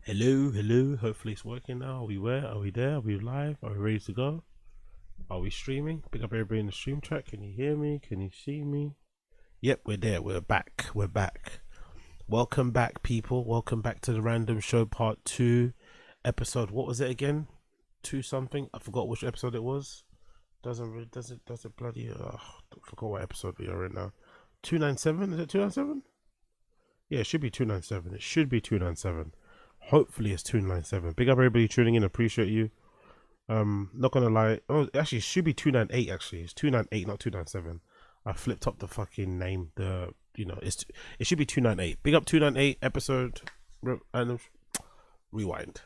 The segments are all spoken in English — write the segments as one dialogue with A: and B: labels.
A: Hello, hello. Hopefully it's working now. Are we where? Are we there? Are we live? Are we ready to go? Are we streaming? Pick up everybody in the stream track. Can you hear me? Can you see me? Yep, we're there. We're back. We're back. Welcome back, people. Welcome back to the Random Show Part 2 episode. What was it again? 2 something? I forgot which episode it was. Does it bloody I forgot what episode we are in now. 297? Is it 297? Yeah, it should be 297. It should be 297. Hopefully it's 297. Big up everybody tuning in. Appreciate you. Not gonna lie. Oh, actually, it should be 298. Actually, it's 298, not 297. I flipped up the fucking name. It should be 298. Big up 298 episode. Random rewind.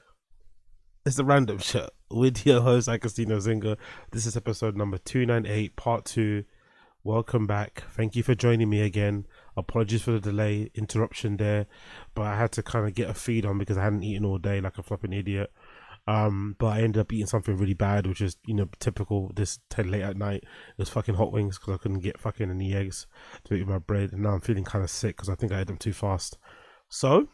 A: It's the Random Show with your host Agostino Zinga. This is episode number 298, part 2. Welcome back. Thank you for joining me again. Apologies for the delay, interruption there, but I had to kind of get a feed on because I hadn't eaten all day like a flipping idiot. But I ended up eating something really bad, which is, typical this late at night. It was fucking hot wings because I couldn't get fucking any eggs to eat with my bread, and now I'm feeling kind of sick because I think I ate them too fast. So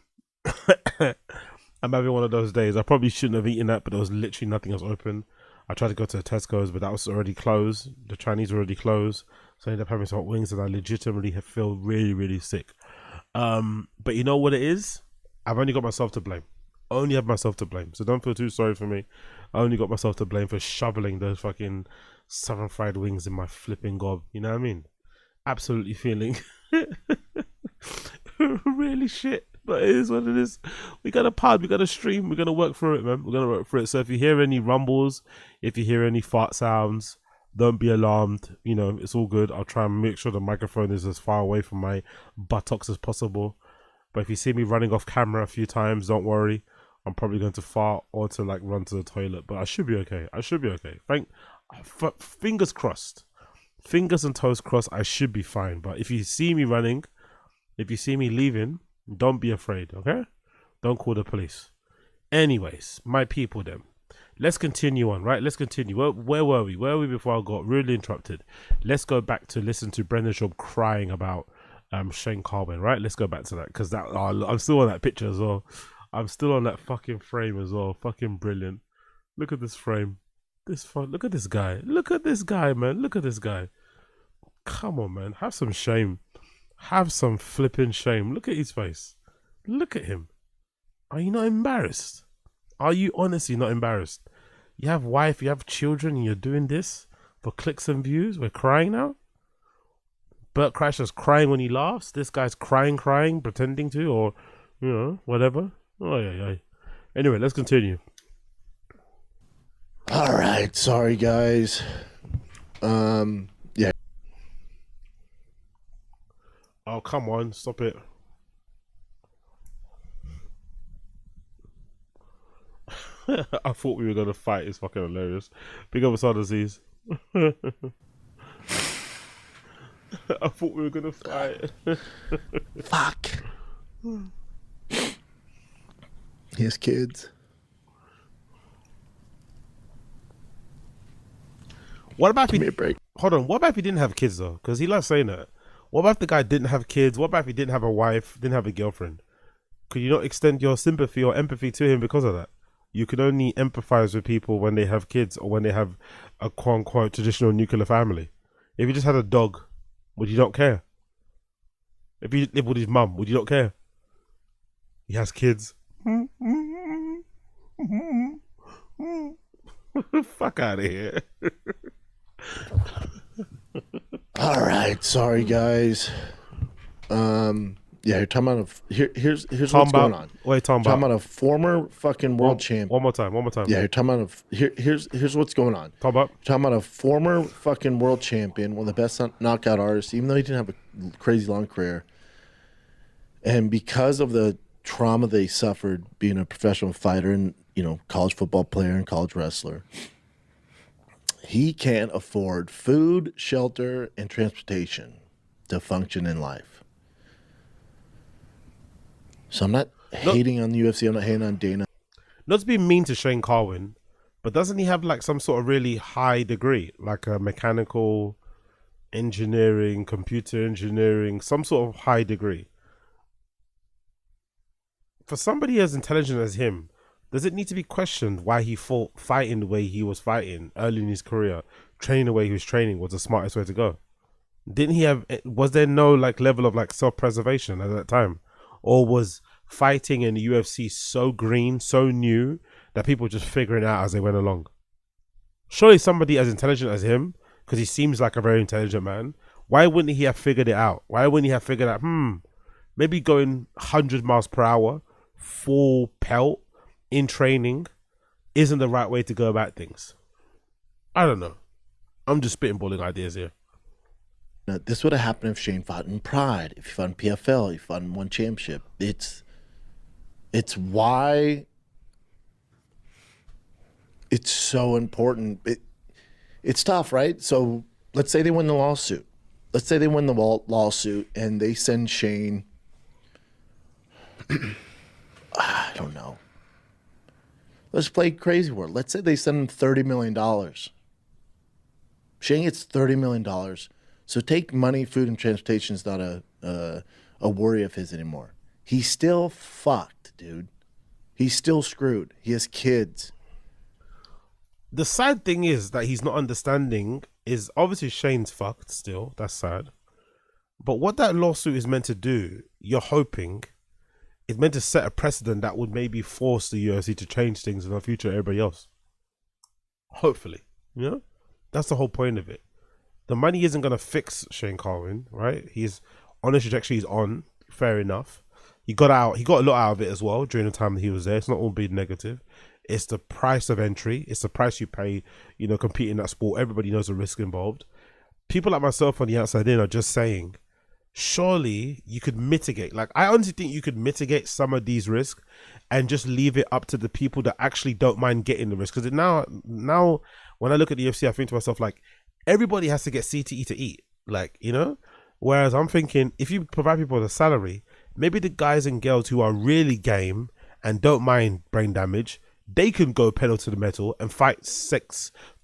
A: I'm having one of those days. I probably shouldn't have eaten that, but there was literally nothing else open. I tried to go to the Tesco's, but that was already closed. The Chinese were already closed. So I ended up having some hot wings, and I legitimately feel really, really sick. But you know what it is? I've only got myself to blame. I only have myself to blame. So don't feel too sorry for me. I only got myself to blame for shoveling those fucking southern fried wings in my flipping gob. You know what I mean? Absolutely feeling really shit. But it is what it is. We got a pod, we got a stream, we're gonna work through it, man. We're gonna work through it. So if you hear any rumbles, if you hear any fart sounds, don't be alarmed. It's all good. I'll try and make sure the microphone is as far away from my buttocks as possible. But if you see me running off camera a few times, don't worry. I'm probably going to fart or to run to the toilet, but I should be okay. Fingers crossed. Fingers and toes crossed, I should be fine. But if you see me running, if you see me leaving, don't be afraid, okay? Don't call the police. Anyways, my people then. Let's continue on, right? Let's continue. Where were we? Where were we before I got really interrupted? Let's go back to listen to Brendan Schaub crying about Shane Carwin, right? Let's go back to that because I'm still on that picture as well. I'm still on that fucking frame as well. Fucking brilliant. Look at this frame. Look at this guy. Look at this guy, man. Look at this guy. Come on, man. Have some shame. Have some flipping shame. Look at his face. Look at him. Are you not embarrassed? Are you honestly not embarrassed? You have wife, you have children, and you're doing this for clicks and views? We're crying now? Bert Kreischer's crying when he laughs. This guy's crying, pretending to, or, whatever. Oh, yeah. Anyway, let's continue.
B: All right. Sorry, guys. Yeah.
A: Oh, come on. Stop it. I thought we were going to fight. It's fucking hilarious. Big up Asad Aziz. I thought we were going to fight.
B: Fuck. His kids.
A: What about
B: Give me a break.
A: Hold on. What about if he didn't have kids, though? Because he loves saying that. What about if the guy didn't have kids? What about if he didn't have a wife, didn't have a girlfriend? Could you not extend your sympathy or empathy to him because of that? You can only empathize with people when they have kids or when they have a quote-unquote traditional nuclear family. If you just had a dog, would you not care? If you live with his mum, would you not care? He has kids. Fuck out of here.
B: All right. Sorry, guys. Yeah, you're talking about here's what's going on.
A: Wait,
B: talking about a former fucking world champ.
A: One more time.
B: Yeah, you're talking about here's what's going on.
A: Talking
B: about a former fucking world champion, one of the best knockout artists, even though he didn't have a crazy long career. And because of the trauma they suffered being a professional fighter and, college football player and college wrestler, he can't afford food, shelter, and transportation to function in life. So I'm not hating on the UFC. I'm not hating on Dana.
A: Not to be mean to Shane Carwin, but doesn't he have some sort of really high degree, like a mechanical engineering, computer engineering, some sort of high degree? For somebody as intelligent as him, does it need to be questioned why he fought fighting the way he was fighting early in his career, training the way he was training was the smartest way to go? Didn't he have? Was there no like level of like self preservation at that time, or was fighting in the UFC so green, so new that people were just figuring it out as they went along? Surely somebody as intelligent as him, because he seems like a very intelligent man, why wouldn't he have figured it out? Why wouldn't he have figured out? Maybe going 100 miles per hour, full pelt in training, isn't the right way to go about things. I don't know. I'm just spitballing ideas here.
B: Now, this would have happened if Shane fought in Pride, if he fought in PFL, if he fought in one championship. It's why it's so important. It's tough, right? So let's say they win the lawsuit. Let's say they win the lawsuit and they send Shane, I don't know. Let's play crazy world. Let's say they send him $30 million. Shane gets $30 million. So take money, food, and transportation is not a worry of his anymore. He's still fucked, dude. He's still screwed. He has kids.
A: The sad thing is that he's not understanding is obviously Shane's fucked still. That's sad. But what that lawsuit is meant to do, you're hoping, is meant to set a precedent that would maybe force the UFC to change things in the future to everybody else. Hopefully. You know? That's the whole point of it. The money isn't going to fix Shane Carwin, right? He's on the trajectory he's on. Fair enough. He got a lot out of it as well during the time that he was there. It's not all being negative. It's the price of entry. It's the price you pay, compete in that sport. Everybody knows the risk involved. People like myself on the outside in are just saying, surely you could mitigate. Like, I honestly think you could mitigate some of these risks and just leave it up to the people that actually don't mind getting the risk. Because now when I look at the UFC, I think to myself, like, everybody has to get CTE to eat. Like, whereas I'm thinking, if you provide people with a salary, maybe the guys and girls who are really game and don't mind brain damage, they can go pedal to the metal and fight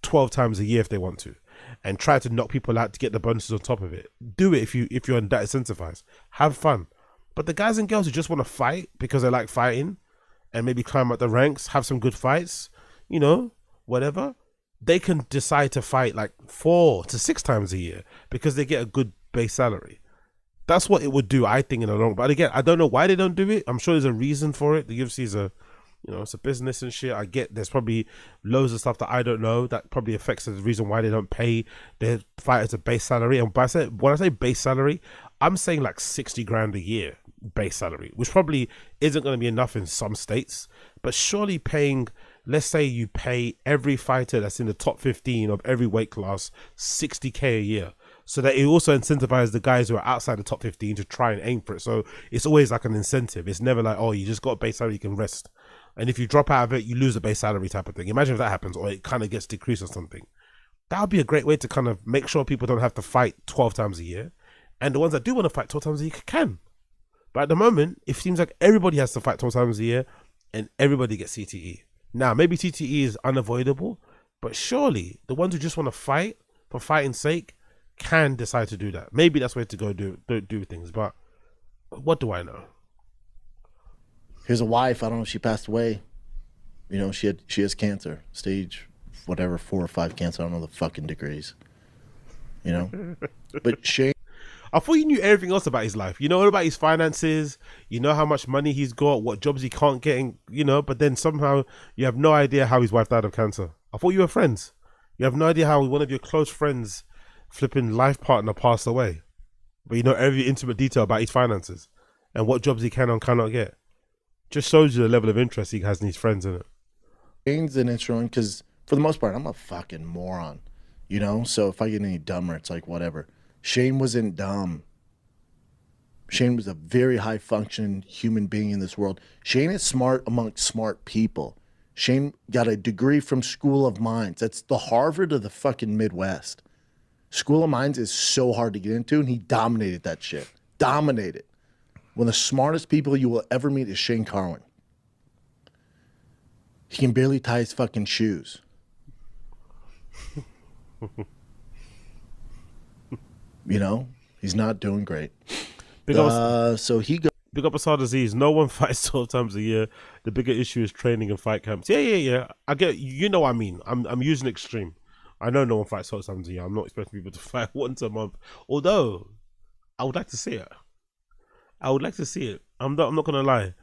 A: 12 times a year if they want to, and try to knock people out to get the bonuses on top of it. Do it if you're that incentivized. Have fun. But the guys and girls who just want to fight because they like fighting and maybe climb up the ranks, have some good fights, whatever, they can decide to fight like 4 to 6 times a year because they get a good base salary. That's what it would do, I think, in the long. But again, I don't know why they don't do it. I'm sure there's a reason for it. The UFC is it's a business and shit. I get there's probably loads of stuff that I don't know that probably affects the reason why they don't pay their fighters a base salary. And when I say base salary, I'm saying like 60 grand a year base salary, which probably isn't going to be enough in some states. But surely paying, let's say you pay every fighter that's in the top 15 of every weight class 60K a year, so that it also incentivizes the guys who are outside the top 15 to try and aim for it. So it's always like an incentive. It's never like, oh, you just got a base salary, you can rest. And if you drop out of it, you lose the base salary type of thing. Imagine if that happens, or it kind of gets decreased or something. That would be a great way to kind of make sure people don't have to fight 12 times a year. And the ones that do want to fight 12 times a year can. But at the moment, it seems like everybody has to fight 12 times a year and everybody gets CTE. Now, maybe CTE is unavoidable, but surely the ones who just want to fight for fighting's sake can decide to do that. Maybe that's the way to go do things, but what do I know?
B: Here's a wife. I don't know if she passed away. She has cancer, stage whatever, 4 or 5 cancer. I don't know the fucking degrees. But Shane.
A: I thought you knew everything else about his life. You know all about his finances. You know how much money he's got, what jobs he can't get in, but then somehow you have no idea how his wife died of cancer. I thought you were friends. You have no idea how one of your close friends, flipping life partner, passed away. But you know every intimate detail about his finances and what jobs he can and cannot get. Just shows you the level of interest he has in his friends, in it.
B: Shane's an instrument because, for the most part, I'm a fucking moron. So if I get any dumber, it's like whatever. Shane wasn't dumb. Shane was a very high functioning human being in this world. Shane is smart amongst smart people. Shane got a degree from School of Mines. That's the Harvard of the fucking Midwest. School of Mines is so hard to get into, and he dominated that shit. Dominated. One of the smartest people you will ever meet is Shane Carwin. He can barely tie his fucking shoes. He's not doing great. So he goes.
A: Big up Asad Aziz. No one fights 12 times a year. The bigger issue is training and fight camps. Yeah. I get, you know what I mean. I'm using extreme. I know no one fights 12 times a year. I'm not expecting people to fight once a month. Although, I would like to see it. I would like to see it. I'm not gonna lie.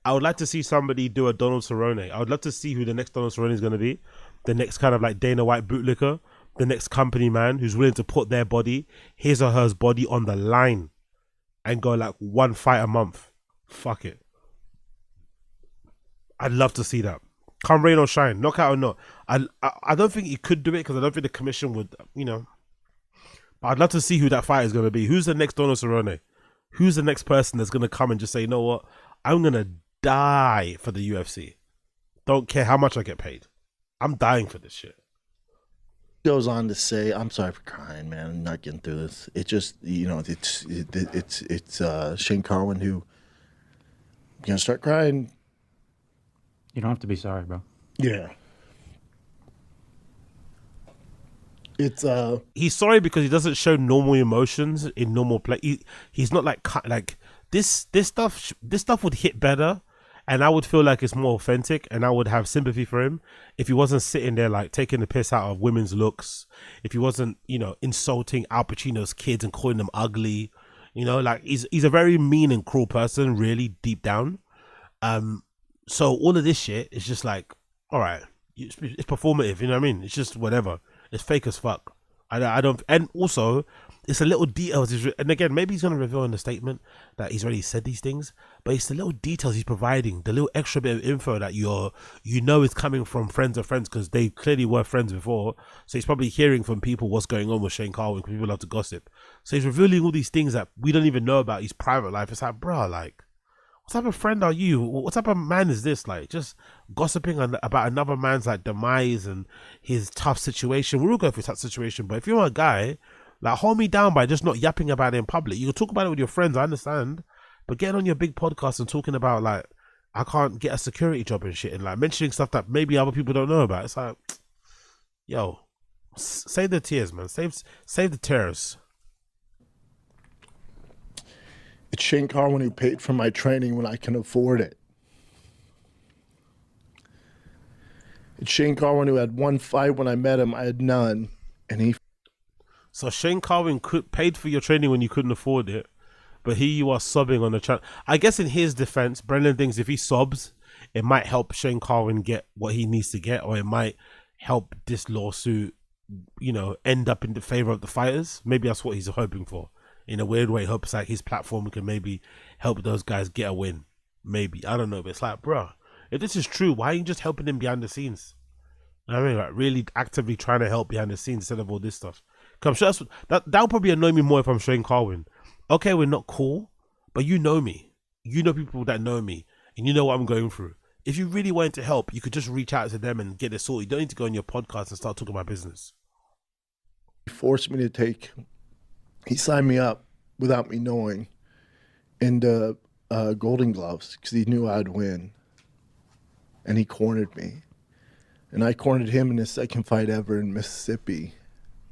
A: I would like to see somebody do a Donald Cerrone. I would love to see who the next Donald Cerrone is gonna be. The next kind of like Dana White bootlicker. The next company man who's willing to put their body, his or her body on the line and go like one fight a month. Fuck it. I'd love to see that. Come rain or shine, knockout or not. I don't think he could do it because I don't think the commission would, But I'd love to see who that fight is going to be. Who's the next Donald Cerrone? Who's the next person that's going to come and just say, you know what? I'm going to die for the UFC. Don't care how much I get paid. I'm dying for this shit.
B: Goes on to say, I'm sorry for crying, man. I'm not getting through this. It just, it's Shane Carwin who gonna start crying.
C: You don't have to be sorry, bro.
B: Yeah. It's
A: he's sorry because he doesn't show normal emotions in normal play. He's not like this stuff would hit better, and I would feel like it's more authentic, and I would have sympathy for him if he wasn't sitting there like taking the piss out of women's looks, if he wasn't insulting Al Pacino's kids and calling them ugly, like he's a very mean and cruel person, really deep down. So all of this shit is just like, all right, it's performative, you know what I mean? It's just whatever. It's fake as fuck. I don't, and also it's the little details. And again, maybe he's gonna reveal in the statement that he's already said these things, but it's the little details he's providing, the little extra bit of info that is coming from friends of friends because they clearly were friends before. So he's probably hearing from people what's going on with Shane Carwin because people love to gossip. So he's revealing all these things that we don't even know about his private life. It's like, bro, like, what type of friend are you? What type of man is this? Like, just gossiping about another man's like demise and his tough situation. We're all going through a tough situation, but if you're a guy, like, hold me down by just not yapping about it in public. You can talk about it with your friends, I understand, but getting on your big podcast and talking about like, I can't get a security job and shit, and like mentioning stuff that maybe other people don't know about. It's like, yo, save the tears, man. Save the tears.
B: It's Shane Carwin who paid for my training when I can afford it. It's Shane Carwin who had one fight when I met him. I had none. And he...
A: So Shane Carwin paid for your training when you couldn't afford it, but here you are sobbing on the channel. I guess in his defense, Brendan thinks if he sobs, it might help Shane Carwin get what he needs to get, or it might help this lawsuit, end up in the favor of the fighters. Maybe that's what he's hoping for. In a weird way, hopes like his platform can maybe help those guys get a win. Maybe. I don't know, but it's like, bro, if this is true, why are you just helping him behind the scenes? I mean, like, really actively trying to help behind the scenes instead of all this stuff. Cause I'm sure that'll probably annoy me more if I'm Shane Carwin. Okay, we're not cool, but you know me. You know people that know me, and you know what I'm going through. If you really wanted to help, you could just reach out to them and get it sorted. You don't need to go on your podcast and start talking about business.
B: He forced me to take... He signed me up without me knowing into Golden Gloves because he knew I'd win. And he cornered me. And I cornered him in his second fight ever in Mississippi.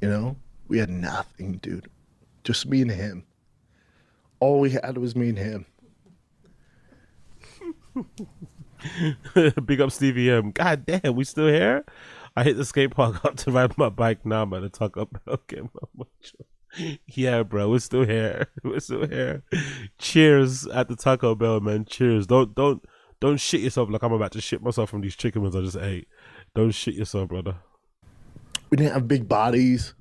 B: We had nothing, dude. Just me and him. All we had was me and him.
A: Big up Stevie M. God damn, we still here? I hit the skate park up to ride my bike now, man. To talk about yeah, bro, we're still here. We're still here. Cheers at the Taco Bell, man. Cheers. Don't shit yourself like I'm about to shit myself from these chicken wings I just ate. Don't shit yourself, brother.
B: We didn't have big bodies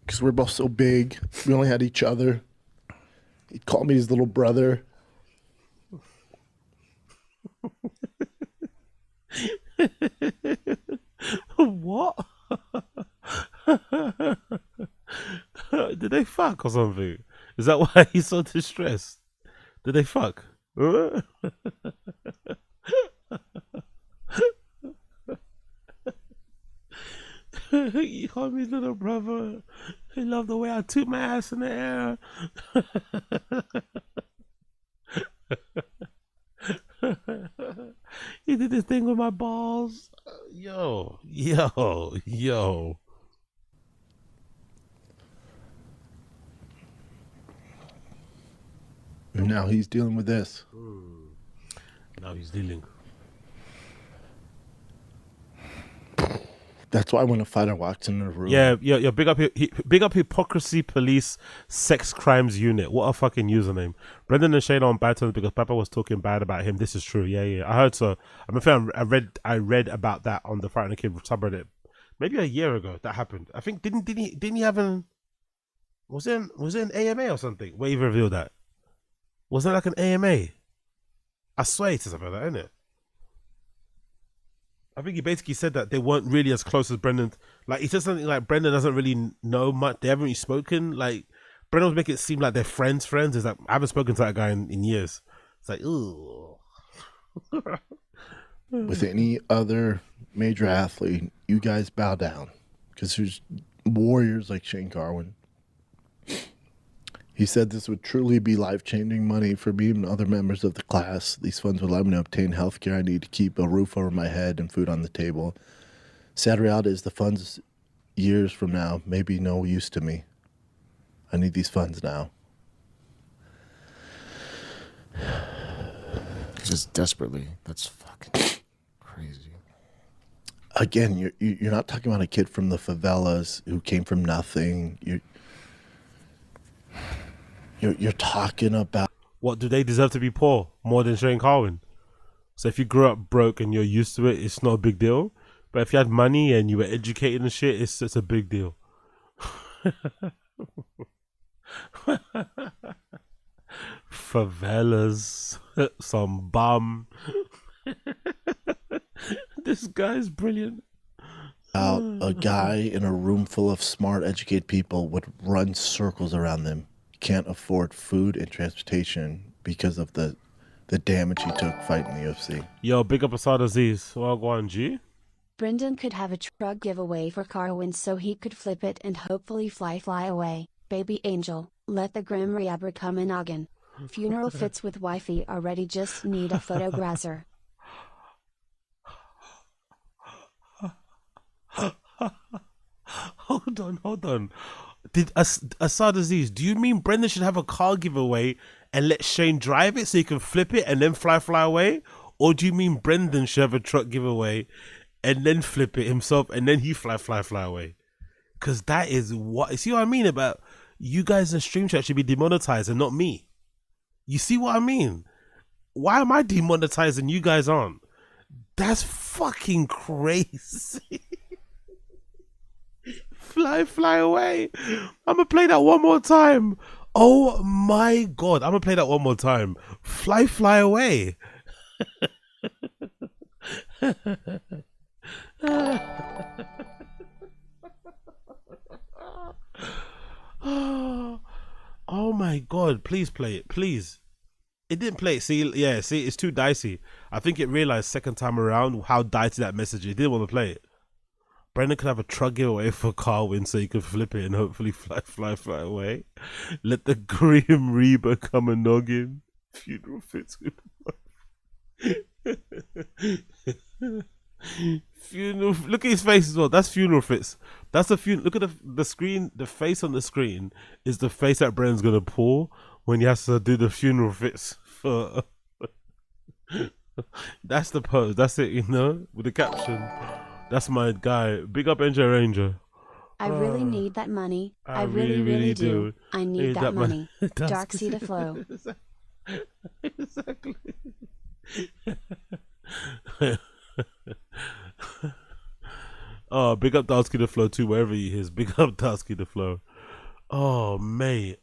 B: because we're both so big. We only had each other. He called me his little brother.
A: What? Did they fuck or something? Is that why he's so distressed? Did they fuck? You call me little brother. He loved the way I took my ass in the air. He did this thing with my balls. Yo.
B: And now he's dealing with this.
A: Now he's dealing.
B: That's why when a fighter walks in the room,
A: Yeah. Big up hypocrisy police sex crimes unit. What a fucking username. Brendan and Shane on bad terms because Papa was talking bad about him. This is true. Yeah. I heard so. I read about that on the Fighting the Kid subreddit. Maybe a year ago that happened. I think didn't he have an was it an AMA or something where he revealed that? Was it like an AMA? I swear it's something like that, isn't it? I think he basically said that they weren't really as close as Brendan. Like he said something like Brendan doesn't really know much. They haven't really spoken. Like Brendan was making it seem like they're friends. It's like I haven't spoken to that guy in years. It's like ooh.
B: with any other major athlete, you guys bow down because there's warriors like Shane Carwin. He said this would truly be life-changing money for me and other members of the class. These funds would allow me to obtain health care I need to keep a roof over my head and food on the table. Sad reality is the funds years from now may be no use to me. I need these funds now.
D: Just desperately. That's fucking crazy.
B: Again, you're not talking about a kid from the favelas who came from nothing. You're talking about
A: What do they deserve to be poor more than Shane Carwin? So if you grew up broke and you're used to it, it's not a big deal. But if you had money and you were educated and shit, it's a big deal. Favelas, some bum. This guy's brilliant.
B: a guy in a room full of smart, educated people would run circles around them. Can't afford food and transportation because of the damage he took fighting the UFC.
A: Yo, big up Asad Aziz. Well, go on, G.
E: Brendan could have a truck giveaway for Carwin so he could flip it and hopefully fly away. Baby angel, let the Grim Reaper come in again. Funeral fits with wifey already, just need a photographer.
A: Hold on. Did Asad Aziz, do you mean Brendan should have a car giveaway and let Shane drive it so he can flip it and then fly away? Or do you mean Brendan should have a truck giveaway and then flip it himself and then he fly away? Because that is what, see what I mean about you guys in stream chat should be demonetized and not me. You see what I mean? Why am I demonetized and you guys aren't? That's fucking crazy. Fly away. I'm gonna play that one more time. Oh my god, I'm gonna play that one more time. Fly away. Oh my god, please play it, please. It didn't play it. See, it's too dicey. I think it realized second time around how dicey that message is. It didn't want to play it. Brendan could have a truck giveaway for Carwin so he could flip it and hopefully fly away. Let the Grim Reaper come a noggin. Funeral fits with funeral. Look at his face as well. That's funeral fits. That's the funeral. Look at the screen. The face on the screen is the face that Brendan's gonna pull when he has to do the funeral fits for. That's the pose. That's it. You know, with the caption. That's my guy. Big up NJ Ranger.
E: I really need that money. I really do. I need that money. Dark Sea to flow.
A: Exactly. Oh, big up Darsky the Flow too, wherever he is. Big up Darsky the Flow. Oh mate.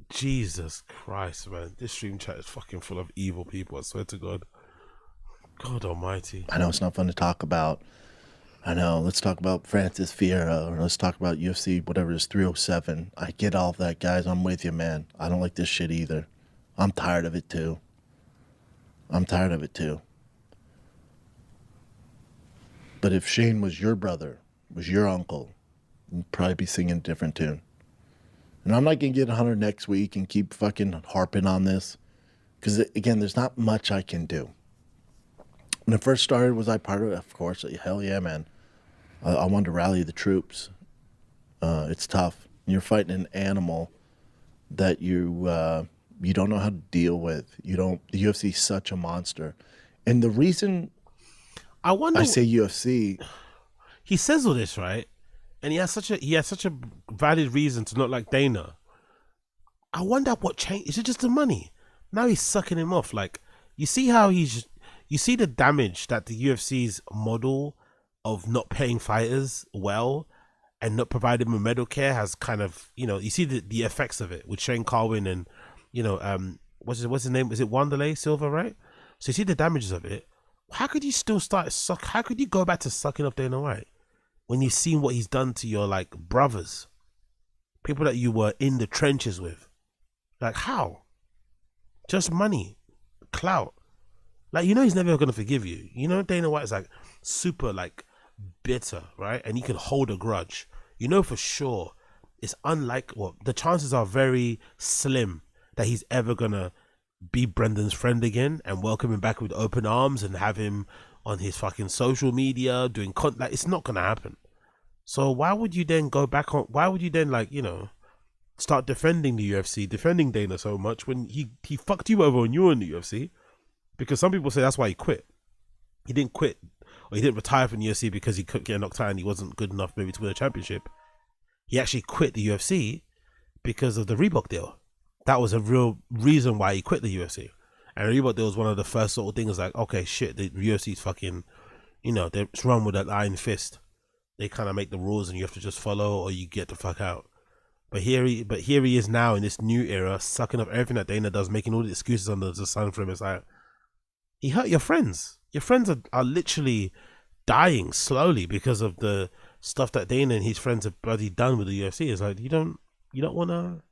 A: Jesus Christ, man. This stream chat is fucking full of evil people, I swear to God. God almighty.
B: I know it's not fun to talk about. I know. Let's talk about Francis Vieira, or let's talk about UFC, whatever it is, 307. I get all of that, guys. I'm with you, man. I don't like this shit either. I'm tired of it too. But if Shane was your brother, was your uncle, you'd probably be singing a different tune. And I'm not going to get 100 next week and keep fucking harping on this. Because, again, there's not much I can do. When it first started, was I part of it? Of course. Hell yeah, man. I wanted to rally the troops. It's tough. You're fighting an animal that you don't know how to deal with. You don't. The UFC is such a monster, and the reason
A: I wonder.
B: I say UFC,
A: He says all this, right? And he has such a valid reason to not like Dana. I wonder what changed. Is it just the money? Now he's sucking him off. Like, you see how you see the damage that the UFC's model of not paying fighters well and not providing them medical care has kind of, you see the effects of it with Shane Carwin and, what's his name? Is it Wanderlei Silva, right? So you see the damages of it. How could you still how could you go back to sucking up Dana White when you've seen what he's done to your, like, brothers, people that you were in the trenches with? Like, how? Just money, clout. Like, he's never going to forgive you. Dana White is, like, super, like, bitter, right? And he can hold a grudge. For sure, it's the chances are very slim that he's ever going to be Brendan's friend again and welcome him back with open arms and have him on his fucking social media doing like, it's not going to happen. So why would you then start defending the UFC, defending Dana so much when he fucked you over when you were in the UFC? Because some people say that's why he quit. He didn't quit, or he didn't retire from the UFC because he couldn't get knocked out and he wasn't good enough maybe to win a championship. He actually quit the UFC because of the Reebok deal. That was a real reason why he quit the UFC. And the Reebok deal was one of the first sort of things like, okay, shit, the UFC's fucking, they're run with that iron fist. They kind of make the rules and you have to just follow or you get the fuck out. But here he is now in this new era, sucking up everything that Dana does, making all the excuses under the sun for him. It's like, he hurt your friends. Your friends are literally dying slowly because of the stuff that Dana and his friends have bloody done with the UFC. It's like, you don't want to.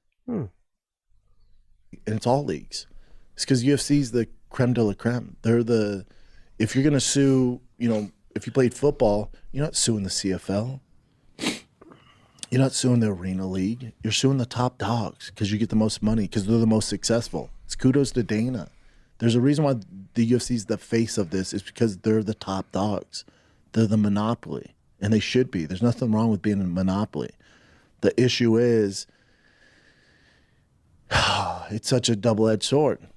B: And it's all leagues. It's because UFC's the creme de la creme. If you're gonna sue, if you played football, you're not suing the CFL. You're not suing the Arena League. You're suing the top dogs because you get the most money because they're the most successful. It's kudos to Dana. There's a reason why the UFC's the face of this is because they're the top dogs. They're the monopoly, and they should be. There's nothing wrong with being a monopoly. The issue is, it's such a double-edged sword.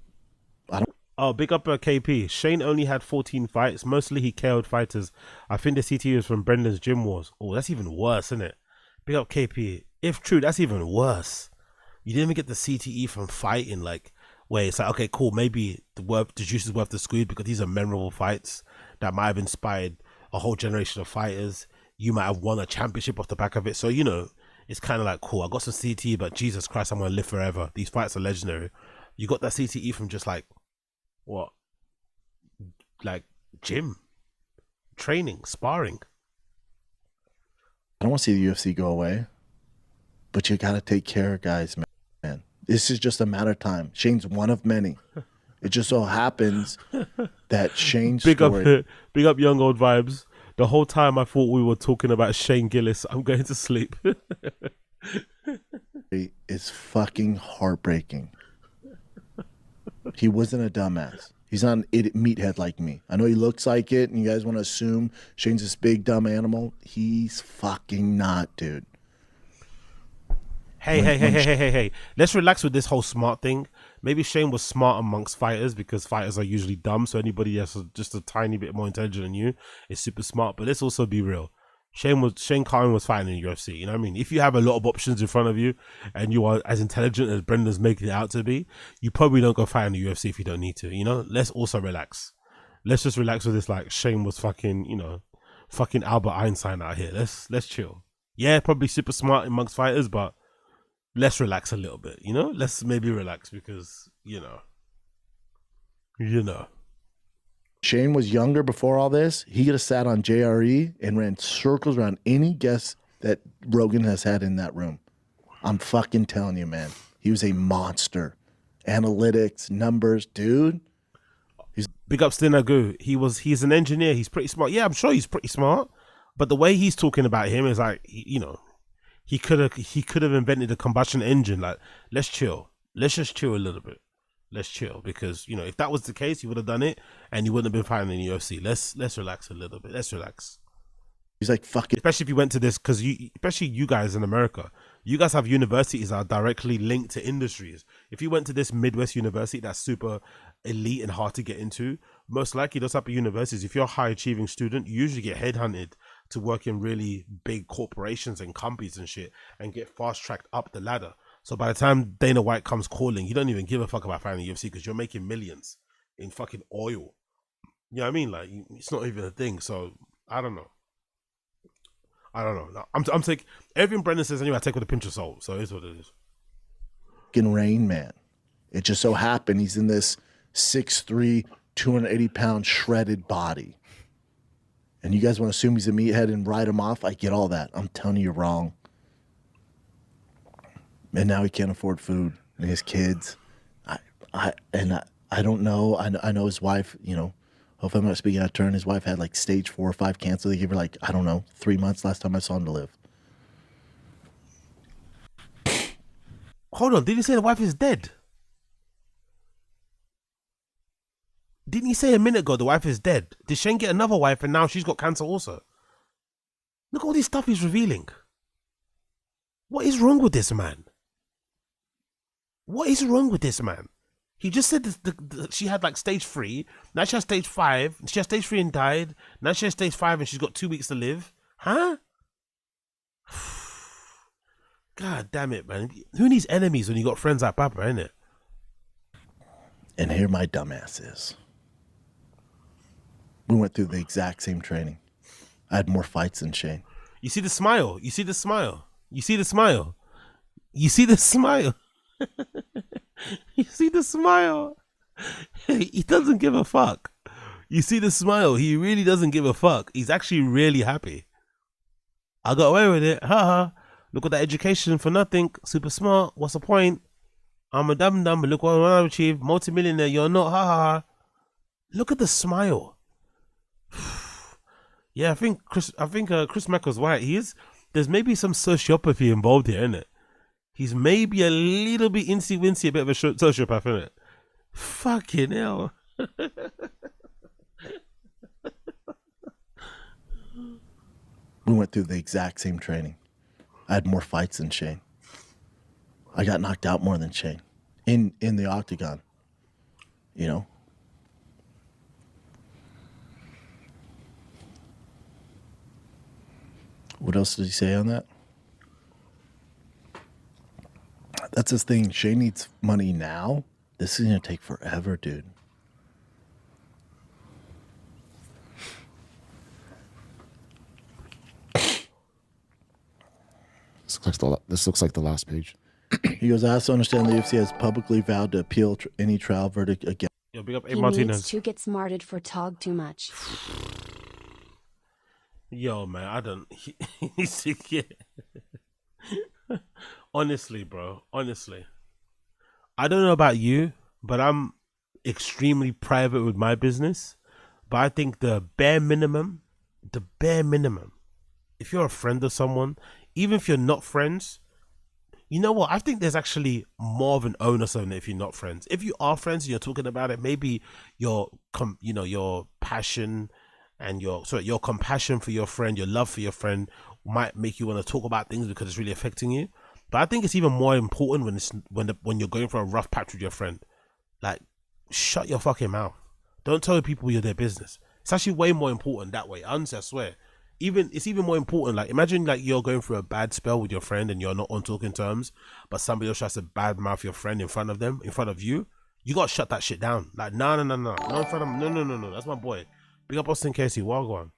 A: Oh, big up KP. Shane only had 14 fights. Mostly he KO'd fighters. I think the CTE was from Brendan's Gym Wars. Oh, that's even worse, isn't it? Big up KP. If true, that's even worse. You didn't even get the CTE from fighting, like, where it's like, okay, cool, maybe the juice is worth the squeeze because these are memorable fights that might have inspired a whole generation of fighters. You might have won a championship off the back of it. So, it's kind of like, cool, I got some CTE, but Jesus Christ, I'm going to live forever. These fights are legendary. You got that CTE from just like, what? Like gym, training, sparring.
B: I don't want to see the UFC go away, but you got to take care of guys, man. This is just a matter of time. Shane's one of many. It just so happens that Shane's
A: big up young old vibes. The whole time I thought we were talking about Shane Gillis. I'm going to sleep.
B: It's fucking heartbreaking. He wasn't a dumbass. He's not an idiot meathead like me. I know he looks like it, and you guys want to assume Shane's this big dumb animal. He's fucking not, dude.
A: Hey. Let's relax with this whole smart thing. Maybe Shane was smart amongst fighters because fighters are usually dumb. So anybody that's just a tiny bit more intelligent than you is super smart. But let's also be real. Shane Carwin was fighting in the UFC. You know what I mean? If you have a lot of options in front of you and you are as intelligent as Brendan's making it out to be, you probably don't go fight in the UFC if you don't need to. Let's also relax. Let's just relax with this. Like, Shane was fucking, fucking Albert Einstein out here. Let's chill. Yeah, probably super smart amongst fighters, but let's relax a little bit. Let's maybe relax because you know.
B: Shane was younger before all this. He could have sat on JRE and ran circles around any guest that Rogan has had in that room. I'm fucking telling you, man. He was a monster. Analytics, numbers, dude.
A: Big up Stinagu. He's an engineer. He's pretty smart. Yeah, I'm sure he's pretty smart. But the way he's talking about him is like, he could have invented a combustion engine. Like, let's chill. Let's just chill a little bit. Let's chill because if that was the case, he would have done it and he wouldn't have been fighting in the UFC. Let's relax a little bit. Let's relax.
B: He's like, fucking.
A: Especially if you went to this, because especially you guys in America, You guys have universities that are directly linked to industries. If you went to this Midwest university that's super elite and hard to get into, most likely those type of universities, if you're a high achieving student, you usually get headhunted to work in really big corporations and companies and shit and get fast tracked up the ladder. So by the time Dana White comes calling, you don't even give a fuck about fighting UFC because you're making millions in fucking oil. You know what I mean? Like, it's not even a thing. So I don't know. No, I'm taking everything Brendan says anyway. I take with a pinch of salt. So it is what it is.
B: Fucking Rain Man. It just so happened he's in this 6'3", 280-pound shredded body. And you guys want to assume he's a meathead and write him off? I get all that. I'm telling you, you're wrong. And now he can't afford food and his kids. I don't know. I know his wife, you know, hopefully I'm not speaking out of turn. His wife had like stage 4 or 5 cancer. They gave her like, I don't know, 3 months last time I saw him to live.
A: Hold on, did he say the wife is dead? Didn't he say a minute ago the wife is dead? Did Shane get another wife and now she's got cancer also? Look at all this stuff he's revealing. What is wrong with this man? What is wrong with this man? He just said she had like stage 3. Now she has stage 5. She has stage 3 and died. Now she has stage 5 and she's got 2 weeks to live. Huh? God damn it, man. Who needs enemies when you got friends like Papa, innit?
B: And here my dumbass is. We went through the exact same training. I had more fights than Shane.
A: You see the smile. You see the smile. You see the smile. You see the smile. You see the smile. He doesn't give a fuck. You see the smile. He really doesn't give a fuck. He's actually really happy. I got away with it. Haha. Look at that education for nothing. Super smart. What's the point? I'm a dumb, but look what I've achieved. Multi-millionaire. You're not. Ha ha ha. Look at the smile. Yeah, I think Chris Mack was right. There's maybe some sociopathy involved here, isn't it? He's maybe a little bit incy-wincy, a bit of a sociopath, isn't it? Fucking hell.
B: We went through the exact same training. I had more fights than Shane. I got knocked out more than Shane in the octagon. You know? What else did he say on that? That's his thing. Shane needs money now. This is going to take forever, dude.
D: This looks like the last page.
B: He goes, I also understand the UFC has publicly vowed to appeal any trial verdict again.
A: Yo, big up A
E: He
A: Martinez.
E: needs to get smarted for talk too much.
A: Yo, man, I don't. He needs to get. Honestly, bro. Honestly, I don't know about you, but I'm extremely private with my business. But I think the bare minimum, if you're a friend of someone, even if you're not friends, you know what? I think there's actually more of an onus on it if you're not friends. If you are friends and you're talking about it, maybe your passion and your compassion for your friend, your love for your friend might make you want to talk about things because it's really affecting you. But I think it's even more important when you're going for a rough patch with your friend. Like, shut your fucking mouth. Don't tell people you're their business. It's actually way more important that way. Honestly, I swear. It's even more important. Like, imagine like you're going through a bad spell with your friend and you're not on talking terms, but somebody else tries to badmouth your friend in front of you. You gotta shut that shit down. Like, no, in front of him. No. That's my boy. Big up Austin Casey. Well gone.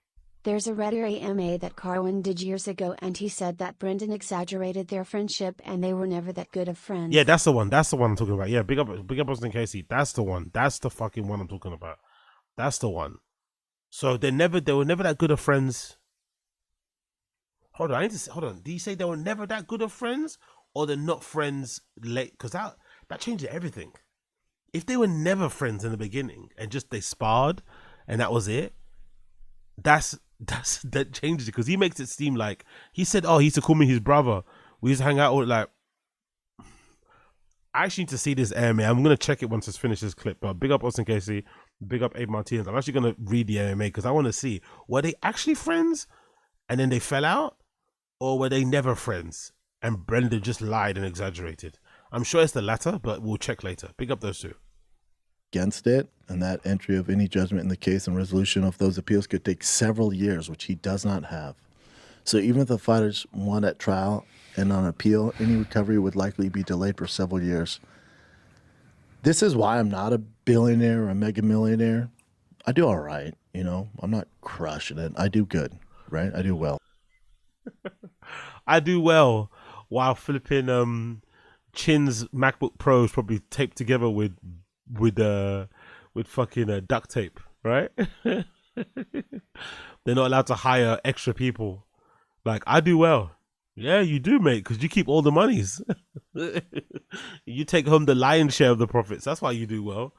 E: There's a Redder AMA that Carwin did years ago, and he said that Brendan exaggerated their friendship and they were never that good of friends.
A: Yeah, that's the one. That's the one I'm talking about. Yeah, big up Austin Casey. That's the one. That's the fucking one I'm talking about. That's the one. So they were never that good of friends. Hold on, Did you say they were never that good of friends, or they're not friends late? Because that changes everything. If they were never friends in the beginning and just they sparred and that was it, that changes it, because he makes it seem like he said, oh, he used to call me his brother. We used to hang out with, like, I actually need to see this AMA. I'm gonna check it once it's finished this clip. But big up Austin Casey, big up Abe Martinez. I'm actually gonna read the AMA because I want to see, were they actually friends and then they fell out, or were they never friends and Brendan just lied and exaggerated. I'm sure it's the latter, but we'll check later. Pick up those two.
B: Against it, and that entry of any judgment in the case and resolution of those appeals could take several years, which he does not have. So even if the fighters won at trial and on appeal, any recovery would likely be delayed for several years. This is why I'm not a billionaire or a mega millionaire. I do all right, you know. I'm not crushing it. I do good, right? I do well.
A: I do well while flipping Chin's MacBook Pro is probably taped together with fucking duct tape, right? They're not allowed to hire extra people. Like, I do well. Yeah, you do, mate, because you keep all the monies. You take home the lion's share of the profits. That's why you do well.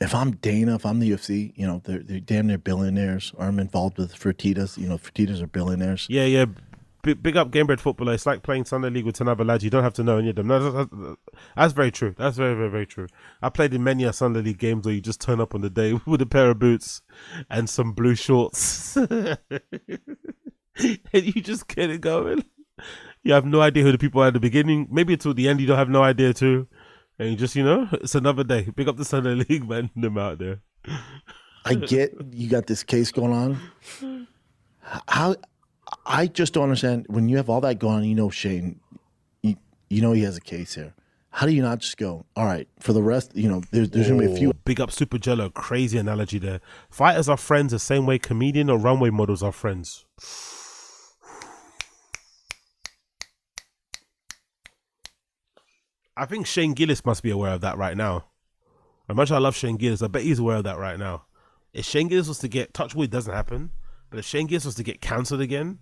B: If I'm Dana, if I'm the UFC, you know, they're damn near billionaires, or I'm involved with Fertitas. You know, Fertitas are billionaires.
A: Yeah. Big up Gamebred footballer. It's like playing Sunday League with 10 other lads. You don't have to know any of them. No, that's very true. That's very, very, very true. I played in many a Sunday League games where you just turn up on the day with a pair of boots and some blue shorts. And you just get it going. You have no idea who the people are at the beginning. Maybe until the end you don't have no idea too. And you just, you know, it's another day. Pick up the Sunday League, man. Them out there.
B: I get you got this case going on. How I just don't understand when you have all that going on. You know, Shane, you know he has a case here. How do you not just go, all right, for the rest? You know, there's gonna be a few.
A: Big up Super Jello. Crazy analogy there. Fighters are friends the same way comedian or runway models are friends. I think Shane Gillis must be aware of that right now. As much as I love Shane Gillis, I bet he's aware of that right now. If Shane Gillis was to get, touch wood, doesn't happen, but if Shane Gillis was to get cancelled again,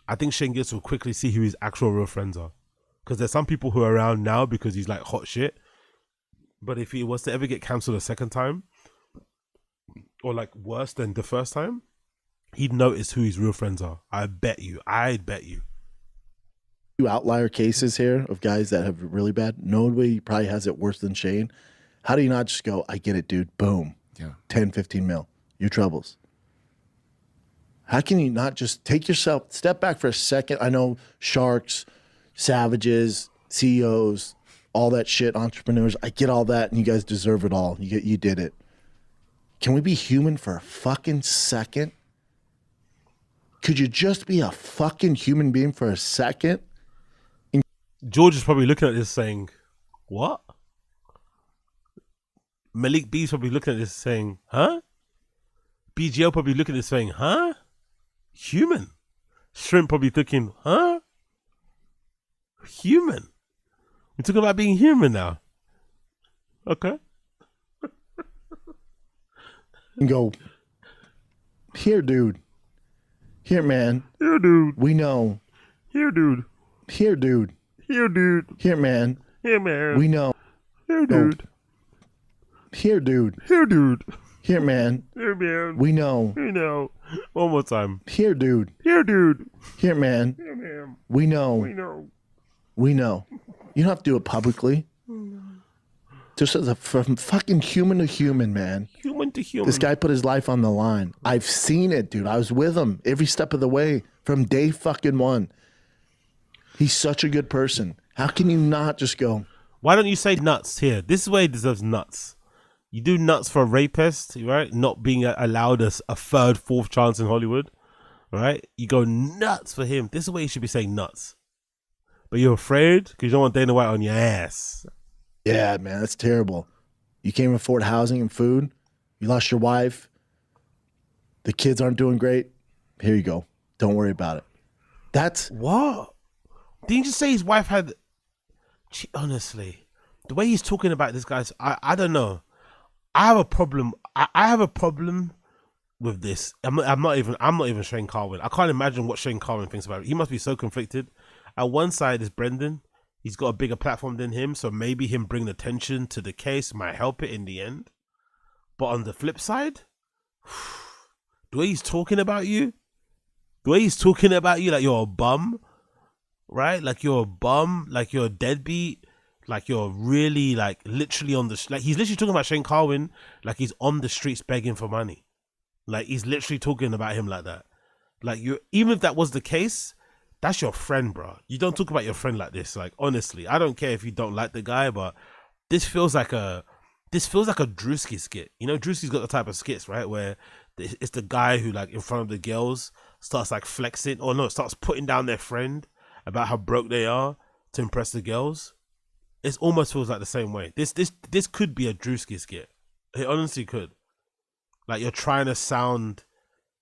A: I think Shane Gillis will quickly see who his actual real friends are. Because there's some people who are around now because he's like hot shit. But if he was to ever get cancelled a second time, or like worse than the first time, he'd notice who his real friends are. I'd bet you.
B: Few outlier cases here of guys that have really bad. Nobody probably has it worse than Shane. How do you not just go, I get it, dude, boom,
D: Yeah.
B: 10, 15 mil, your troubles? How can you not just take yourself, step back for a second? I know sharks, savages, CEOs, all that shit, entrepreneurs, I get all that, and you guys deserve it all. You did it. Can we be human for a fucking second? Could you just be a fucking human being for a second?
A: George is probably looking at this saying, what? Malik B's probably looking at this saying, huh? BGL probably looking at this saying, huh? Human. Shrimp probably thinking, huh? Human. We're talking about being human now. Okay.
B: And go, here, dude. Here, man.
A: Here, dude.
B: We know.
A: Here, dude.
B: Here, dude.
A: Here, dude.
B: Here, man.
A: Here, man.
B: We know.
A: Here, dude.
B: Here, dude.
A: Here, dude.
B: Here, man.
A: Here, man.
B: We know.
A: You know. One more time.
B: Here, dude.
A: Here, dude.
B: Here, man.
A: Here, man.
B: We know.
A: We know.
B: We know. You don't have to do it publicly. Just as from fucking human to human, man.
A: Human to human.
B: This guy put his life on the line. I've seen it, dude. I was with him every step of the way from day fucking one. He's such a good person. How can you not just go?
A: Why don't you say nuts here? This is where he deserves nuts. You do nuts for a rapist, right? Not being allowed a third, fourth chance in Hollywood, right? You go nuts for him. This is where you should be saying nuts. But you're afraid because you don't want Dana White on your ass.
B: Yeah, man, that's terrible. You can't even afford housing and food. You lost your wife. The kids aren't doing great. Here you go. Don't worry about it. That's
A: What? Didn't you just say his wife had... Honestly, the way he's talking about this guy's... I don't know. I have a problem. I have a problem with this. I'm not even Shane Carwin. I can't imagine what Shane Carwin thinks about it. He must be so conflicted. At one side is Brendan. He's got a bigger platform than him, so maybe him bringing attention to the case might help it in the end. But on the flip side, the way he's talking about you, like you're a bum, right? Like you're a bum, like you're a deadbeat, like you're really, like literally on the, like he's literally talking about Shane Carwin like he's on the streets begging for money. Like, he's literally talking about him like that. Like, you, even if that was the case, that's your friend, bro. You don't talk about your friend like this. Like, honestly, I don't care if you don't like the guy, but this feels like a Drewski skit. You know, Drewski's got the type of skits, right, where it's the guy who, like, in front of the girls starts like flexing, or no, starts putting down their friend about how broke they are to impress the girls. It almost feels like the same way. This could be a Drewski skit. It honestly could. Like, you're trying to sound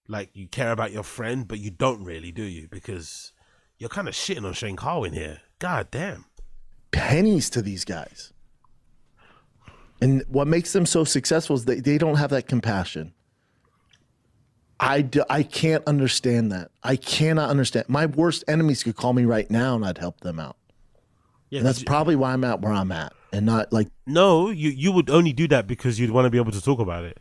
A: like you care about your friend, but you don't really, do you? Because you're kind of shitting on Shane Carwin here. God damn.
B: Pennies to these guys. And what makes them so successful is they don't have that compassion. I can't understand that. I cannot understand. My worst enemies could call me right now and I'd help them out.
A: Yeah,
B: and that's probably why I'm at where I'm at. And not like...
A: No, you would only do that because you'd want to be able to talk about it.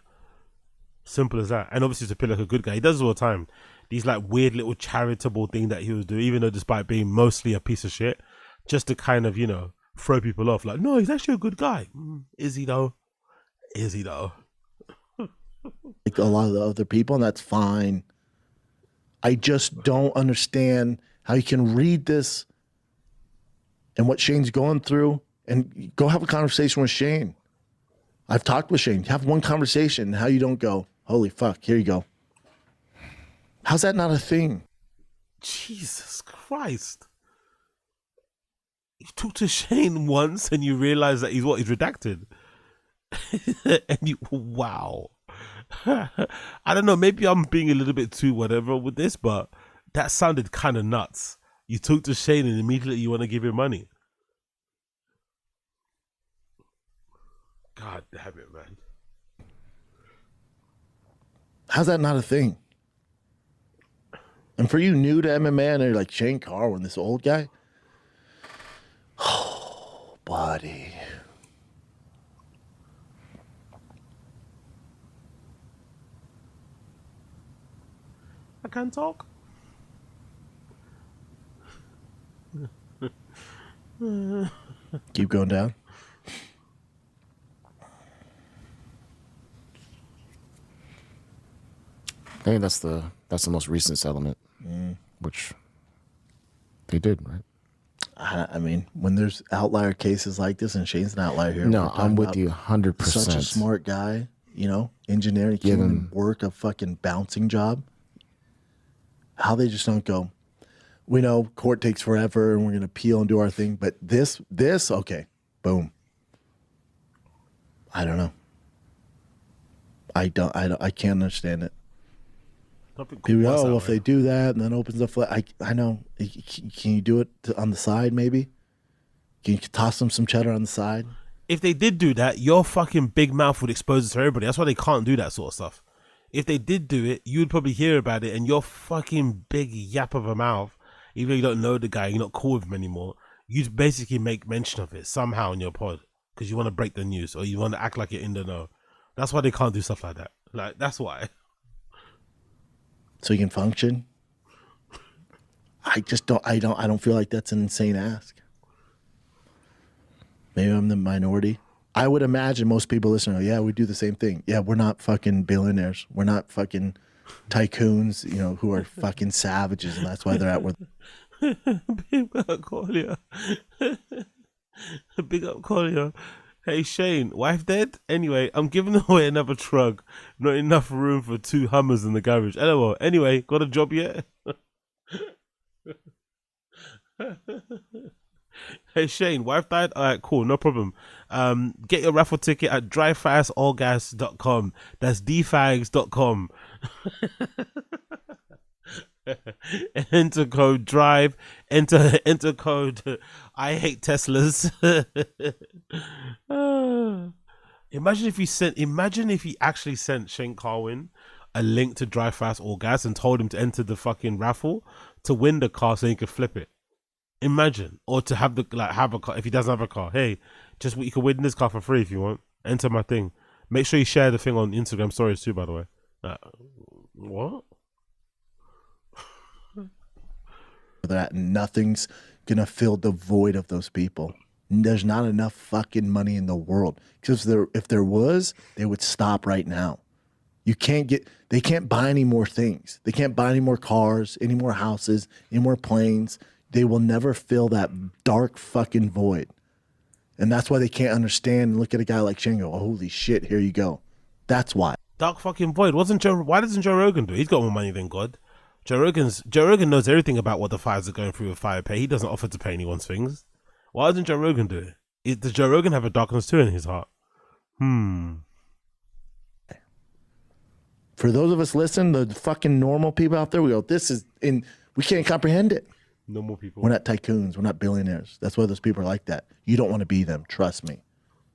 A: Simple as that. And obviously to appear like a good guy. He does it all the time. These like weird little charitable thing that he was doing, even though despite being mostly a piece of shit, just to kind of, you know, throw people off. Like, no, he's actually a good guy. Is he though? Is he though?
B: Like a lot of the other people, and that's fine. I just don't understand how you can read this and what Shane's going through and go have a conversation with Shane. I've talked with Shane. Have one conversation. How you don't go, holy fuck, here you go. How's that not a thing?
A: Jesus Christ. You talked to Shane once and you realize that he's redacted. And you, wow. I don't know, maybe I'm being a little bit too whatever with this, but that sounded kind of nuts. You talk to Shane and immediately you want to give him money. God damn it, man.
B: How's that not a thing? And for you new to MMA and they're like, Shane Carwin, this old guy? Oh, buddy.
A: I can't talk.
B: Keep going down.
D: I think that's the most recent settlement, which they did, right?
B: I mean, when there's outlier cases like this, and Shane's an outlier here.
D: No, I'm with you 100%.
B: Such a smart guy, you know, engineering, can't even work a fucking bouncing job. How they just don't go, we know court takes forever and we're going to appeal and do our thing. But this, okay, boom. I don't know. I can't understand it. People go, well, if they do that and then opens up, I know. Can you do it on the side maybe? Can you toss them some cheddar on the side?
A: If they did do that, your fucking big mouth would expose it to everybody. That's why they can't do that sort of stuff. If they did do it, you'd probably hear about it, and your fucking big yap of a mouth, even though you don't know the guy, you're not cool with him anymore, you'd basically make mention of it somehow in your pod because you want to break the news or you want to act like you're in the know. That's why they can't do stuff like that. Like, that's why.
B: So you can function? I don't feel like that's an insane ask. Maybe I'm the minority. I would imagine most people listening, yeah, we do the same thing. Yeah, we're not fucking billionaires. We're not fucking tycoons, you know, who are fucking savages, and that's why they're at where.
A: Big up, Collier. Big up, Collier. Hey, Shane, wife dead? Anyway, I'm giving away another truck. Not enough room for 2 Hummers in the garage. LOL. Anyway, got a job yet? Hey, Shane, wife died? Alright, cool, no problem. Get your raffle ticket at drivefastallgas.com. That's dfags.com. Enter code drive. Enter code I hate Teslas. Imagine if he actually sent Shane Carwin a link to Drive Fast All Gas and told him to enter the fucking raffle to win the car so he could flip it. Imagine, or to have have a car if he doesn't have a car. Hey, just you can win this car for free if you want. Enter my thing. Make sure you share the thing on Instagram stories too, by the way. What?
B: That nothing's gonna fill the void of those people. There's not enough fucking money in the world because if there was, they would stop right now. They can't buy any more things. They can't buy any more cars, any more houses, any more planes. They will never fill that dark fucking void. And that's why they can't understand and look at a guy like Shane and go, oh, holy shit, here you go. That's why.
A: Dark fucking void. Why doesn't Joe Rogan do it? He's got more money than God. Joe Rogan knows everything about what the fires are going through with fire pay. He doesn't offer to pay anyone's things. Why doesn't Joe Rogan do it? Does Joe Rogan have a darkness too in his heart?
B: For those of us listening, the fucking normal people out there, we go, we can't comprehend it.
A: Normal people.
B: We're not tycoons. We're not billionaires. That's why those people are like that. You don't want to be them. Trust me.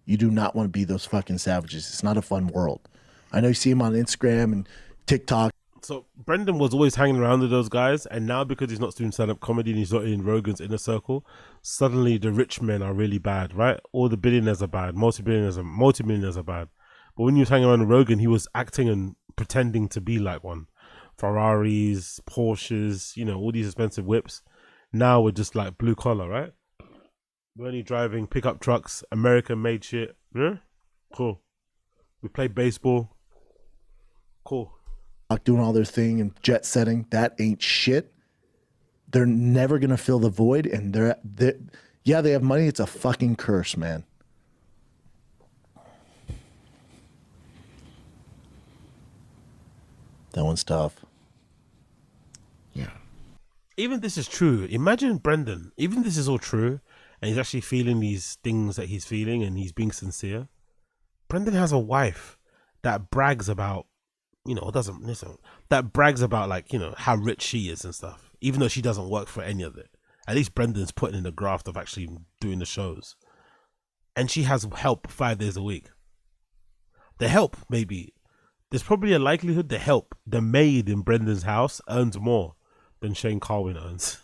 B: You do not want to be those fucking savages. It's not a fun world. I know you see him on Instagram and TikTok.
A: So Brendan was always hanging around with those guys, and now because he's not doing stand-up comedy and he's not in Rogan's inner circle, suddenly the rich men are really bad, right? All the billionaires are bad, multi-millionaires are bad. But when he was hanging around with Rogan, he was acting and pretending to be like one. Ferraris, Porsches, all these expensive whips. Now we're just like blue collar, right? We're only driving pickup trucks, American-made shit. Yeah, cool. We play baseball. Cool.
B: Doing all their thing and jet setting, that ain't shit. They're never gonna fill the void, and they have money. It's a fucking curse, man. That one's tough.
D: Yeah.
A: Even this is true. Imagine Brendan. Even this is all true, and he's actually feeling these things that he's feeling, and he's being sincere. Brendan has a wife that brags about, that brags about like, how rich she is and stuff, even though she doesn't work for any of it. At least Brendan's putting in the graft of actually doing the shows. And she has help 5 days a week. The help, maybe. There's probably a likelihood the maid in Brendan's house earns more than Shane Carwin earns.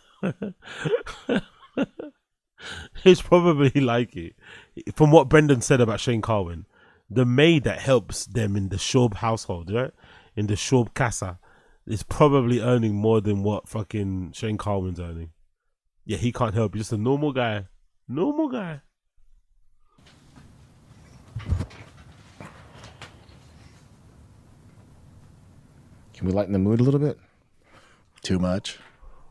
A: It's probably likely. From what Brendan said about Shane Carwin, the maid that helps them in the Shaub household, right? In the Shaub casa, is probably earning more than what fucking Shane Carwin's earning. Yeah, he can't help. He's just a normal guy. Normal guy.
D: Can we lighten the mood a little bit?
B: Too much.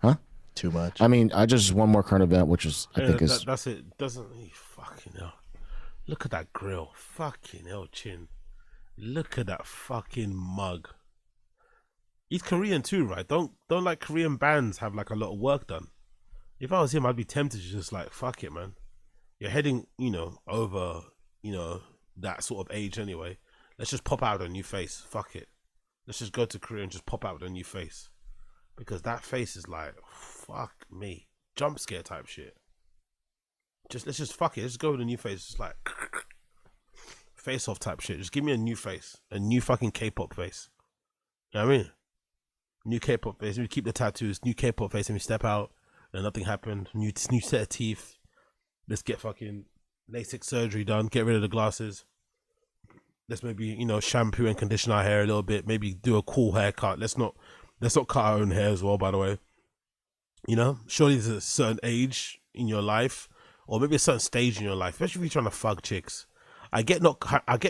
D: Huh?
B: Too much.
D: I mean, I just one more current event, which is
A: That's it. Doesn't he? Fucking hell. Look at that grill. Fucking hell, Chin. Look at that fucking mug. He's Korean too, right? Don't like Korean bands have like a lot of work done. If I was him, I'd be tempted to just like, fuck it, man. You're heading, over, that sort of age anyway. Let's just pop out a new face. Fuck it. Let's just go to Korea and just pop out with a new face. Because that face is like, fuck me. Jump scare type shit. Let's just fuck it. Let's just go with a new face. Just like face off type shit. Just give me a new face. A new fucking K-pop face. You know what I mean? New K-pop face. We keep the tattoos. New K-pop face and we step out and nothing happened. New set of teeth. Let's get fucking LASIK surgery done. Get rid of the glasses. Let's maybe, shampoo and condition our hair a little bit. Maybe do a cool haircut. Let's not cut our own hair as well, by the way. Surely there's a certain age in your life, or maybe a certain stage in your life, especially if you're trying to fuck chicks. I get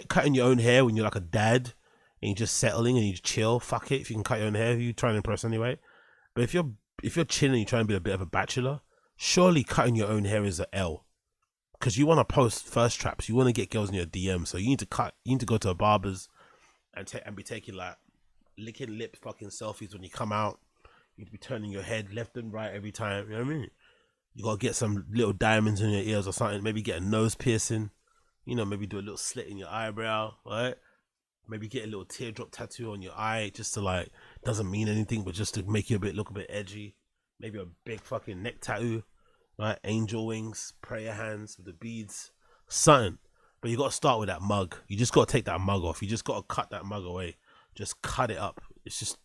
A: cutting your own hair when you're like a dad and you're just settling and you just chill. Fuck it, if you can cut your own hair, you try and impress anyway. But if you're chilling and you're trying to be a bit of a bachelor, surely cutting your own hair is an L. Because you want to post first traps, you want to get girls in your DM, so you need to go to a barber's and be taking like licking lip fucking selfies when you come out. You need to be turning your head left and right every time. You know what I mean? You gotta get some little diamonds in your ears or something. Maybe get a nose piercing. Maybe do a little slit in your eyebrow, right? Maybe get a little teardrop tattoo on your eye, just to like, doesn't mean anything, but just to make you look a bit edgy. Maybe a big fucking neck tattoo, right? Angel wings, prayer hands with the beads, something. But you gotta start with that mug. You just gotta take that mug off. You just gotta cut that mug away. Just cut it up. It's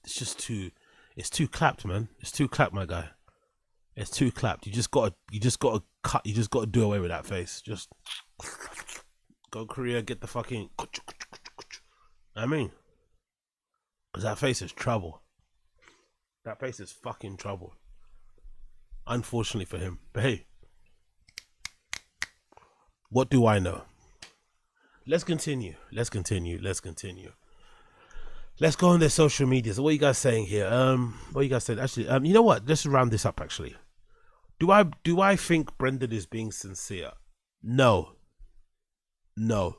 A: too clapped, man. It's too clapped, my guy. It's too clapped. You just gotta do away with that face. Just go Korea, get the fucking because that face is trouble. That face is fucking trouble. Unfortunately for him. But hey, what do I know? Let's continue. Let's go on their social media. So what are you guys saying here? What are you guys saying? Actually, you know what? Let's round this up. Actually, do I think Brendan is being sincere? No. No.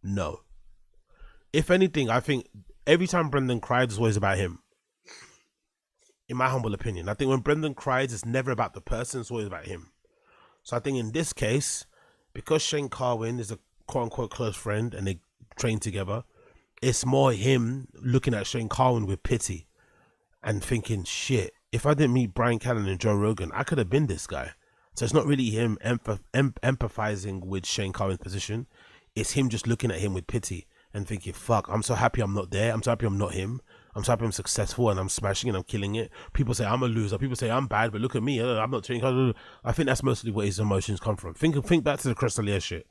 A: No. If anything, I think every time Brendan cried, it's always about him. In my humble opinion, I think when Brendan cries, it's never about the person; it's always about him. So I think in this case, because Shane Carwin is a quote unquote close friend and they train together, it's more him looking at Shane Carwin with pity and thinking, shit, if I didn't meet Brian Callen and Joe Rogan, I could have been this guy. So it's not really him empathizing with Shane Carwin's position. It's him just looking at him with pity and thinking, fuck, I'm so happy I'm not there. I'm so happy I'm not him. I'm so happy I'm successful and I'm smashing and I'm killing it. People say I'm a loser. People say I'm bad, but look at me. I'm not changing. I think that's mostly where his emotions come from. Think back to the Chris D'Elia shit.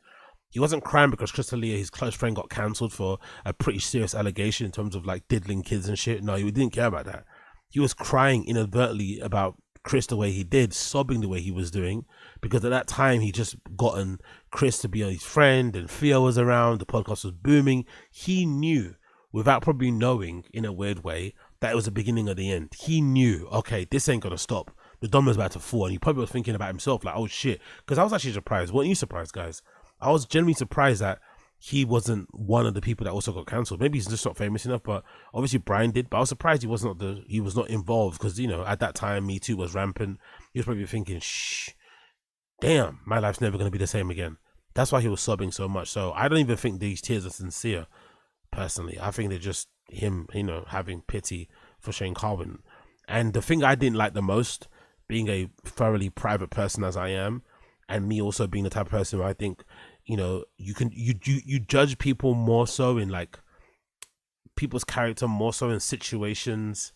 A: He wasn't crying because Chris D'Elia, his close friend, got cancelled for a pretty serious allegation in terms of like diddling kids and shit. No, he didn't care about that. He was crying inadvertently about Chris the way he did, sobbing the way he was doing, because at that time he just gotten Chris to be his friend and Theo was around, the podcast was booming. He knew, without probably knowing in a weird way, that it was the beginning of the end. He knew, okay, this ain't gonna stop. The domino's about to fall, and he probably was thinking about himself like, oh shit. Because I was actually surprised. Weren't you surprised, guys? I was genuinely surprised that he wasn't one of the people that also got cancelled. Maybe he's just not famous enough, but obviously Brian did. But I was surprised he was not involved, because, you know, at that time Me Too was rampant. He was probably thinking, shh, damn, my life's never gonna be the same again. That's why he was sobbing so much. So I don't even think these tears are sincere, personally. I think they're just him, you know, having pity for Shane Carwin. And the thing I didn't like the most, being a thoroughly private person as I am, and me also being the type of person where I think, you know, you judge people more so in like people's character more so in situations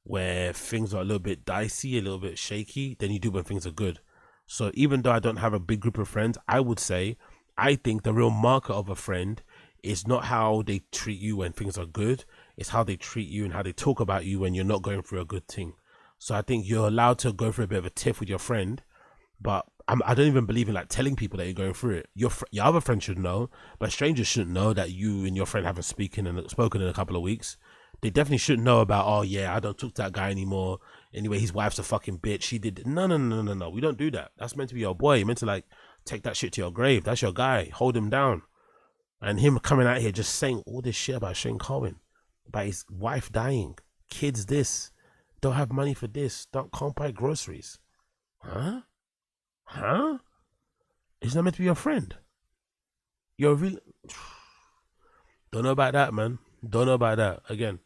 A: where things are a little bit dicey, a little bit shaky, than you do when things are good. So even though I don't have a big group of friends, I would say I think the real marker of a friend is not how they treat you when things are good, it's how they treat you and how they talk about you when you're not going through a good thing. So I think you're allowed to go through a bit of a tiff with your friend, but I don't even believe in like telling people that you're going through it. Your other friends should know, but strangers shouldn't know that you and your friend haven't spoken in a couple of weeks. They definitely shouldn't know about, oh yeah, I don't talk to that guy anymore. Anyway, his wife's a fucking bitch. She did no. We don't do that. That's meant to be your boy. You're meant to like take that shit to your grave. That's your guy. Hold him down. And him coming out here just saying all this shit about Shane Carwin, about his wife dying, kids this, don't have money for this, can't buy groceries. Huh? Isn't that meant to be your friend? You're really... Don't know about that, man. Don't know about that. Again,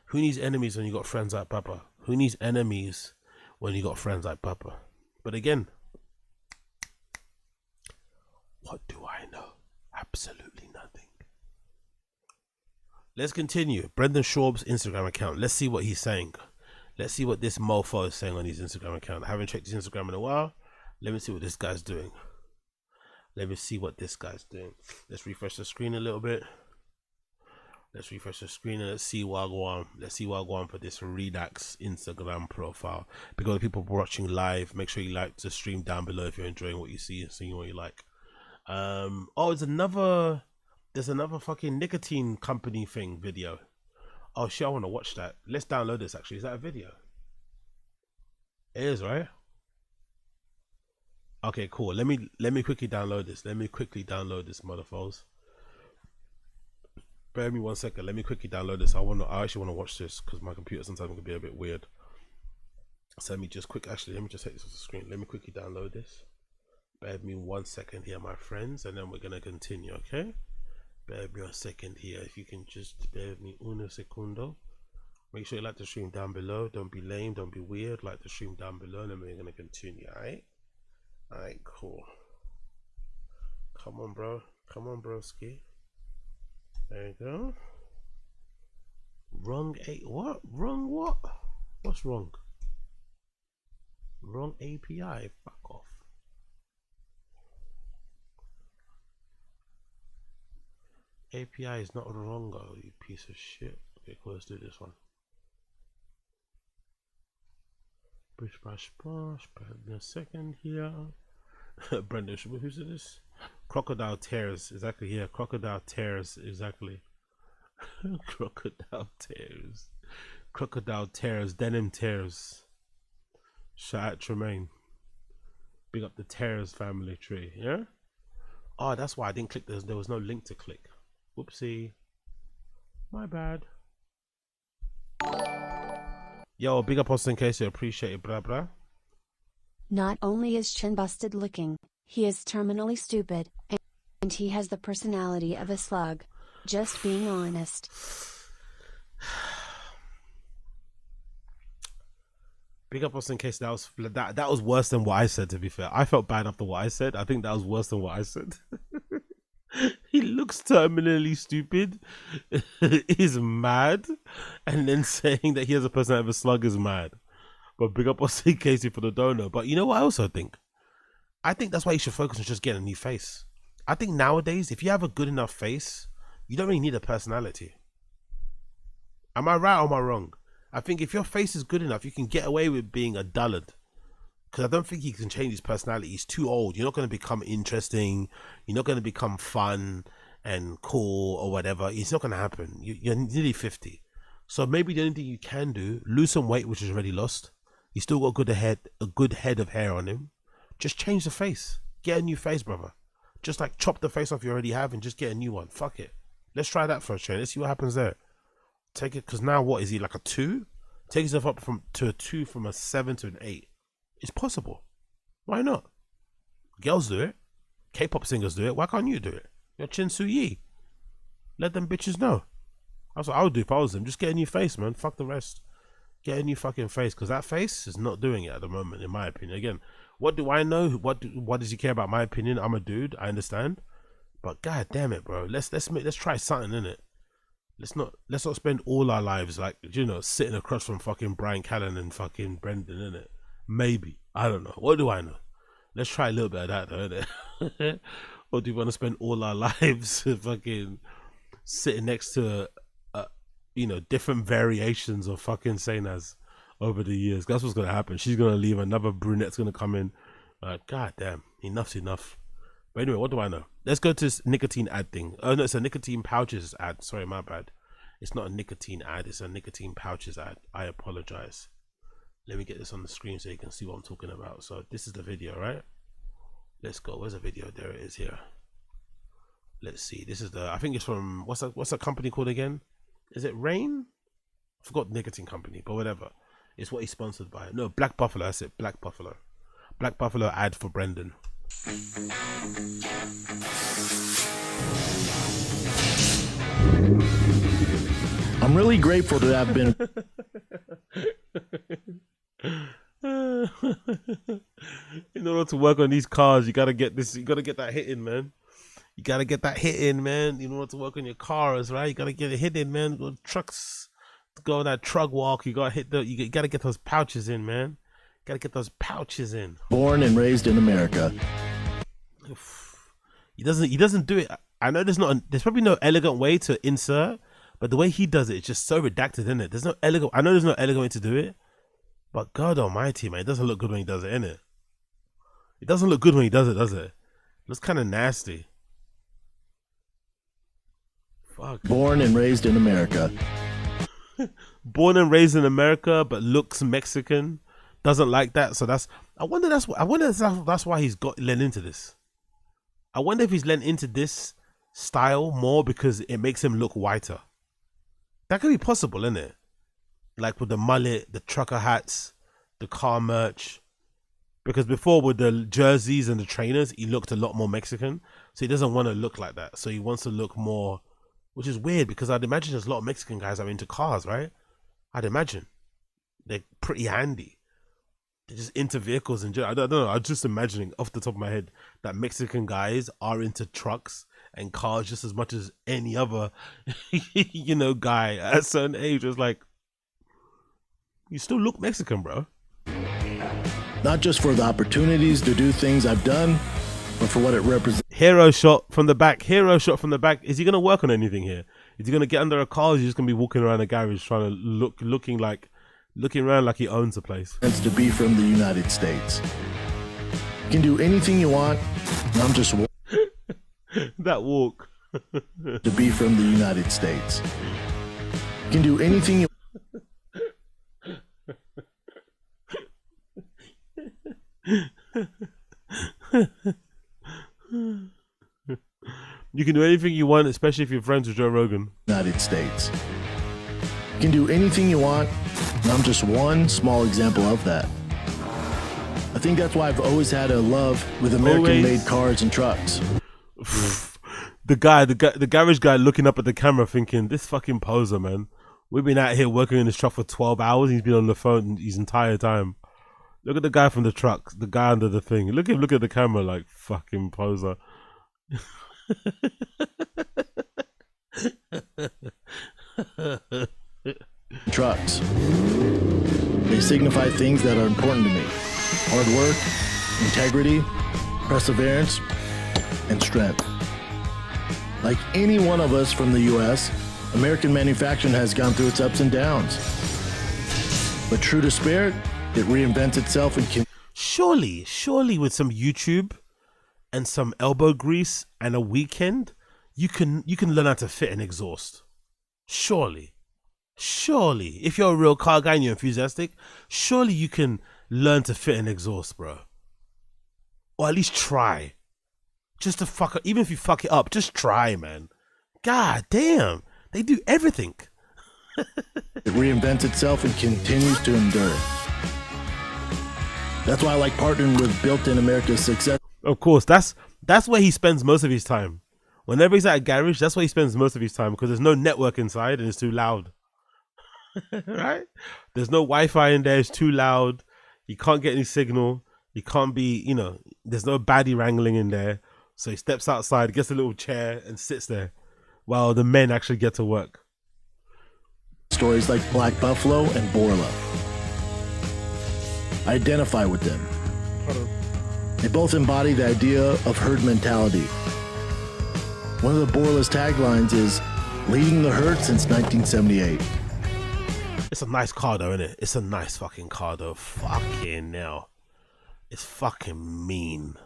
A: who needs enemies when you got friends like Papa? Who needs enemies when you got friends like Papa? But again, what do I know? Absolutely nothing. Let's continue. Brendan Schaub's Instagram account. Let's see what he's saying. Let's see what this mofo is saying on his Instagram account. I haven't checked his Instagram in a while. Let me see what this guy's doing. Let's refresh the screen a little bit. Let's refresh the screen and let's see what I go on. Let's see what I go on for this Redax Instagram profile. Because the people watching live, make sure you like the stream down below if you're enjoying what you see and seeing what you like. Oh, there's another fucking nicotine company thing video. Oh shit, I want to watch that. Let's download this actually. Is that a video? It is, right? Okay, cool. Let me quickly download this. Motherfuckers. Bear with me 1 second. Let me quickly download this. I actually want to watch this because my computer sometimes can be a bit weird. So let me just take this off the screen. Let me quickly download this. Bear with me 1 second here, my friends, and then we're gonna continue, okay? Bear with me a second here. If you can just bear with me uno segundo. Make sure you like the stream down below. Don't be lame, don't be weird. Like the stream down below, and then we're gonna continue, alright? Alright, cool. Come on, bro. Come on, broski. There you go. Wrong what? Wrong what? What's wrong? Wrong API. Fuck off. API is not wrong, oh, you piece of shit. Okay, cool, let's do this one. Bish bash bash. In a second here. Brendan, who's this? Crocodile Tears, exactly here. Crocodile Tears, exactly. Crocodile tears. Crocodile tears. Denim tears. Shout out Tremaine. Big up the Tears family tree. Yeah? Oh, that's why I didn't click this. There was no link to click. Whoopsie. My bad. Yo, big up Austin Casey. Appreciate it. Blah, blah.
E: Not only is chin busted looking, he is terminally stupid, and he has the personality of a slug. Just being honest.
A: Big up Austin Casey. That was worse than what I said, to be fair. I felt bad after what I said. I think that was worse than what I said. He looks terminally stupid. He's mad. And then saying that he has a personality of a slug is mad. But big up Austin Casey for the donor. But you know what I also think? I think that's why you should focus on just getting a new face. I think nowadays, if you have a good enough face, you don't really need a personality. Am I right or am I wrong? I think if your face is good enough, you can get away with being a dullard. Because I don't think he can change his personality. He's too old. You're not going to become interesting. You're not going to become fun and cool or whatever. It's not going to happen. You're nearly 50. So maybe the only thing you can do, lose some weight, which is already lost. He's still got a good head of hair on him. Just change the face. Get a new face, brother. Just like chop the face off you already have and just get a new one. Fuck it. Let's try that first, Shane. Let's see what happens there. Take it, because now what is he, like a 2? Take yourself up to a 2 from a 7 to an 8. It's possible. Why not? Girls do it. K-pop singers do it. Why can't you do it? You're Chin Su Yi. Let them bitches know. That's what I would do if I was them. Just get a new face, man. Fuck the rest. Get a new fucking face, because that face is not doing it at the moment, in my opinion. Again, what do I know? What does he care about my opinion? I'm a dude. I understand. But god damn it, bro. Let's try something in it. Let's not spend all our lives like, you know, sitting across from fucking Brian Callen and fucking Brendan, in it. Maybe. I don't know. What do I know? Let's try a little bit of that, though, innit? Or do we want to spend all our lives fucking sitting next to, you know, different variations of fucking Sainaz over the years? That's what's going to happen. She's going to leave. Another brunette's going to come in. God damn. Enough's enough. But anyway, what do I know? Let's go to this nicotine ad thing. Oh, no, it's a nicotine pouches ad. Sorry, my bad. It's not a nicotine ad. It's a nicotine pouches ad. I apologize. Let me get this on the screen so you can see what I'm talking about. So this is the video, right? Let's go. Where's the video? There it is here. Let's see. This is the, I think it's from, what's that company called again? Is it Rain? I forgot the nicotine company, but whatever. It's what he's sponsored by. No, Black Buffalo. That's it. Black Buffalo. Black Buffalo ad for Brendan.
B: I'm really grateful to have been.
A: In order to work on these cars, you gotta get this. You gotta get that hit in, man. You gotta get that hit in, man. In order to work on your cars, right? You gotta get it hit in, man. Go trucks, go on that truck walk. You gotta hit the. You gotta get those pouches in, man. Gotta get those pouches in.
B: Born and raised in America.
A: He doesn't do it. I know there's probably no elegant way to insert, but the way he does it, it's just so redacted, isn't it? There's no elegant. I know there's no elegant way to do it, but God Almighty, man, it doesn't look good when he does it, innit? It doesn't look good when he does it, does it? It looks kind of nasty. Fuck.
B: Born and raised in America.
A: Born and raised in America, but looks Mexican. Doesn't like that, so I wonder if that's why he's lent into this. I wonder if he's lent into this style more because it makes him look whiter. That could be possible, isn't it? Like with the mullet, the trucker hats, the car merch. Because before with the jerseys and the trainers, he looked a lot more Mexican. So he doesn't want to look like that. So he wants to look more, which is weird because I'd imagine there's a lot of Mexican guys that are into cars, right? I'd imagine. They're pretty handy. They're just into vehicles in general. I don't know. I'm just imagining off the top of my head that Mexican guys are into trucks and cars just as much as any other, you know, guy at a certain age. It's like, you still look Mexican, bro.
B: Not just for the opportunities to do things I've done, but for what it represents.
A: Hero shot from the back. Hero shot from the back. Is he going to work on anything here? Is he going to get under a car? Or is he just going to be walking around a garage trying to looking around like he owns the place?
B: To be from the United States. You can do anything you want. I'm just
A: that walk.
B: to be from the United States. You can do anything you
A: You can do anything you want, especially if you're friends with Joe Rogan.
B: United States. You can do anything you want, and I'm just one small example of that. I think that's why I've always had a love with American-made cars and trucks.
A: The garage guy looking up at the camera thinking, this fucking poser, man. We've been out here working in this truck for 12 hours. He's been on the phone his entire time. Look at the guy from the truck, the guy under the thing. Look at the camera like fucking poser.
B: Trucks. They signify things that are important to me. Hard work, integrity, perseverance, and strength. Like any one of us from the US, American manufacturing has gone through its ups and downs. But true to spirit, it reinvents itself and can.
A: Surely with some YouTube and some elbow grease and a weekend, you can learn how to fit an exhaust. Surely, if you're a real car guy and you're enthusiastic, surely you can learn to fit an exhaust, bro. Or at least try. Just to fuck up, even if you fuck it up, just try, man. God damn, they do everything.
B: It reinvents itself and continues to endure. That's why I like partnering with Built-In America's success.
A: Of course, that's where he spends most of his time. Whenever he's at a garage, that's where he spends most of his time because there's no network inside and it's too loud. Right? There's no Wi-Fi in there, it's too loud. You can't get any signal. You can't be, there's no baddie wrangling in there. So he steps outside, gets a little chair and sits there while the men actually get to work.
B: Stories like Black Buffalo and Borla. I identify with them. They both embody the idea of herd mentality. One of the Borla's taglines is, leading the herd since 1978.
A: It's a nice car though, isn't it? It's a nice fucking car though. Fucking hell. It's fucking mean.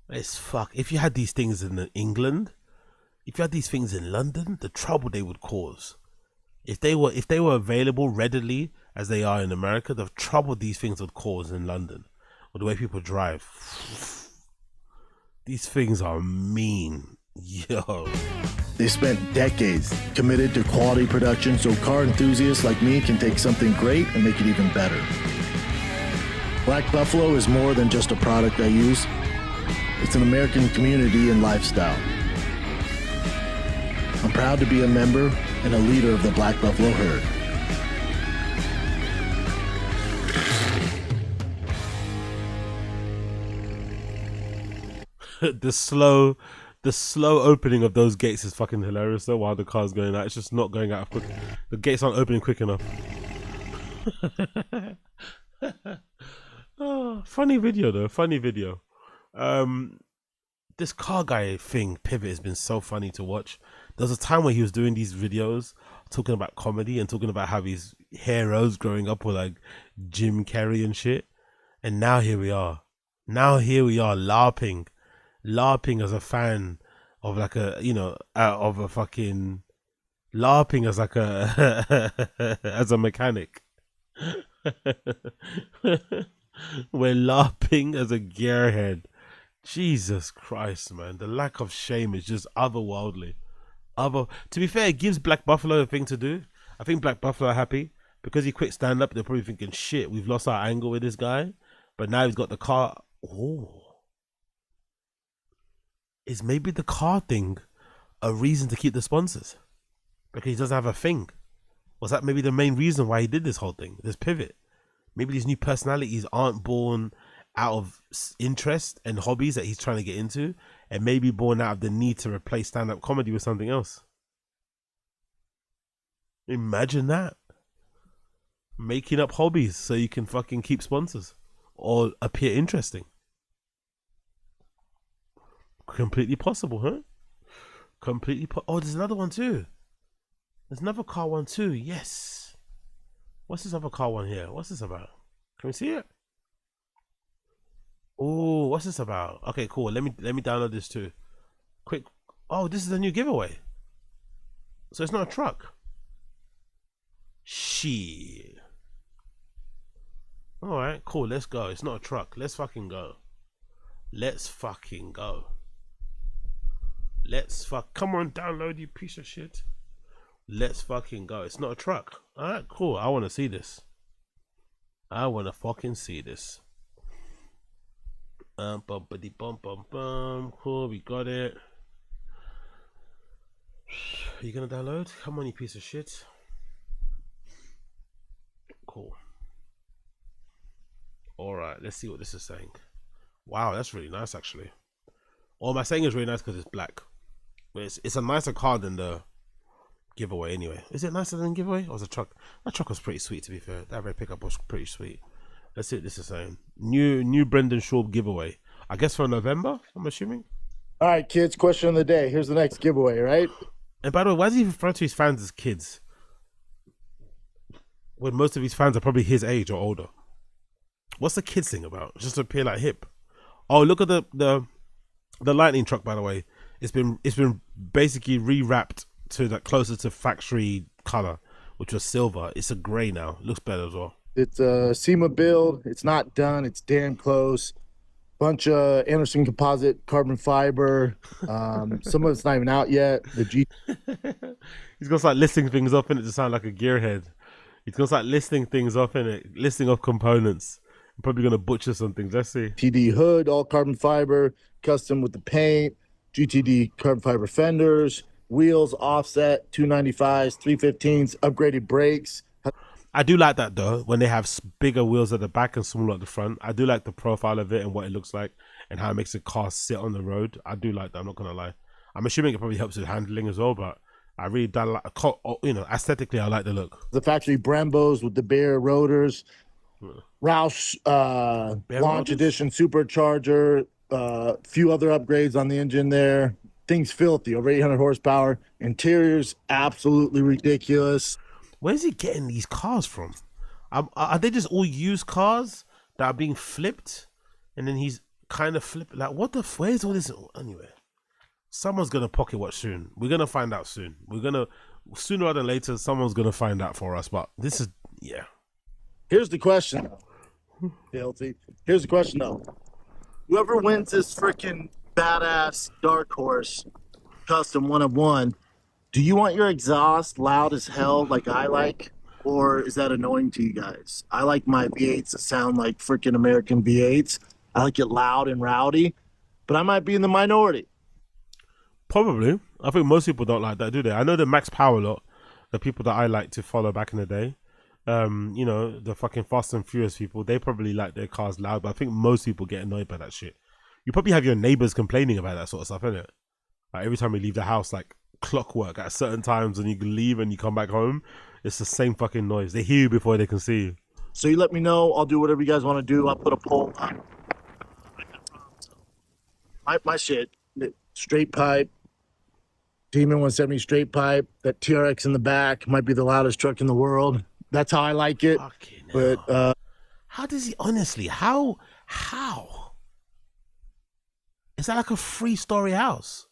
A: If you had these things in England, if you had these things in London, the trouble they would cause. If they were available readily as they are in America, the trouble these things would cause in London, or the way people drive. These things are mean. Yo.
B: They spent decades committed to quality production so car enthusiasts like me can take something great and make it even better. Black Buffalo is more than just a product I use. It's an American community and lifestyle. I'm proud to be a member and a leader of the Black Buffalo herd.
A: The slow opening of those gates is fucking hilarious though while the car's going out. It's just not going out quick. The gates aren't opening quick enough. Oh, funny video though, funny video. This car guy thing, Pivot, has been so funny to watch. There was a time where he was doing these videos talking about comedy and talking about how his heroes growing up were like Jim Carrey and shit. And now here we are. LARPing as a fan of like of a fucking LARPing as like as a mechanic. We're LARPing as a gearhead. Jesus Christ, man. The lack of shame is just otherworldly. To be fair, it gives Black Buffalo a thing to do. I think Black Buffalo are happy because he quit stand up. They're probably thinking, shit, we've lost our angle with this guy. But now he's got the car. Oh. Is maybe the car thing a reason to keep the sponsors? Because he doesn't have a thing. Was that maybe the main reason why he did this whole thing? This pivot? Maybe these new personalities aren't born out of interest and hobbies that he's trying to get into, and maybe born out of the need to replace stand-up comedy with something else. Imagine that. Making up hobbies so you can fucking keep sponsors or appear interesting. Completely possible, huh? Oh, there's another one too. There's another car one too. Yes. What's this other car one here? What's this about? Can we see it? Oh, what's this about? Okay, cool. Let me download this too. Quick. Oh, this is a new giveaway. So it's not a truck. Shit. Alright, cool, let's go. It's not a truck. Let's fucking go. Let's fucking go. Come on, download, you piece of shit. Let's fucking go. It's not a truck. Alright, cool. I wanna see this. I wanna fucking see this. Bumpity bum bum bum. Cool, we got it. Are you gonna download? Come on, you piece of shit. Cool. Alright, let's see what this is saying. Wow, that's really nice actually. All my saying is really nice because it's black. But it's a nicer car than the giveaway anyway. Is it nicer than giveaway? Or was the truck? That truck was pretty sweet to be fair. That red pickup was pretty sweet. Let's see what this is saying. New Brendan Schaub giveaway. I guess for November, I'm assuming.
F: All right, kids, question of the day. Here's the next giveaway, right?
A: And by the way, why does he refer to his fans as kids? When most of his fans are probably his age or older. What's the kids thing about? Just to appear like hip. Oh, look at the lightning truck, by the way. It's been basically rewrapped to that closer to factory color, which was silver. It's a gray now. Looks better as well.
F: It's a SEMA build. It's not done. It's damn close. Bunch of Anderson composite carbon fiber. Some of it's not even out yet. The G.
A: He's gonna start listing things up in it to sound like a gearhead. He's gonna start listing things up in it, listing off components. I'm probably gonna butcher some things. Let's see.
F: TD hood, all carbon fiber, custom with the paint. GTD carbon fiber fenders, wheels offset, 295s, 315s, upgraded brakes.
A: I do like that though, when they have bigger wheels at the back and smaller at the front. I do like the profile of it and what it looks like and how it makes the car sit on the road. I do like that, I'm not gonna lie. I'm assuming it probably helps with handling as well, but I really don't like, aesthetically I like the look.
F: The factory Brembos with the bare rotors. Roush launch
A: rotors?
F: edition supercharger, few other upgrades on the engine there. Things filthy, over 800 horsepower. Interior's absolutely ridiculous.
A: Where's he getting these cars from? Are they just all used cars that are being flipped? And then he's kind of flipping, like what the where's all this? Anyway, someone's gonna pocket watch soon. We're gonna find out soon. Sooner rather than later, someone's gonna find out for us. But this is, yeah.
F: Here's the question, though. Filthy. Here's the question, though. Whoever wins this freaking badass dark horse custom 1 of 1, do you want your exhaust loud as hell like I like? Or is that annoying to you guys? I like my V8s to sound like freaking American V8s. I like it loud and rowdy, but I might be in the minority.
A: Probably. I think most people don't like that, do they? I know the Max Power lot, the people that I like to follow back in the day. The fucking Fast and Furious people, they probably like their cars loud, but I think most people get annoyed by that shit. You probably have your neighbors complaining about that sort of stuff, innit? Like every time you leave the house, like clockwork at certain times, and you can leave and you come back home, it's the same fucking noise. They hear you before they can see you.
F: So you let me know. I'll do whatever you guys want to do. I'll put a poll on. My shit, straight pipe, Demon 170 straight pipe, that TRX in the back might be the loudest truck in the world. That's how I like it.
A: Fucking
F: But
A: hell. How does he honestly? How? Is that like a 3-story house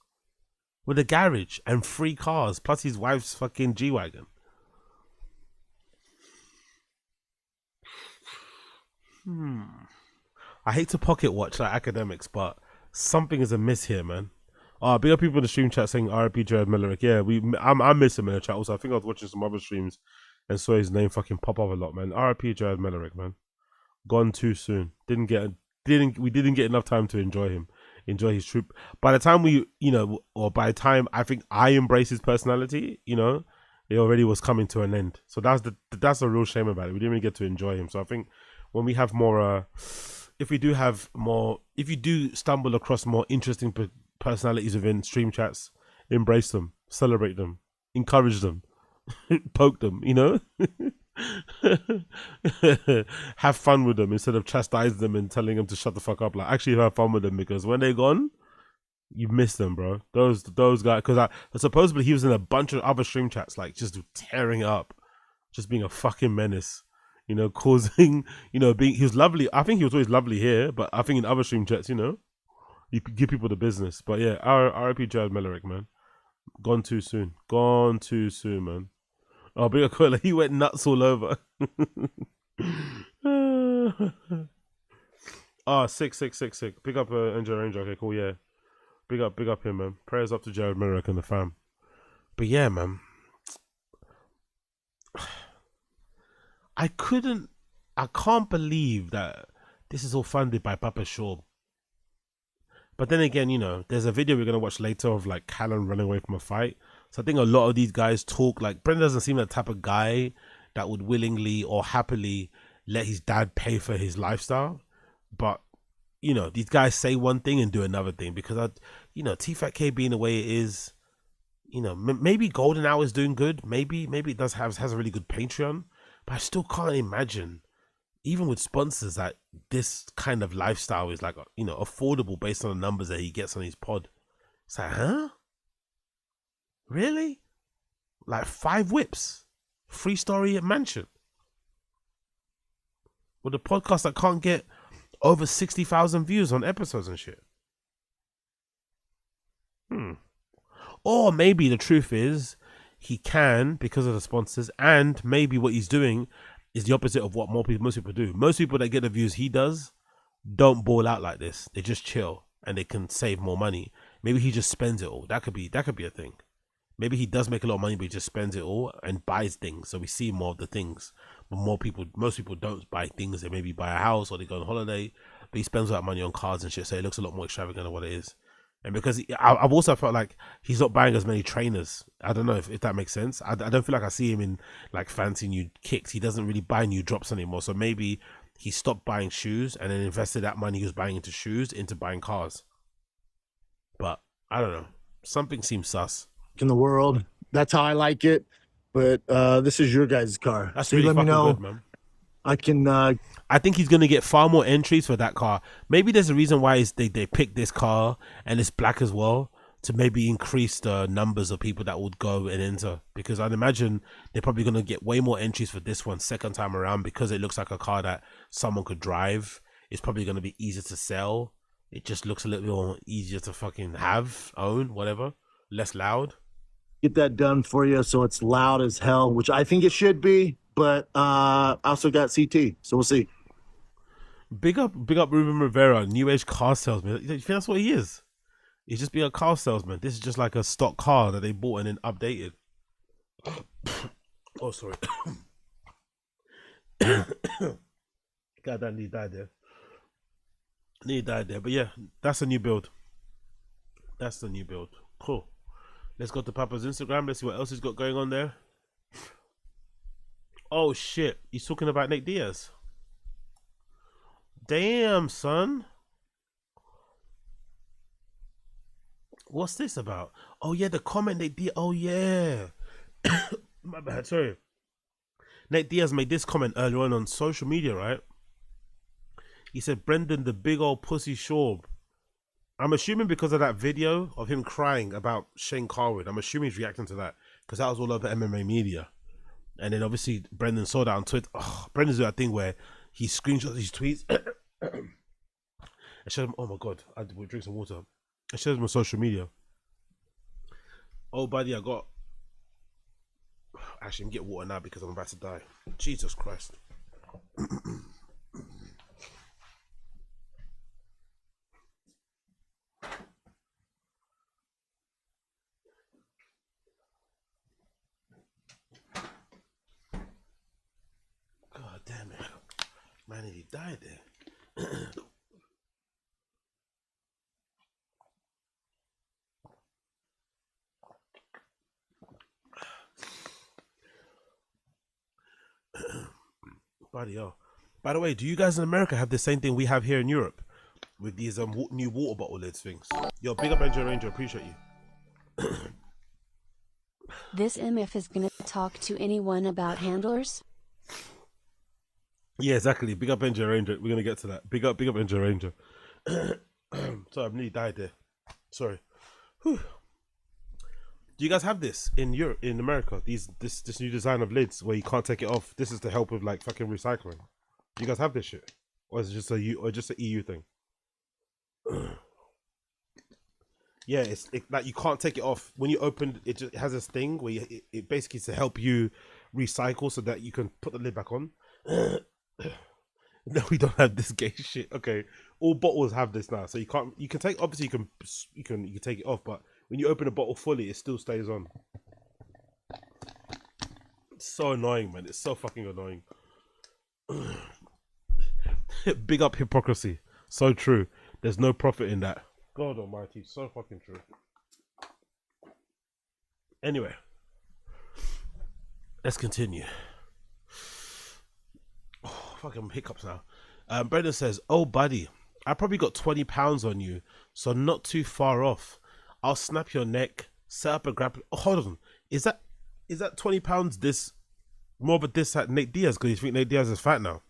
A: with a garage and 3 cars plus his wife's fucking G-Wagon? I hate to pocket watch like academics, but something is amiss here, man. Big up people in the stream chat saying RIP Jared Mellerick. Yeah, I miss him in the chat. Also, I think I was watching some other streams and saw his name fucking pop up a lot, man. RIP Jared Mellerick, man. Gone too soon. We didn't get enough time to enjoy his troop. By the time by the time I think I embrace his personality, it already was coming to an end. So that's a real shame about it. We didn't really get to enjoy him. So I think when we have more, if you do stumble across more interesting personalities within stream chats, embrace them, celebrate them, encourage them, poke them, have fun with them instead of chastise them and telling them to shut the fuck up. Like actually have fun with them, because when they're gone, you miss them, bro. Those guys, because supposedly he was in a bunch of other stream chats, like just tearing it up, just being a fucking menace, causing, he was lovely. I think he was always lovely here, but I think in other stream chats, You could give people the business. But yeah, RIP Jared Mellerick, man. Gone too soon. Gone too soon, man. Oh, big Aquila, he went nuts all over. Sick. Pick up Angel Ranger. Okay, cool, yeah. Big up him, man. Prayers up to Jared Mellerick and the fam. But yeah, man. I can't believe that this is all funded by Papa Shaw. But then again, you know, there's a video we're going to watch later of like Callan running away from a fight. So I think a lot of these guys talk like Brendan doesn't seem the type of guy that would willingly or happily let his dad pay for his lifestyle. But, you know, these guys say one thing and do another thing because, TFATK being the way it is, you know, maybe Golden Hour is doing good. Maybe it has a really good Patreon. But I still can't imagine, even with sponsors, that this kind of lifestyle is like, you know, affordable based on the numbers that he gets on his pod. It's like, huh? Really? Like 5 whips, 3-story mansion. With a podcast that can't get over 60,000 views on episodes and shit. Or maybe the truth is he can because of the sponsors, and maybe what he's doing is the opposite of what most people do. Most people that get the views he does don't ball out like this. They just chill and they can save more money. Maybe he just spends it all. That could be a thing. Maybe he does make a lot of money, but he just spends it all and buys things. So we see more of the things. But most people don't buy things. They maybe buy a house or they go on holiday, but he spends all that money on cars and shit. So it looks a lot more extravagant than what it is. And because I've also felt like he's not buying as many trainers. I don't know if that makes sense. I don't feel like I see him in like fancy new kicks. He doesn't really buy new drops anymore. So maybe he stopped buying shoes and then invested that money he was buying into shoes into buying cars. But I don't know. Something seems sus.
F: In the world, that's how I like it. But this is your guys' car.
A: That's
F: so
A: really
F: let me
A: fucking
F: know.
A: good, man.
F: I can.
A: I think he's gonna get far more entries for that car. Maybe there's a reason why they picked this car and it's black as well to maybe increase the numbers of people that would go and enter. Because I'd imagine they're probably gonna get way more entries for this one second time around because it looks like a car that someone could drive. It's probably gonna be easier to sell. It just looks a little bit more easier to fucking own, whatever. Less loud.
F: Get that done for you so it's loud as hell, which I think it should be. But I also got CT, so we'll see.
A: Big up Ruben Rivera, new age car salesman. You think that's what he is? He's just being a car salesman. This is just like a stock car that they bought and then updated. Oh, sorry. God, that nearly died there. But yeah, that's a new build. That's the new build. Cool. Let's go to Papa's Instagram. Let's see what else he's got going on there. Oh shit, he's talking about Nate Diaz. Damn, son. What's this about? Oh yeah, the comment Nate Diaz. Oh yeah. My bad, sorry. Nate Diaz made this comment earlier on social media, right? He said, Brendan, the big old pussy Shaw. I'm assuming because of that video of him crying about Shane Carwood. I'm assuming he's reacting to that because that was all over MMA media. And then obviously Brendan saw that on Twitter. Oh, Brendan's doing that thing where he screenshots his tweets and shows them. Oh my god, I will drink some water. I shows them on social media. Oh buddy, I got. Actually, I'm getting water now because I'm about to die. Jesus Christ. God damn it. Man, he died there. Bloody hell. By the way, do you guys in America have the same thing we have here in Europe? With these new water bottle lids things? Yo, big up Angel Ranger, appreciate you.
E: This MF is gonna talk to anyone about handlers?
A: Yeah, exactly. Big up Angel Ranger. We're gonna get to that. Big up Angel Ranger. Sorry, I've nearly died there. Sorry. Whew. Do you guys have this in Europe, in America? This new design of lids where you can't take it off. This is to help with like fucking recycling. Do you guys have this shit, or is it just a EU thing? Yeah, like you can't take it off when you open it. Just has this thing where it basically is to help you recycle so that you can put the lid back on. No, we don't have this gay shit. Okay, all bottles have this now, so you can't. You can take obviously you can take it off, but when you open a bottle fully, it still stays on. It's so annoying, man. It's so fucking annoying. Big up hypocrisy. So true. There's no profit in that. God almighty, so fucking true. Anyway, let's continue. Oh, fucking hiccups now. Brendan says, "Oh, buddy, I probably got 20 pounds on you, so not too far off. I'll snap your neck, set up a grab." Oh, hold on. Is that 20 pounds? This more of a diss at Nate Diaz because you think Nate Diaz is fat now,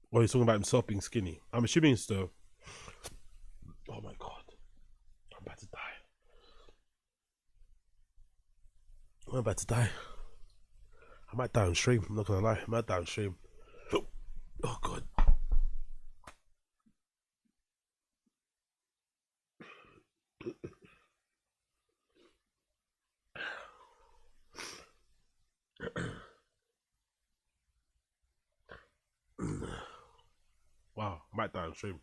A: or he's talking about himself being skinny? I'm assuming so. Oh my god, I'm about to die. I'm about to die. I might die on stream. I'm not gonna lie. I might die on stream. Oh god. Wow, I might die on stream.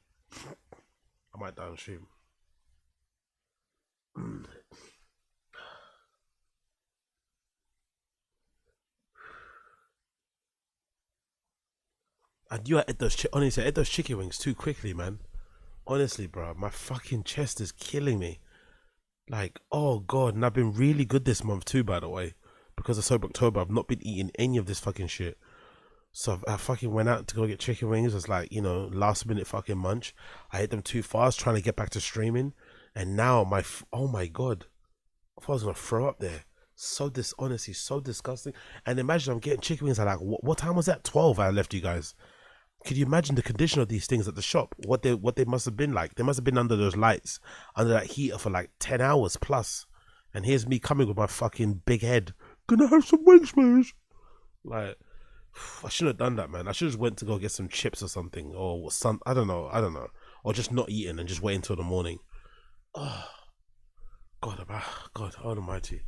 A: I might die on stream. And you ate those honestly, I ate those chicken wings too quickly, man. Honestly, bro, my fucking chest is killing me. Like, oh god, and I've been really good this month too, by the way. Because of Sober October, I've not been eating any of this fucking shit. So I fucking went out to go get chicken wings. It's like, you know, last minute fucking munch. I ate them too fast trying to get back to streaming. And now oh my god. I thought I was gonna throw up there. So honestly, so disgusting. And imagine I'm getting chicken wings at like, what time was that? 12 I left you guys. Could you imagine the condition of these things at the shop? What they must have been like. They must have been under those lights, under that heater for like 10 hours plus. And here's me coming with my fucking big head. Gonna have some wings, please. Like, I shouldn't have done that, man. I should have just went to go get some chips or something, or some. I don't know, or just not eating and just wait until the morning. Oh, God, God Almighty,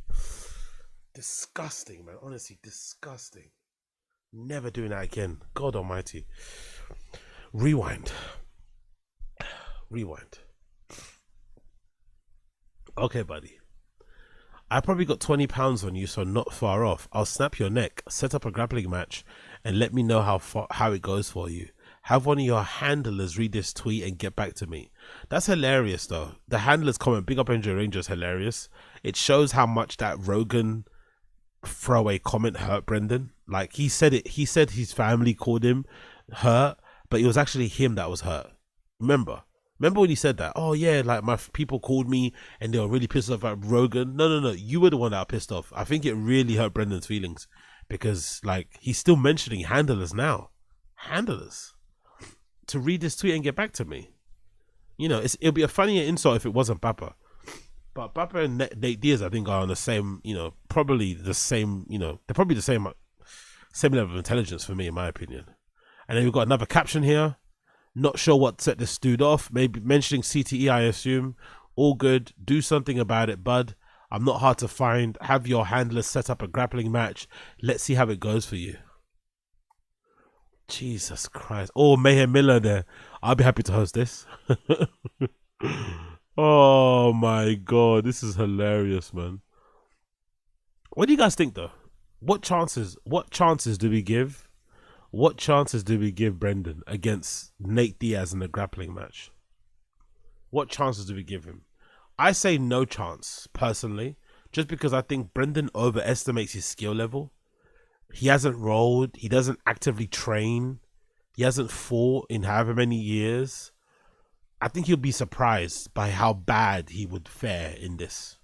A: disgusting, man. Honestly, disgusting. Never doing that again. God Almighty. Rewind. Okay, buddy. I probably got 20 pounds on you, so not far off. I'll snap your neck, set up a grappling match, and let me know how it goes for you. Have one of your handlers read this tweet and get back to me. That's hilarious, though. The handler's comment, big up NJ Rangers, hilarious. It shows how much that Rogan throwaway comment hurt Brendan. Like, he said his family called him hurt, but it was actually him that was hurt. Remember when he said that? Oh yeah, like my people called me and they were really pissed off at Rogan. No, you were the one that got pissed off. I think it really hurt Brendan's feelings because like he's still mentioning handlers now. Handlers to read this tweet and get back to me. You know, it'll be a funnier insult if it wasn't Papa. But Papa and Nate Diaz, I think, are on the same, you know, probably the same, you know, they're probably the same level of intelligence for me, in my opinion. And then we've got another caption here. Not sure what set this dude off. Maybe mentioning CTE, I assume. All good. Do something about it, bud. I'm not hard to find. Have your handler set up a grappling match. Let's see how it goes for you. Jesus Christ. Oh, Mayhem Miller there. I'll be happy to host this. Oh my god. This is hilarious, man. What do you guys think, though? What chances do we give? What chances do we give Brendan against Nate Diaz in a grappling match? What chances do we give him? I say no chance, personally, just because I think Brendan overestimates his skill level. He hasn't rolled. He doesn't actively train. He hasn't fought in however many years. I think he'll be surprised by how bad he would fare in this.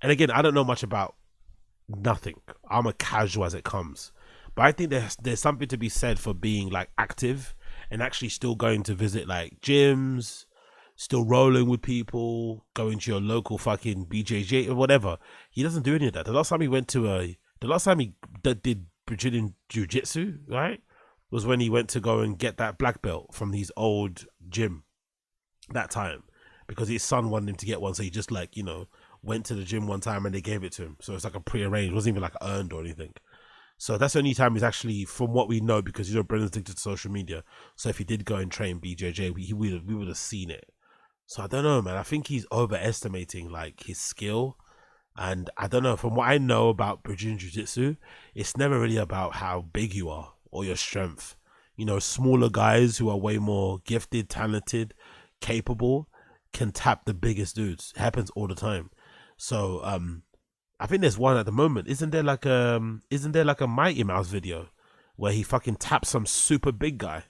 A: And again, I don't know much about nothing. I'm a casual as it comes. But I think there's something to be said for being like active and actually still going to visit like gyms, still rolling with people, going to your local fucking BJJ or whatever. He doesn't do any of that. The last time he did Brazilian Jiu-Jitsu, right, was when he went to go and get that black belt from his old gym that time. because his son wanted him to get one, so he just like, you know, went to the gym one time and they gave it to him. So it's like a pre-arranged, it wasn't even like earned or anything. So that's the only time he's actually, from what we know, because you know Brendan's addicted to social media. So if he did go and train BJJ, we would have seen it. So I don't know, man. I think he's overestimating like his skill. And I don't know, from what I know about Brazilian Jiu-Jitsu, it's never really about how big you are or your strength. You know, smaller guys who are way more gifted, talented, capable can tap the biggest dudes. It happens all the time. So I think there's one at the moment. Isn't there like a Mighty Mouse video where he fucking taps some super big guy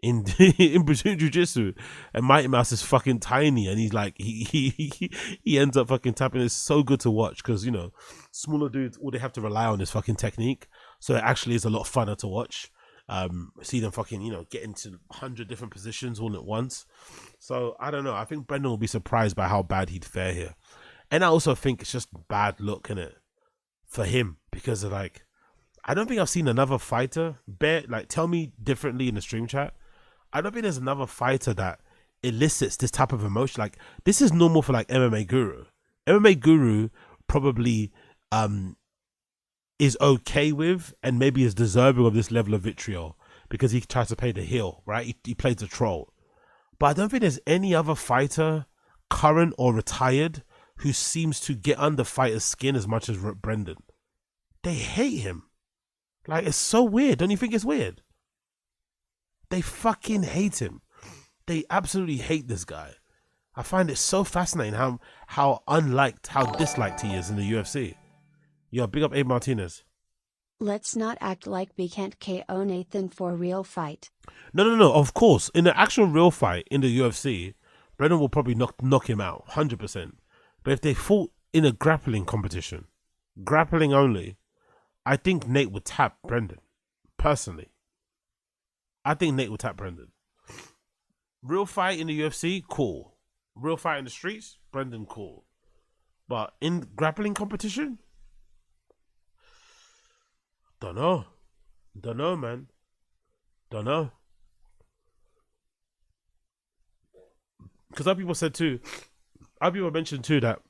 A: in in Brazilian Jiu-Jitsu, and Mighty Mouse is fucking tiny, and he's like he ends up fucking tapping. It's so good to watch because, you know, smaller dudes, all they have to rely on is fucking technique. So it actually is a lot funner to watch. See them fucking, you know, get into 100 different positions all at once. So I don't know. I think Brendan will be surprised by how bad he'd fare here. And I also think it's just bad luck, innit, for him, because of like, I don't think I've seen another fighter, tell me differently in the stream chat. I don't think there's another fighter that elicits this type of emotion. Like, this is normal for like MMA Guru. MMA Guru probably is okay with and maybe is deserving of this level of vitriol because he tries to play the heel, right? He plays the troll. But I don't think there's any other fighter, current or retired, who seems to get under fighters' skin as much as Brendan. They hate him. Like, it's so weird. Don't you think it's weird? They fucking hate him. They absolutely hate this guy. I find it so fascinating how unliked, how disliked he is in the UFC. Yo, big up Abe Martinez.
E: Let's not act like we can't KO Nathan for a real fight.
A: No. Of course, in the actual real fight in the UFC, Brendan will probably knock him out, 100%. But if they fought in a grappling competition, grappling only, I think Nate would tap Brendan. Personally, I think Nate would tap Brendan. Real fight in the UFC, cool. Real fight in the streets, Brendan, cool. But in grappling competition, don't know, man. Don't know. Because other people said too, other people mentioned too that,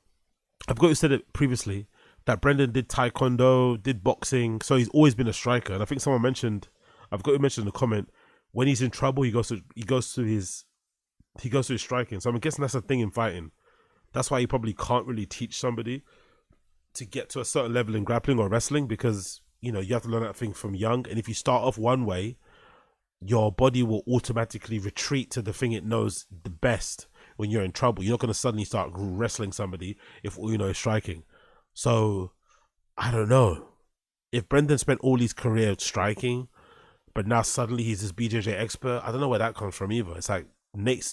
A: I've got to said it previously, that Brendan did taekwondo, did boxing, so he's always been a striker. And I think someone mentioned, I've got to mention in the comment, when he's in trouble, he goes to his striking. So I'm guessing that's a thing in fighting. That's why you probably can't really teach somebody to get to a certain level in grappling or wrestling, because, you know, you have to learn that thing from young. And if you start off one way, your body will automatically retreat to the thing it knows the best when you're in trouble. You're not going to suddenly start wrestling somebody if all you know is striking. So I don't know. If Brendan spent all his career striking, but now suddenly he's this BJJ expert, I don't know where that comes from either. It's like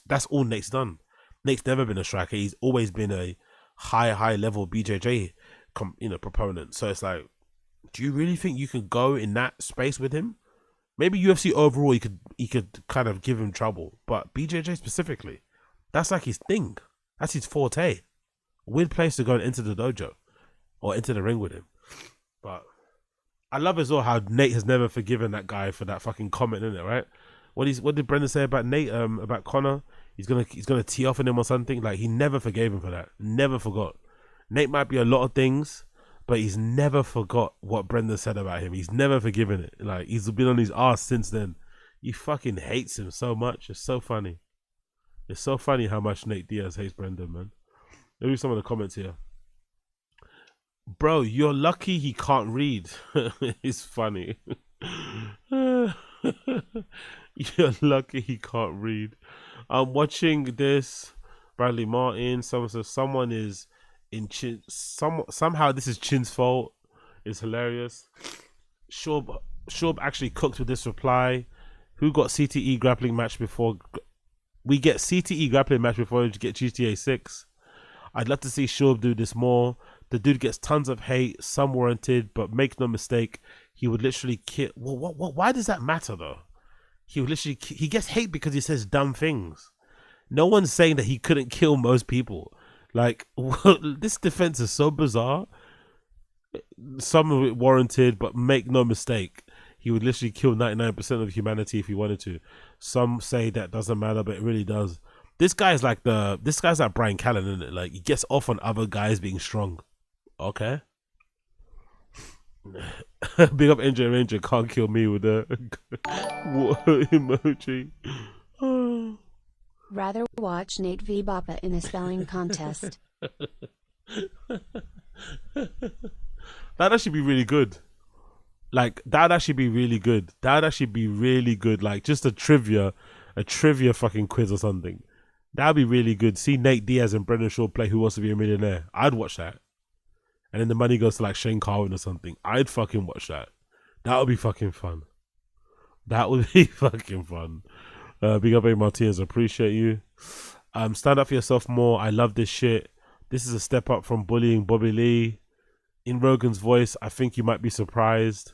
A: that's all Nate's done. Nate's never been a striker. He's always been a high level BJJ proponent. So it's like, do you really think you can go in that space with him? Maybe UFC overall, he could kind of give him trouble, but BJJ specifically, that's like his thing. That's his forte. Weird place to go and enter the dojo or enter the ring with him. But I love as well how Nate has never forgiven that guy for that fucking comment, innit, right? What did Brendan say about Nate? About Connor? He's gonna tee off on him or something. Like, he never forgave him for that. Never forgot. Nate might be a lot of things, but he's never forgot what Brendan said about him. He's never forgiven it. Like, he's been on his ass since then. He fucking hates him so much. It's so funny. It's so funny how much Nate Diaz hates Brendan, man. Let me read some of the comments here. Bro, you're lucky he can't read. It's funny. You're lucky he can't read. I'm watching this. Bradley Martin. Someone says someone is in Chin. Somehow this is Chin's fault. It's hilarious. Shorb actually cooked with this reply. Who got CTE grappling match before? We get CTE grappling match before we get GTA 6. I'd love to see Shorb do this more. The dude gets tons of hate, some warranted, but make no mistake, he would literally kill. Well, why does that matter though? He would literally he gets hate because he says dumb things. No one's saying that he couldn't kill most people. Like, this defense is so bizarre. Some of it warranted, but make no mistake, he would literally kill 99% of humanity if he wanted to. Some say that doesn't matter, but it really does. This guy's like Brian Callen, isn't it? Like he gets off on other guys being strong. Okay. Big up NJ Ranger can't kill me with a emoji.
E: Rather watch Nate v. Bappa in a spelling contest.
A: That'd actually be really good. Like that'd actually be really good. That'd actually be really good. Like just a trivia fucking quiz or something. That'd be really good. See Nate Diaz and Brendan Shaw play Who Wants to Be a Millionaire. I'd watch that. And then the money goes to like Shane Carwin or something. I'd fucking watch that. That would be fucking fun. That would be fucking fun. Big up, A. Martinez. Appreciate you. Stand up for yourself more. I love this shit. This is a step up from bullying Bobby Lee. In Rogan's voice, I think you might be surprised.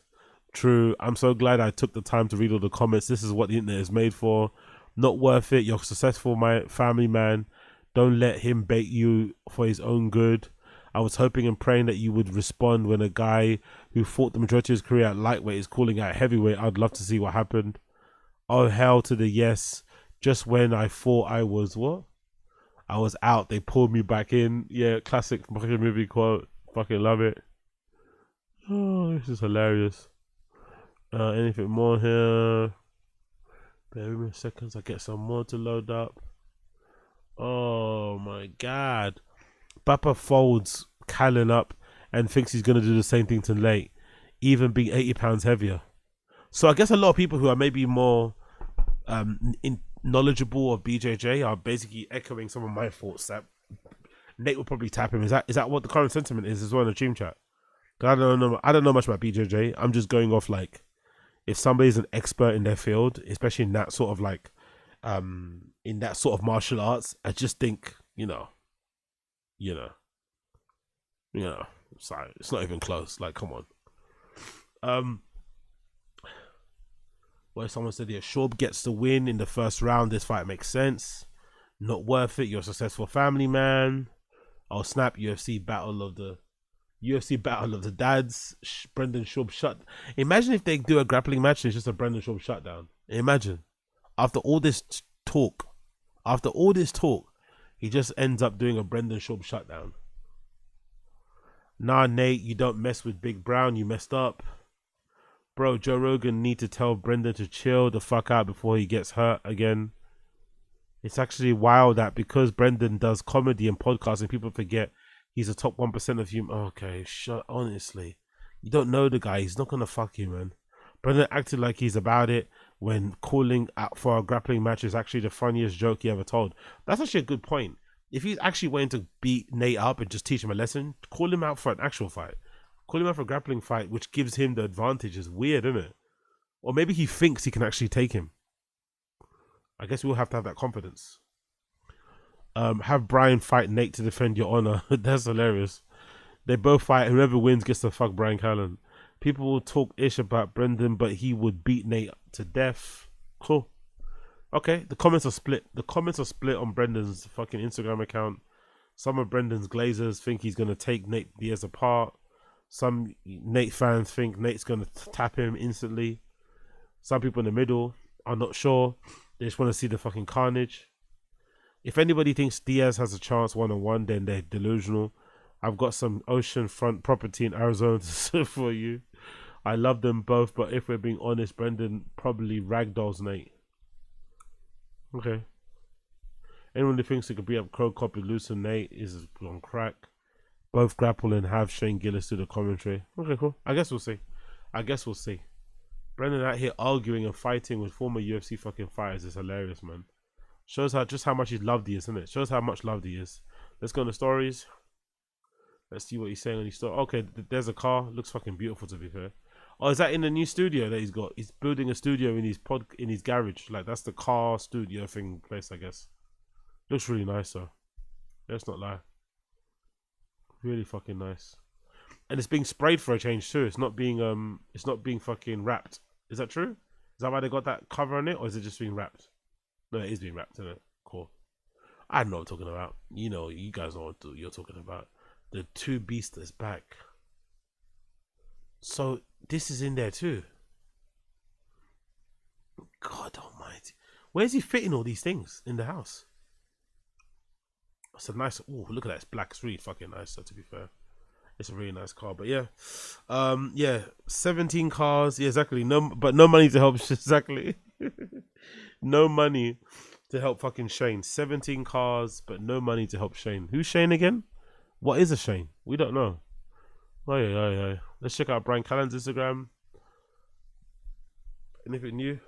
A: True. I'm so glad I took the time to read all the comments. This is what the internet is made for. Not worth it. You're successful, my family man. Don't let him bait you for his own good. I was hoping and praying that you would respond when a guy who fought the majority of his career at lightweight is calling out heavyweight. I'd love to see what happened. Oh, hell to the yes. Just when I thought I was what? I was out. They pulled me back in. Yeah, classic fucking movie quote. Fucking love it. Oh, this is hilarious. Anything more here? Bear with me a second. I get some more to load up. Oh my god. Bappa folds Callen up and thinks he's going to do the same thing to Nate, even being 80 pounds heavier. So I guess a lot of people who are maybe more knowledgeable of BJJ are basically echoing some of my thoughts that Nate will probably tap him. Is that what the current sentiment is as well in the team chat? I don't know much about BJJ. I'm just going off like if somebody's an expert in their field, especially in that sort of like in that sort of martial arts, I just think it's not even close. Like, come on. Where someone said, yeah, Shorb gets the win in the first round. This fight makes sense. Not worth it. You're a successful family man. I'll snap. UFC battle of the dads. Brendan Schaub shut. Imagine if they do a grappling match and it's just a Brendan Schaub shutdown. Imagine after all this talk, he just ends up doing a Brendan Schaub shutdown. Nah, Nate, you don't mess with Big Brown. You messed up. Bro, Joe Rogan need to tell Brendan to chill the fuck out before he gets hurt again. It's actually wild that because Brendan does comedy and podcasting, people forget he's a top 1% of you. Okay, honestly. You don't know the guy. He's not going to fuck you, man. Brendan acted like he's about it when calling out for a grappling match is actually the funniest joke he ever told. That's actually a good point. If he's actually waiting to beat Nate up and just teach him a lesson, call him out for an actual fight. Call him out for a grappling fight, which gives him the advantage. Is weird, isn't it? Or maybe he thinks he can actually take him. I guess we'll have to have that confidence. Have Brian fight Nate to defend your honor. That's hilarious. They both fight. Whoever wins gets to fuck Brian Callen. People will talk ish about Brendan, but he would beat Nate to death. Cool. Okay, the comments are split. The comments are split on Brendan's fucking Instagram account. Some of Brendan's glazers think he's going to take Nate Diaz apart. Some Nate fans think Nate's going to tap him instantly. Some people in the middle are not sure. They just want to see the fucking carnage. If anybody thinks Diaz has a chance one-on-one, then they're delusional. I've got some oceanfront property in Arizona to serve for you. I love them both, but if we're being honest, Brendan probably ragdolls Nate. Okay. Anyone who thinks it could be up Crow Copy Loose and Nate is on crack. Both grapple and have Shane Gillis do the commentary. Okay, cool. I guess we'll see. Brendan out here arguing and fighting with former UFC fucking fighters is hilarious, man. Shows how much he's loved he is, isn't it? Shows how much loved he is. Let's go on the stories. Let's see what he's saying on his story. Okay, there's a car. Looks fucking beautiful, to be fair. Oh, is that in the new studio that he's got? He's building a studio in his garage. Like, that's the car studio thing place, I guess. Looks really nice, though. Let's not lie. Really fucking nice. And it's being sprayed for a change too. It's not being fucking wrapped. Is that true? Is that why they got that cover on it, or is it just being wrapped? No, it is being wrapped, isn't it? Cool. I know what I'm talking about. You know, you guys know what you're talking about. The two beasters back. So this is in there too. God almighty. Where's he fitting all these things in the house? It's a nice. Oh, look at that! It's black. It's really fucking nice. So to be fair, it's a really nice car. But yeah, 17 cars. Yeah, exactly. But no money to help. Exactly. No money to help fucking Shane. 17 cars, but no money to help Shane. Who's Shane again? What is a Shane? We don't know. Oh yeah. Let's check out Brian Callen's Instagram. Anything new?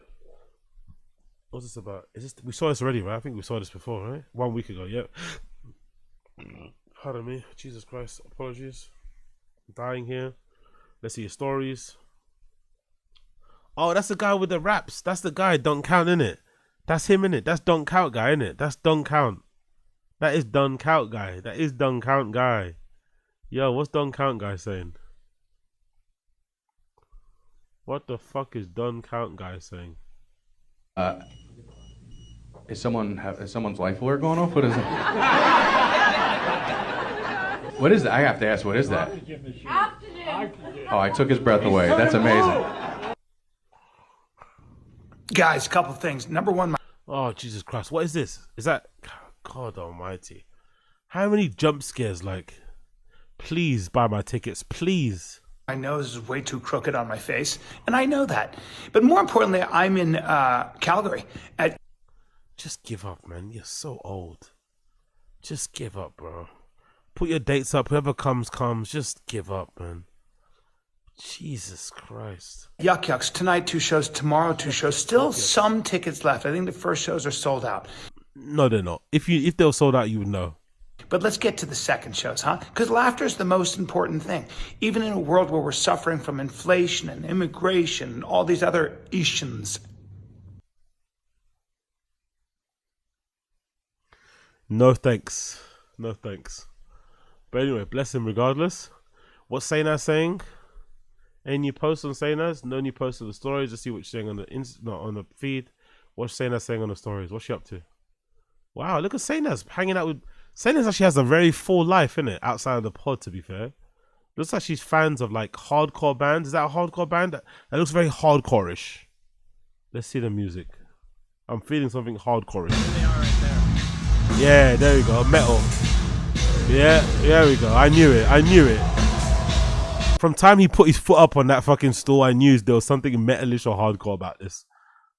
A: What's this about? Is this? We saw this already, right? I think we saw this before, right? 1 week ago. Yep. Pardon me. Jesus Christ. Apologies. I'm dying here. Let's see your stories. Oh, that's the guy with the raps. That's the guy. Don't count, innit? That's him, innit? That's Don't Count guy, innit? That's Don't Count. That is Don't Count guy. That is Don't Count guy. Yo, what's Don't Count guy saying? What the fuck is Don't Count guy saying?
G: Is someone's life alert going off? What is it? What is that? I have to ask, what is that? Oh, I took his breath away. That's amazing.
H: Guys, a couple things. Number one,
A: Oh, Jesus Christ. What is this? Is that... God almighty. How many jump scares, like... Please buy my tickets, please.
H: my nose is way too crooked on my face, and I know that. But more importantly, I'm in Calgary at...
A: Just give up, man. You're so old. Just give up, bro. Put your dates up. Whoever comes. Just give up, man. Jesus Christ.
H: Yuck Yucks. Tonight, 2 shows. Tomorrow, 2 shows. Still some tickets left. I think the first shows are sold out.
A: No, they're not. If they were sold out, you would know.
H: But let's get to the second shows, huh? Because laughter is the most important thing. Even in a world where we're suffering from inflation and immigration and all these other issues.
A: No thanks. No thanks. But anyway, bless him regardless. What's Saina saying? Any new posts on Saina's? No new posts on the stories. Just see what she's saying on the on the feed. What's Saina saying on the stories? What's she up to? Wow, look at Saina's hanging out with... Saina's actually has a very full life, innit? Outside of the pod, to be fair. Looks like she's fans of like hardcore bands. Is that a hardcore band? That looks very hardcore-ish. Let's see the music. I'm feeling something hardcore-ish.
I: There they are right there.
A: Yeah, there we go. Metal. Yeah, there we go. I knew it. From time he put his foot up on that fucking stool, I knew there was something metalish or hardcore about this.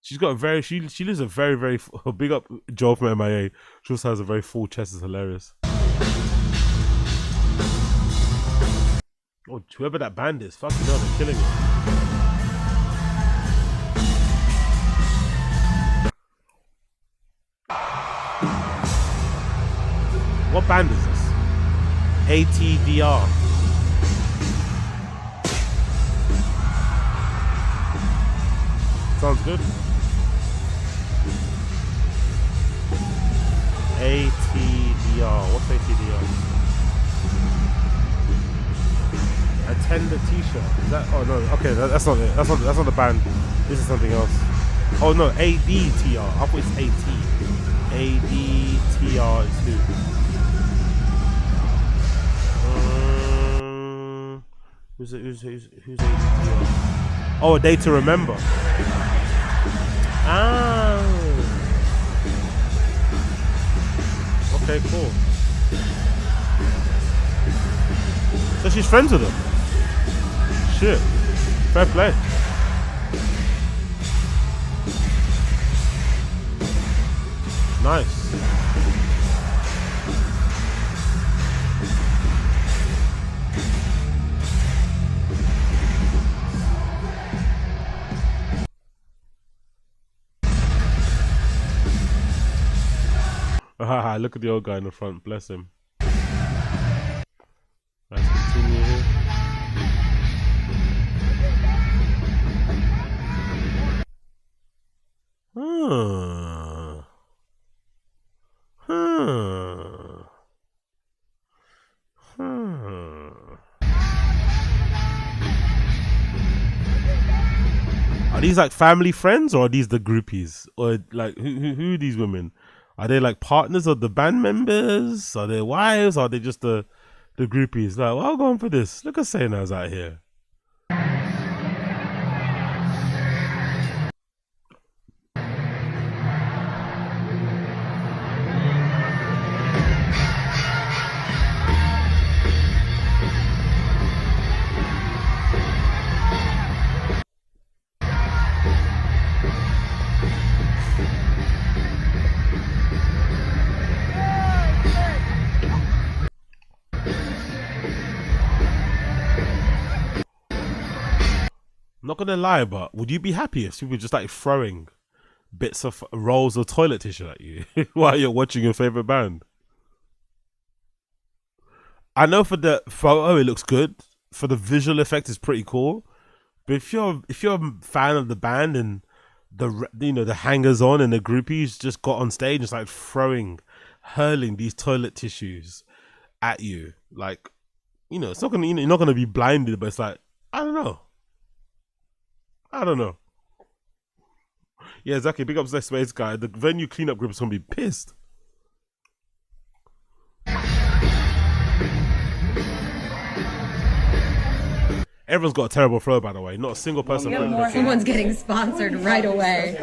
A: She's got a very, she lives a very, very, big up Joe from MIA. She also has a very full chest. It's hilarious. Oh, whoever that band is, fucking hell, they're killing it. What band is this? ATDR. Sounds good. ATDR. What's ATDR? Attend the t-shirt. Is that? Oh no. Okay, that's not it. That's not the band. This is something else. Oh no, ADTR. I thought it's AT. ADTR is who? Who's ADTR? Oh, A Day to Remember. Ah. Okay, cool. So she's friends with him. Shit. Fair play. Nice. Look at the old guy in the front, bless him. Let's continue here. Are these like family friends, or are these the groupies? Or like who are these women? Are they like partners of the band members? Are they wives? Or are they just the groupies? Like, well, I'll go on for this. Look at Saina's out here. not gonna lie, but would you be happy if people just like throwing bits of rolls of toilet tissue at you while you're watching your favorite band? I know for the photo it looks good. For the visual effect, it's pretty cool. But if you're a fan of the band and the hangers on and the groupies just got on stage and it's like hurling these toilet tissues at you, like, it's not gonna, you're not gonna be blinded, but it's like, I don't know. Yeah, exactly. Big up Space Guy. The venue cleanup group is gonna be pissed. Everyone's got a terrible flow, by the way. Not a single person.
I: Someone's getting sponsored right away.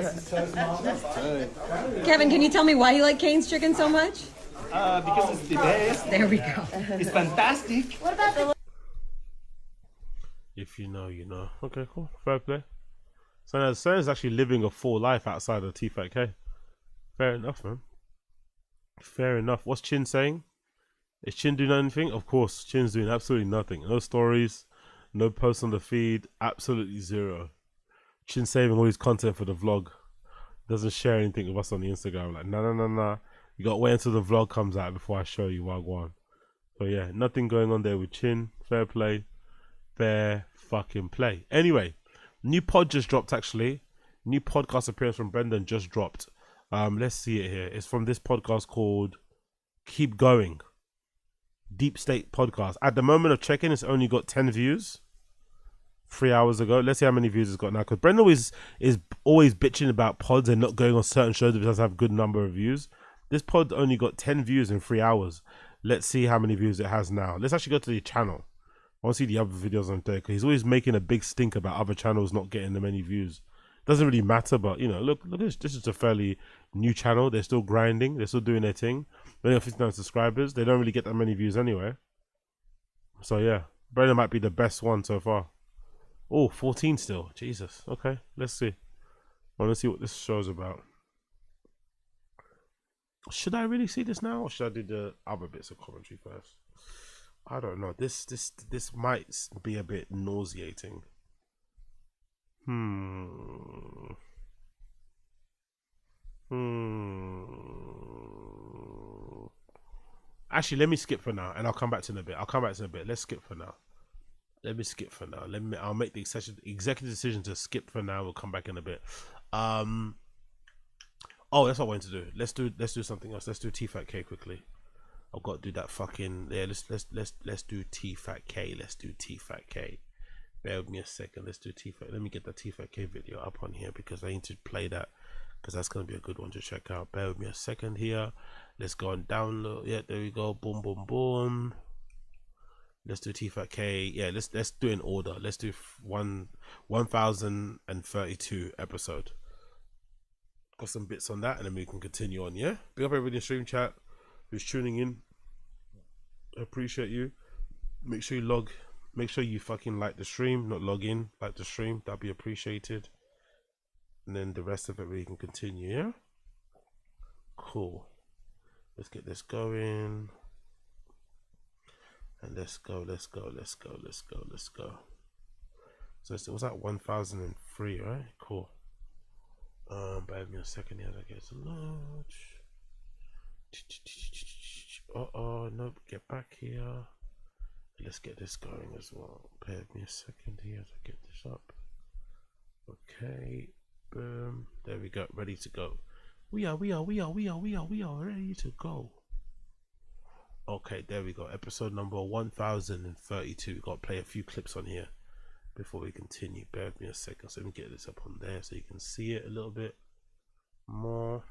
I: Kevin, can you tell me why you like Kane's chicken so much?
J: Because it's the best.
I: There we go.
J: It's fantastic.
I: What about the...
A: If you know, you know. Okay, cool. Fair play. So Santa's actually living a full life outside of TFATK. Fair enough, man. Fair enough. What's Chin saying? Is Chin doing anything? Of course, Chin's doing absolutely nothing. No stories, no posts on the feed, absolutely zero. Chin's saving all his content for the vlog. Doesn't share anything with us on the Instagram. Like, nah. You gotta wait until the vlog comes out before I show you Wagwan. So yeah, nothing going on there with Chin. Fair play. Fair fucking play. Anyway, new pod just dropped actually. New podcast appearance from Brendan just dropped. Let's see it here. It's from this podcast called Keep Going. Deep State Podcast. At the moment of checking, it's only got 10 views. 3 hours ago. Let's see how many views it's got now. Because Brendan is always bitching about pods and not going on certain shows because it have a good number of views. This pod only got 10 views in 3 hours. Let's see how many views it has now. Let's actually go to the channel. I want to see the other videos on there because he's always making a big stink about other channels not getting that many views. Doesn't really matter, but look at this. This is a fairly new channel. They're still grinding. They're still doing their thing. They only have 59 subscribers. They don't really get that many views anyway. So yeah, Brendan might be the best one so far. Oh, 14 still. Jesus. Okay, let's see. I want to see what this show's about. Should I really see this now, or should I do the other bits of commentary first? I don't know. This might be a bit nauseating. Actually, let me skip for now, and I'll come back to it in a bit. Let's skip for now. Let me skip for now. I'll make the executive decision to skip for now. We'll come back in a bit. Oh, that's what I wanted to do. Let's do something else. Let's do TFATK quickly. I've got to do that fucking Let's do TFATK. Let's do TFATK. Bear with me a second. Let's do TFATK. Let me get the TFATK video up on here because I need to play that because that's gonna be a good one to check out. Bear with me a second here. Let's go and download. Yeah, there we go. Boom, boom, boom. Let's do TFATK. Yeah, let's do in order. Let's do 1032 episode. Got some bits on that, and then we can continue on. Yeah, big up everybody in stream chat who's tuning in. I appreciate you. Make sure you fucking like the stream, not log in, like the stream. That'd be appreciated. And then the rest of it we can continue. Yeah, cool. Let's get this going. And let's go. So was that 1003, right? Cool. Bear with me a second here. I get to load. Nope. Get back here. Let's get this going as well. Bear with me a second here as I get this up. Okay. Boom. There we go. Ready to go. We are ready to go. Okay, there we go. Episode number 1032. Got to play a few clips on here before we continue. Bear with me a second. So let me get this up on there so you can see it a little bit more.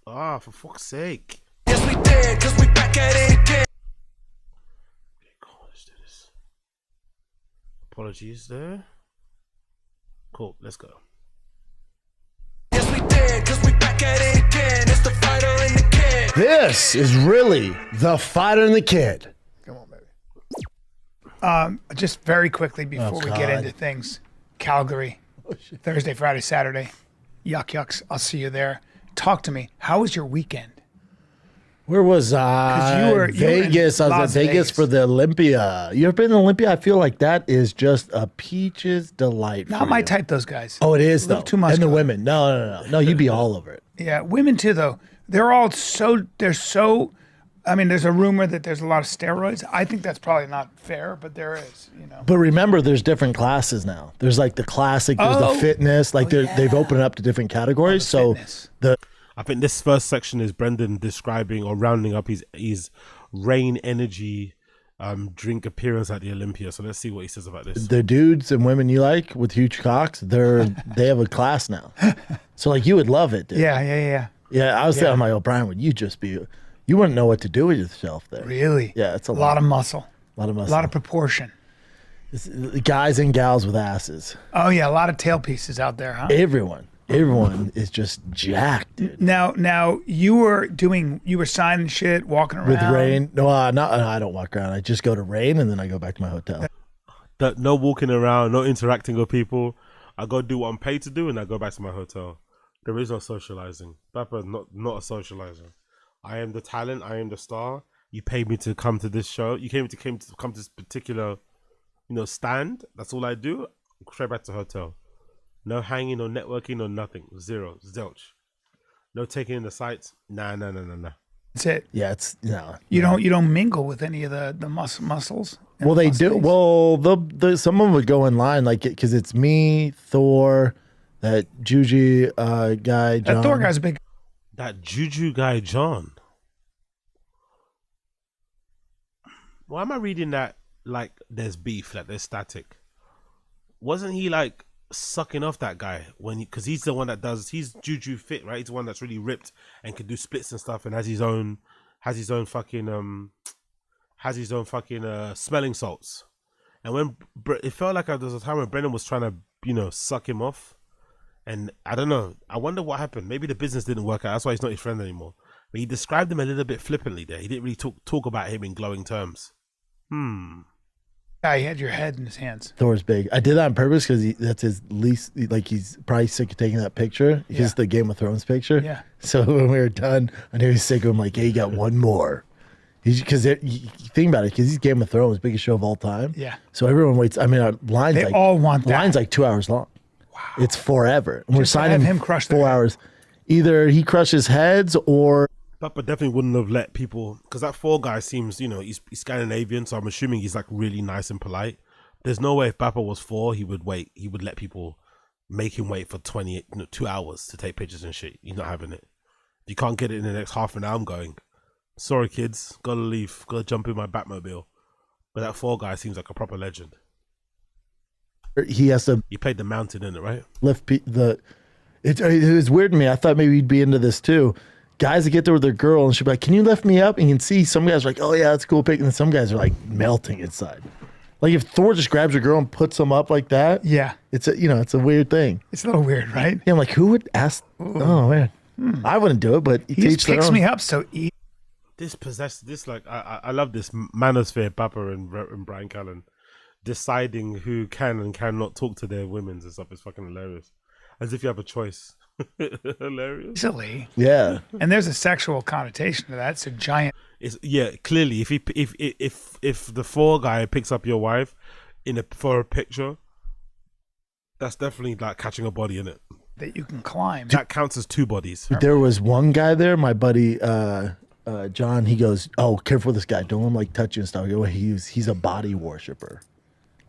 A: Ah, for fuck's sake. Yes, we did, because we back at it again. Okay, cool. Let's do this. Apologies there. Cool, let's go. Yes, we did, because we back at it again. It's the fighter and the kid.
K: This is really the fighter and the kid.
H: Come on, baby. Just very quickly before we get into things. Calgary, Thursday, Friday, Saturday. Yucks. I'll see you there. Talk to me. How was your weekend?
B: Where was I?
H: you were in
B: Vegas. I was
H: Las
B: at Vegas
H: Vegas.
B: for the Olympia. You ever been to Olympia? I feel like that is just a peach's delight.
H: Not
B: for
H: my
B: you.
H: type, those guys.
B: Oh, it is
H: A little
B: though.
H: too much.
B: And the women. No. You'd be all over it.
H: Yeah, women too, though. They're so. I mean, there's a rumor that there's a lot of steroids. I think that's probably not fair, but there is.
B: But remember, there's different classes now. There's like the classic. There's the fitness. Like they've opened it up to different categories. So
A: I think this first section is Brendan describing or rounding up his rain energy drink appearance at the Olympia. So let's see what he says about this.
B: the dudes and women you like with huge cocks, they have a class now. So like you would love it, dude.
H: Yeah.
B: Yeah, I was telling my old Brian, would you just be? You wouldn't know what to do with yourself there.
H: Really?
B: Yeah, it's a
H: lot of muscle.
B: A lot of muscle.
H: A lot of proportion.
B: It's guys and gals with asses.
H: Oh yeah, a lot of tail pieces out there, huh?
B: Everyone is just jacked, dude.
H: Now you were signing shit, walking around
B: With rain. No, I don't walk around. I just go to rain and then I go back to my hotel.
A: No walking around, no interacting with people. I go do what I'm paid to do and I go back to my hotel. There is no socializing. Papa, not a socializer. I am the talent. I am the star. You paid me to come to this show. You came to come to this particular, stand. That's all I do. Straight back to hotel. No hanging, no networking, no nothing. Zero, zilch. No taking in the sights. Nah.
H: That's it.
B: Yeah, it's no.
H: You don't mingle with any of the muscles.
B: Well, they do. Well, some of them would go in line like it because it's me, Thor, that Juju guy. John.
H: That Thor guy's big.
A: That Juju guy, John. Why am I reading that like there's beef, like there's static? Wasn't he like sucking off that guy because he's the one that he's Juju fit, right? He's the one that's really ripped and can do splits and stuff and has his own fucking smelling salts. And when it felt like there was a time when Brendan was trying to suck him off. And I don't know. I wonder what happened. Maybe the business didn't work out. That's why he's not his friend anymore. But he described him a little bit flippantly there. He didn't really talk about him in glowing terms.
H: Yeah, he had your head in his hands.
B: Thor's big. I did that on purpose because that's his least. Like he's probably sick of taking that picture. He's the Game of Thrones picture.
H: Yeah.
B: So when we were done, I knew he was sick of him. Like, hey, you got one more. Because you think about it, because he's Game of Thrones, biggest show of all time.
H: Yeah.
B: So everyone waits. I mean, lines.
H: They all want that.
B: Lines like 2 hours long. Wow. It's forever. And we're
H: Just to
B: signing
H: have him crush
B: 4 hours. Either he crushes heads or.
A: Papa definitely wouldn't have let people, because that Thor guy seems, he's Scandinavian, so I'm assuming he's like really nice and polite. There's no way if Papa was Thor, he would wait. He would let people make him wait for 2 hours to take pictures and shit. He's not having it. If you can't get it in the next half an hour, I'm going. Sorry, kids. Gotta leave. Gotta jump in my Batmobile. But that Thor guy seems like a proper legend.
B: He has to.
A: He played the mountain in it, right?
B: Lift it was weird to me. I thought maybe he'd be into this too. Guys that get there with their girl and she'll be like, "Can you lift me up?" And you can see some guys are like, "Oh yeah, that's a cool pic," and then some guys are like melting inside. Like if Thor just grabs your girl and puts them up like that,
H: yeah,
B: it's a weird thing.
H: It's a little weird, right?
B: Yeah, I'm like, who would ask? Ooh. Oh man, I wouldn't do it, but
H: he just picks me up so easy.
A: I love this manosphere, Papa and Brian Callen deciding who can and cannot talk to their women's and stuff. It's fucking hilarious. As if you have a choice. Hilarious.
H: Easily.
B: Yeah.
H: And there's a sexual connotation to that. It's a giant.
A: Clearly, if the Thor guy picks up your wife for a picture, that's definitely like catching a body in it.
H: That you can climb.
A: That counts as two bodies.
B: There was one guy there, my buddy John. He goes, "Oh, careful with this guy. Don't let him like touch you and stuff." I go, he's a body worshiper.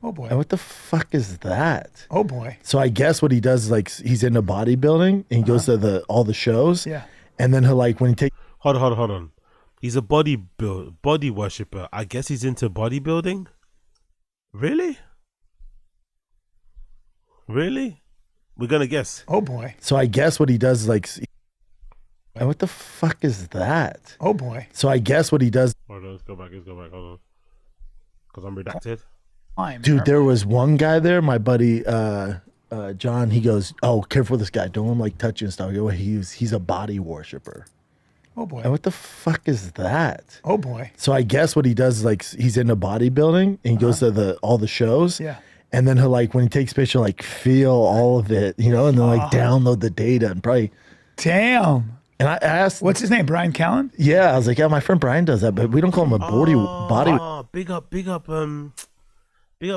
H: Oh boy.
B: And what the fuck is that?
H: Oh boy.
B: So I guess what he does is like he's into bodybuilding and he goes to all the shows.
H: Yeah.
B: And then he'll like when he takes.
A: Hold on. He's a body worshiper. I guess he's into bodybuilding. Really? We're gonna guess.
H: Oh boy.
B: So I guess what he does is like. And what the fuck is that?
H: Oh boy.
B: So I guess what he does.
A: Hold on, let's go back. Hold on. Because I'm redacted.
B: Dude, there was one guy there, my buddy John. He goes, "Oh, careful with this guy. Don't let him like touch you and stuff." I go, he's a body worshiper.
H: Oh boy.
B: And what the fuck is that?
H: Oh boy.
B: So I guess what he does is like he's into bodybuilding and he goes to all the shows.
H: Yeah.
B: And then he'll like when he takes picture, like feel all of it, and then like download the data and probably.
H: Damn.
B: And I asked,
H: What's his name? Brian Callen?
B: yeah, I was like, yeah, my friend Brian does that, but we don't call him a body.
A: Oh, big up,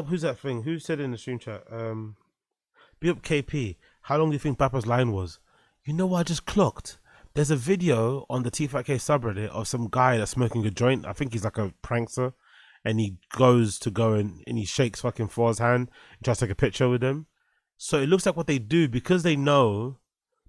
A: who's that thing? Who said it in the stream chat? Big up KP. How long do you think Bappa's line was? You know what I just clocked? There's a video on the TFATK subreddit of some guy that's smoking a joint. I think he's like a prankster. And he goes to go and he shakes fucking Thor's hand and tries to take a picture with him. So it looks like what they do, because they know,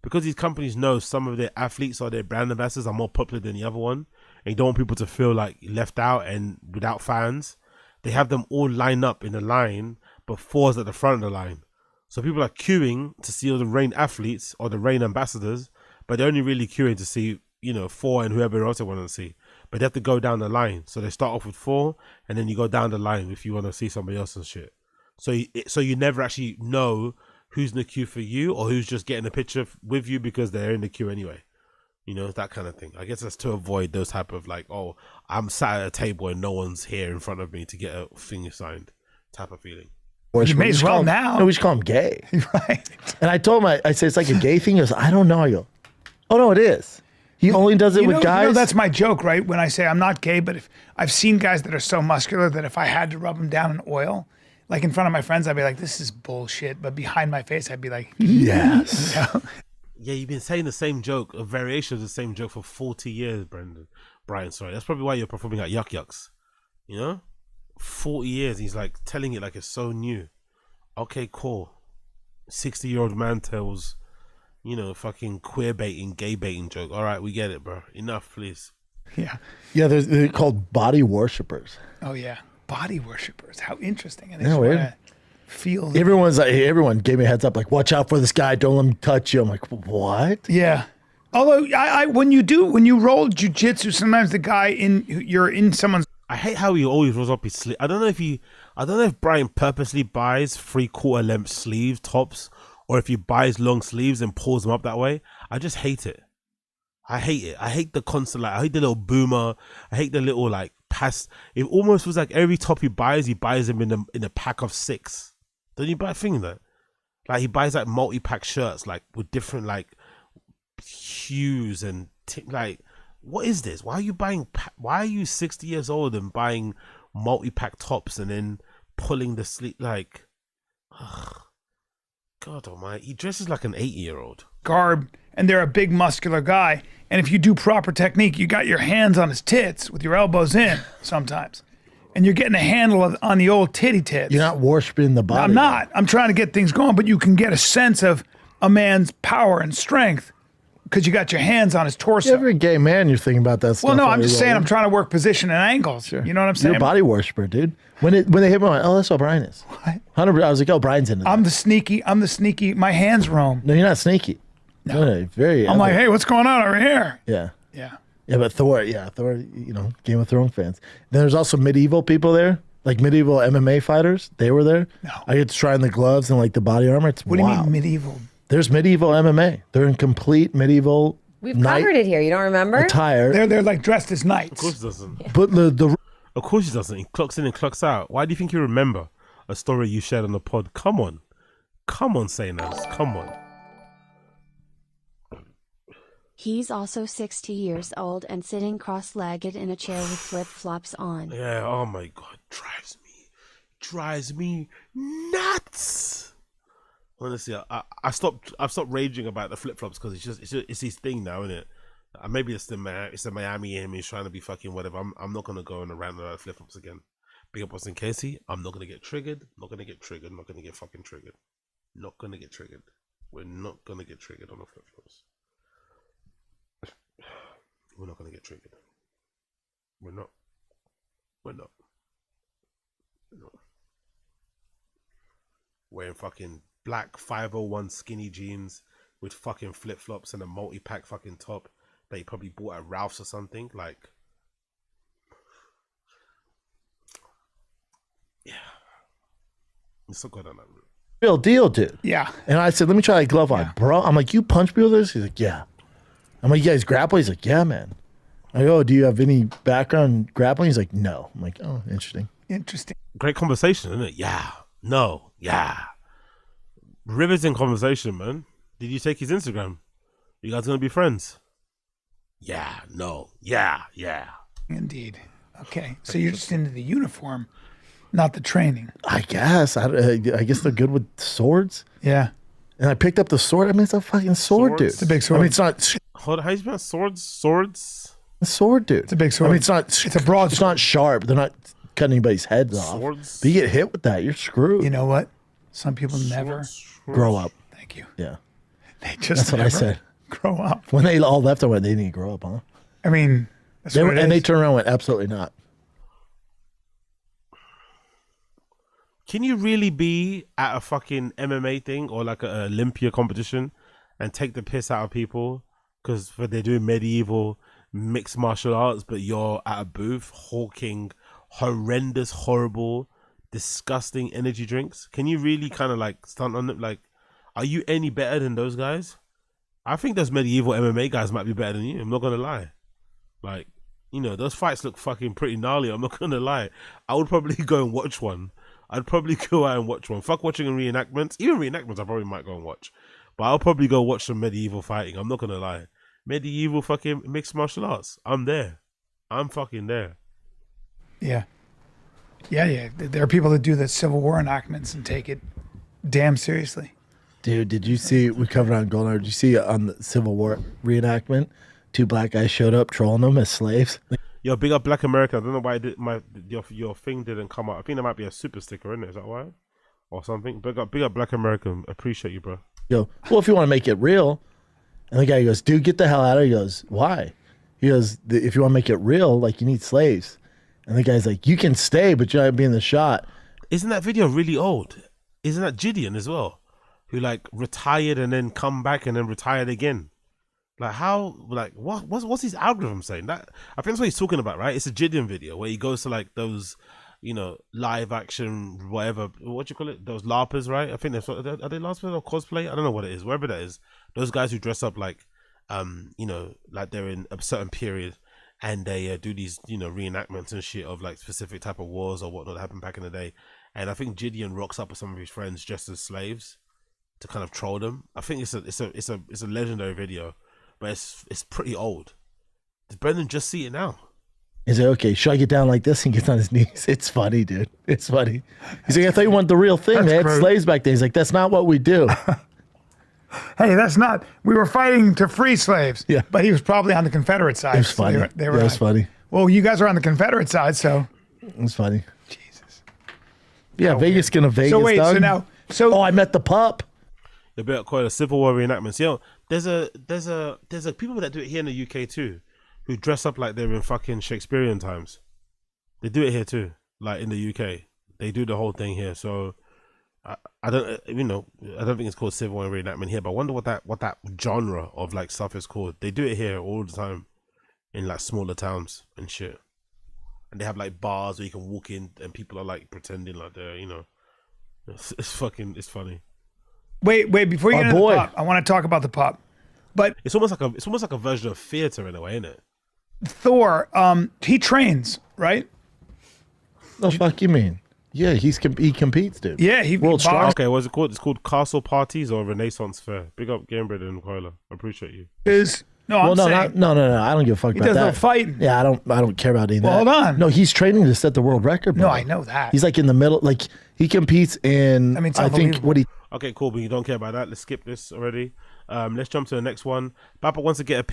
A: because these companies know some of their athletes or their brand ambassadors are more popular than the other one, and you don't want people to feel like left out and without fans, they have them all line up in a line, but Thor's at the front of the line. So people are queuing to see all the Reign athletes or the Reign ambassadors, but they're only really queuing to see, you know, Thor and whoever else they want to see. But they have to go down the line. So they start off with Thor, and then you go down the line if you want to see somebody else and shit. So you never actually know who's in the queue for you or who's just getting a picture with you because they're in the queue anyway. You know, that kind of thing. I guess that's to avoid those type of like, oh, I'm sat at a table and no one's here in front of me to get a thing signed type of feeling.
H: You may as well now.
B: No, we should call him gay.
H: Right.
B: And I told him, I said, it's like a gay thing. He goes, I don't know. I go, oh, no, it is. He only does it with guys.
H: You know, that's my joke, right? When I say I'm not gay, but if I've seen guys that are so muscular that if I had to rub them down in oil, like in front of my friends, I'd be like, this is bullshit. But behind my face, I'd be like,
B: yes.
H: You know?
A: Yeah, you've been saying the same joke, a variation of the same joke for 40 years, Brian, sorry. That's probably why you're performing at Yuck Yucks. You know? 40 years. He's like telling it like it's so new. Okay, cool. 60-year-old man tells, you know, fucking queer baiting, gay baiting joke. All right, we get it, bro. Enough, please.
H: Yeah.
B: Yeah, they're called body worshippers.
H: Oh, yeah. Body worshippers. How interesting. And they
B: Yeah,
H: just
B: weird.
H: wanna feel.
B: Everyone's like, everyone gave me a heads up, like, watch out for this guy. Don't let him touch you. I'm like, what?
H: Yeah. Although, when you roll jujitsu, sometimes the guy you're in someone's.
A: I hate how he always rolls up his sleeve. I don't know if Brian purposely buys 3/4 length sleeve tops or if he buys long sleeves and pulls them up that way. I just hate it. I hate it. I hate the constant, like, I hate the little boomer. I hate the little, like, pass. It almost was like every top he buys them in a pack of 6. Don't you buy a thing that? Like, he buys, like, multi-pack shirts, like, with different, like, hues and, like, what is this? Why are you 60 years old and buying multi-pack tops and then pulling the sleeve, like, ugh. God almighty, he dresses like an 8-year-old.
H: Garb, and they're a big muscular guy. And if you do proper technique, you got your hands on his tits with your elbows in sometimes. And you're getting a handle on the old titty tits.
B: You're not worshiping the body.
H: I'm not. I'm trying to get things going, but you can get a sense of a man's power and strength because you got your hands on his torso.
B: Every gay man, you're thinking about that stuff.
H: Well, no, I'm just saying I'm trying to work position and angles. Sure. You know what I'm saying?
B: You're a body worshiper, dude. When they hit me, I'm like, oh, that's what Brian is.
H: What?
B: 100%. I was like, oh, Brian's into that.
H: I'm the sneaky. My hands roam.
B: No, you're not sneaky. No, very.
H: I'm like, hey, what's going on over here?
B: Yeah.
H: Yeah.
B: Yeah, but Thor, you know, Game of Thrones fans. Then there's also medieval people there, like medieval MMA fighters. They were there.
H: No.
B: I get to try on the gloves and like the body armor. It's
H: What do you mean medieval?
B: There's medieval MMA. They're in complete medieval.
I: We've covered it here. You don't remember?
B: Attire.
H: They're like dressed as knights.
A: Of course he doesn't.
B: Yeah. But
A: of course he doesn't. He clocks in and clocks out. Why do you think you remember a story you shared on the pod? Come on, Sainaz. Come on.
E: He's also 60 years old and sitting cross-legged in a chair with flip-flops on.
A: Yeah, oh my God, drives me nuts. Honestly, I've stopped raging about the flip-flops because it's his thing now, isn't it? Maybe it's the Miami in him. He's trying to be fucking whatever. I'm not gonna go on a rant about flip-flops again. Big up Austin Casey. I'm not gonna get triggered. I'm not gonna get fucking triggered. Not gonna get triggered. We're not gonna get triggered on the flip-flops. We're not gonna get triggered. We're not. Wearing fucking black 501 skinny jeans with fucking flip-flops and a multi-pack fucking top that you probably bought at Ralph's or something. Like, yeah. It's not good on that route.
B: Real deal, dude.
H: Yeah.
B: And I said, let me try a glove on. Bro, I'm like, you punch people with this? He's like, yeah. I'm like, you guys grapple? He's like, yeah, man. I go, do you have any background in grappling? He's like, no. I'm like, oh, interesting.
A: Great conversation, isn't it? Yeah. No. Yeah. Rivers in conversation, man. Did you take his Instagram? You guys gonna be friends? Yeah, no, yeah.
H: Indeed. Okay, so you're just into the uniform, not the training.
B: I guess. I guess they're good with swords.
H: Yeah.
B: And I picked up the sword. I mean, it's a fucking sword, dude.
A: It's
H: a big sword.
B: I mean, it's not
A: Hold on, how you spell swords?
B: a sword, dude.
H: It's a big sword.
B: I mean, it's not.
H: It's a broad
B: It's not sharp. They're not cutting anybody's heads off.
A: Swords?
B: But you get hit with that, you're screwed.
H: You know what? Some people never.
B: Grow up.
H: Thank you.
B: Yeah,
H: They just
B: that's what I
H: never
B: said.
H: grow up.
B: When they all left, I went, they need to grow up, huh?
H: I mean, that's
B: They
H: what
B: were,
H: it
B: and they
H: is.
B: turned around and went, absolutely not.
A: Can you really be at a fucking MMA thing or like an Olympia competition and take the piss out of people because they're doing medieval mixed martial arts, but you're at a booth hawking horrendous, horrible, disgusting energy drinks? Can you really kind of like stunt on them? Like, are you any better than those guys? I think those medieval MMA guys might be better than you. I'm not gonna lie. Like, you know, those fights look fucking pretty gnarly. I'm not gonna lie. I would probably go and watch one. I'd probably go out and watch one. Fuck watching reenactments. Even reenactments, I probably might go and watch. But I'll probably go watch some medieval fighting. I'm not gonna lie. Medieval fucking mixed martial arts. I'm there. I'm fucking there.
H: Yeah. Yeah. There are people that do the Civil War enactments and take it damn seriously.
B: Dude, did you see, we covered on Golden Hour, did you see on the Civil War reenactment, 2 black guys showed up trolling them as slaves?
A: Yo, big up Black America. I don't know why your thing didn't come up. I think there might be a super sticker in it. Is that why? Or something? Big up Black America. Appreciate you, bro.
B: Yo, well, if you want to make it real. And the guy goes, dude, get the hell out of here. He goes, why? He goes, if you want to make it real, like, you need slaves. And the guy's like, you can stay, but you're not being the shot.
A: Isn't that video really old? Isn't that Gideon as well? Who like retired and then come back and then retired again? Like how? Like what's his algorithm saying? That I think that's what he's talking about, right? It's a Gideon video where he goes to like those, you know, live action whatever. What do you call it? Those LARPers, right? I think that's what are they LARPers or cosplay? I don't know what it is. Wherever that is, those guys who dress up like, you know, like they're in a certain period, and they do these, you know, reenactments and shit of like specific type of wars or whatnot that happened back in the day. And I think Gideon rocks up with some of his friends dressed as slaves to kind of troll them. I think it's a legendary video. But it's pretty old. Did Brendan just see it now?
B: He's like, okay, should I get down like this? And he gets on his knees. It's funny, dude. It's funny. He's like, I thought you wanted the real thing.
H: That's
B: They had
H: great.
B: slaves back then. He's like, that's not what we do.
H: Hey, that's not. We were fighting to free slaves.
B: Yeah.
H: But he was probably on the Confederate side.
B: It was
H: so
B: funny.
H: They were
B: It was funny.
H: Well, you guys are on the Confederate side, so.
B: It was funny.
H: Jesus.
B: Yeah, Vegas gonna Vegas,
H: So wait,
B: dog.
H: so now, so
B: Oh, I met the pup.
A: They better call it a Civil War reenactments. Yo, there's a people that do it here in the UK too, who dress up like they're in fucking Shakespearean times. They do it here too, like in the UK. They do the whole thing here. So I don't, you know, I don't think it's called Civil War reenactment here, but I wonder what that genre of like stuff is called. They do it here all the time in like smaller towns and shit. And they have like bars where you can walk in and people are like pretending like they're, you know, it's funny.
H: wait, before you
B: Our
H: get into
B: boy.
H: the pop, I want to talk about the pop. But
A: It's almost like a version of theater in a way, isn't it?
H: Thor, he trains, right?
B: The fuck you mean? Yeah, he competes, dude.
H: Yeah, he
B: World
H: boxed.
B: Strong.
A: Okay, what's it called? It's called Castle Parties or Renaissance Fair. Big up Gamebred and Koila. I appreciate you.
H: No,
B: Well,
H: I'm
B: no,
H: saying
B: no. I don't give a fuck
H: he
B: about
H: does no
B: that.
H: fighting.
B: Yeah, I don't care about any of
H: Well,
B: that.
H: hold on.
B: No, he's training to set the world record.
H: No,
B: brother.
H: I know that.
B: He's like in the middle. Like he competes in.
H: I mean, it's
B: I think
H: unbelievable.
B: what he.
A: Okay, cool, but you don't care about that. Let's skip this already. Let's jump to the next one. Papa wants to get a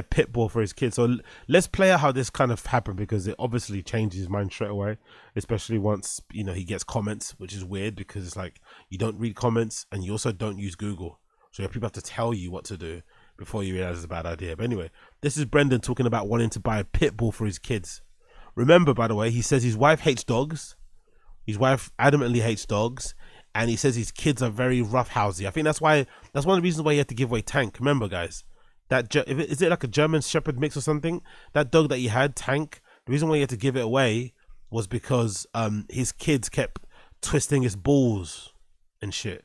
A: pit bull for his kid. So let's play out how this kind of happened, because it obviously changes his mind straight away, especially once, you know, he gets comments, which is weird because it's like you don't read comments and you also don't use Google. So people have to tell you what to do before you realize it's a bad idea. But anyway, this is Brendan talking about wanting to buy a pit bull for his kids. Remember, by the way, he says his wife hates dogs. His wife adamantly hates dogs. And he says his kids are very roughhousey. I think that's one of the reasons why he had to give away Tank. Remember, guys, is it like a German Shepherd mix or something? That dog that he had, Tank, the reason why he had to give it away was because his kids kept twisting his balls and shit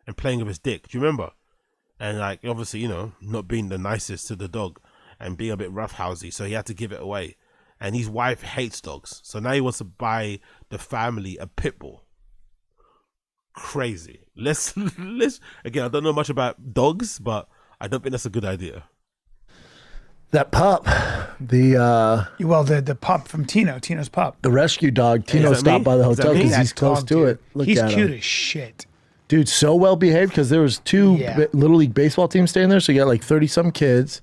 A: and playing with his dick. Do you remember? And like, obviously, you know, not being the nicest to the dog and being a bit roughhousey, so he had to give it away. And his wife hates dogs, so now he wants to buy the family a pit bull. Crazy. Let's again, I don't know much about dogs, but I don't think that's a good idea.
K: That pup,
H: the pup from Tino's pup.
K: the rescue dog. Tino
A: that
K: stopped
A: me?
K: by the
A: Is that
K: hotel
A: me?
K: because he's
H: That
K: close
H: dog,
K: to
H: dude.
K: it. Look
H: He's
K: at
H: cute
K: him.
H: as shit.
K: Dude, so well behaved because there was two
H: Yeah.
K: Little League baseball teams staying there. So you got like 30-some kids.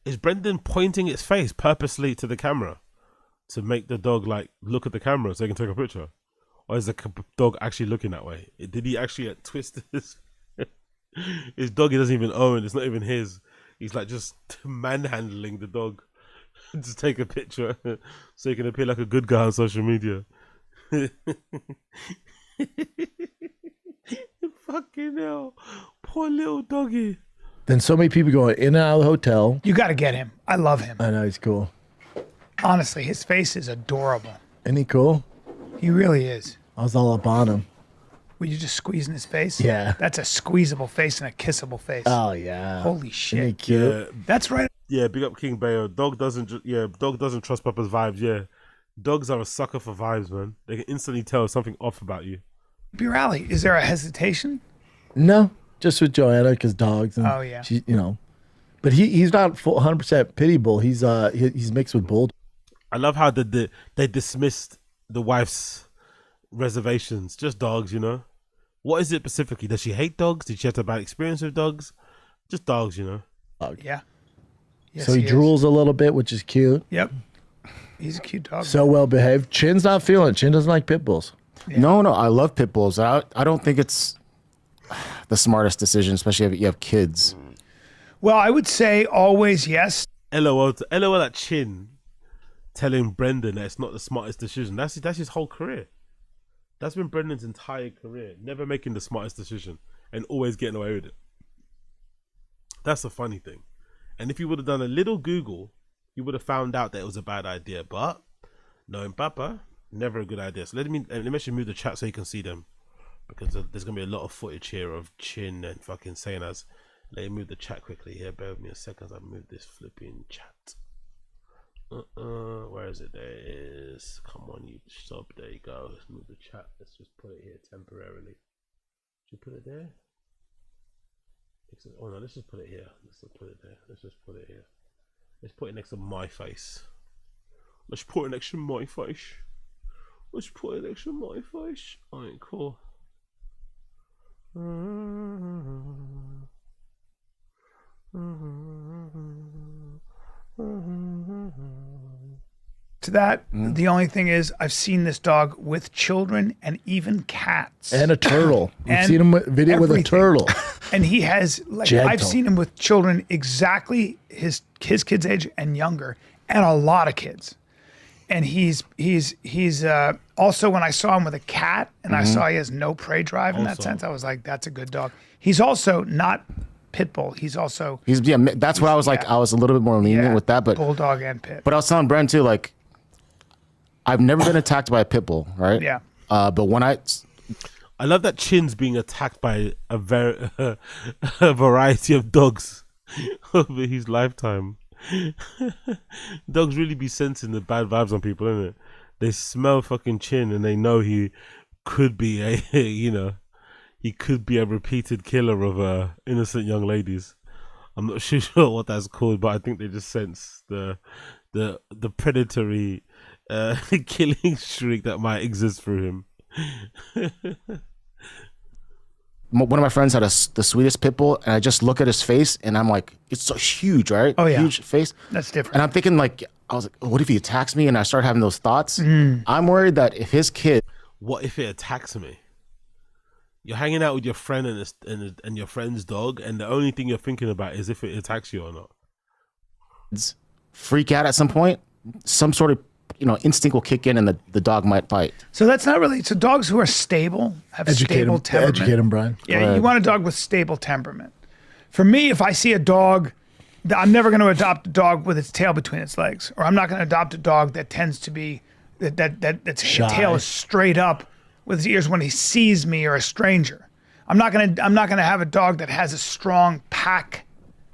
A: Is Brendan pointing its face purposely to the camera to make the dog like look at the camera so they can take a picture? Or is the dog actually looking that way? Did he actually twist his dog he doesn't even own? It's not even his. He's like just manhandling the dog to take a picture so he can appear like a good guy on social media. Fucking hell. Poor little doggy.
K: Then so many people going in and out of the hotel.
H: You got to get him. I love him.
K: I know he's cool.
H: Honestly, his face is adorable.
K: Isn't he cool?
H: He really is.
K: I was all up on him.
H: Were you just squeezing his face?
K: Yeah.
H: That's a squeezable face and a kissable face.
K: Oh yeah.
H: Holy
K: Isn't he
H: shit.
K: cute?
A: Yeah,
H: That's right.
A: yeah, big up King Bayo. Dog doesn't trust Papa's vibes, yeah. Dogs are a sucker for vibes, man. They can instantly tell something off about you.
H: Your alley. Is there a hesitation?
K: No, just with Joanna because dogs. And
H: Oh, yeah.
K: She, but he's not full 100% pity bull. He's mixed with bull.
A: I love how they dismissed the wife's reservations. Just dogs, What is it specifically? Does she hate dogs? Did she have a bad experience with dogs? Just dogs,
H: Yeah. Yes,
K: So he
H: is.
K: drools a little bit, which is cute.
H: Yep. He's a cute dog.
K: So well behaved. Chin's not feeling it. Chin doesn't like pit bulls.
D: No, I love pit bulls. I don't think it's the smartest decision, especially if you have kids.
H: Well, I would say always yes.
A: LOL at Chin telling Brendan that it's not the smartest decision. That's his whole career. That's been Brendan's entire career. Never making the smartest decision and always getting away with it. That's the funny thing. And if you would have done a little Google, you would have found out that it was a bad idea. But knowing Papa, never a good idea. So let me actually move the chat so you can see them, because there's gonna be a lot of footage here of Chin and fucking saying us. Let me move the chat quickly here. Bear with me a second as I move this flipping chat. Where is it? There it is. Come on, you sub. There you go. Let's move the chat. Let's just put it here temporarily. Should we put it there? Oh no, let's just put it here. Let's not put it there. Let's just put it here. Let's put it next to my face. Let's put it next to my face. Let's put it next to my face. Alright, cool.
H: To that, the only thing is I've seen this dog with children and even cats.
K: And a turtle. You've
H: And
K: seen him video with a
H: everything.
K: turtle.
H: And he has,
K: Gentle.
H: I've seen him with children exactly his kid's age and younger, and a lot of kids. And he's also, when I saw him with a cat and I saw he has no prey drive in that
A: Also.
H: sense, I was like, that's a good dog. He's also not pit bull. He's also
D: That's what I was like.
H: yeah.
D: I was a little bit more lenient
H: yeah,
D: with that, but
H: bulldog and pit.
D: I was telling Bren too, like, I've never been attacked by a pit bull, right?
H: Yeah.
D: But when I
A: love that Chin's being attacked by a variety of dogs over his lifetime. Dogs really be sensing the bad vibes on people, innit? They smell fucking Chin and they know he could be he could be a repeated killer of innocent young ladies. I'm not sure what that's called, but I think they just sense the predatory killing streak that might exist through him.
D: one of my friends had the sweetest pit bull, and I just look at his face, and I'm like, it's so huge, right?
H: Oh, yeah.
D: Huge face.
H: That's different.
D: And I'm thinking, like, I was like, what if he attacks me? And I start having those thoughts. I'm worried that if his kid,
A: What if it attacks me? You're hanging out with your friend and your friend's dog, and the only thing you're thinking about is if it attacks you or not.
D: freak out at some point, some sort of instinct will kick in, and the dog might bite.
H: So that's not really. So dogs who are stable have stable temperament.
K: Educate him, Brian.
H: Yeah, you want a dog with stable temperament. For me, if I see a dog, I'm never going to adopt a dog with its tail between its legs, or I'm not going to adopt a dog that tends to be that's
K: Shy.
H: tail is straight up with his ears when he sees me or a stranger. I'm not going to have a dog that has a strong pack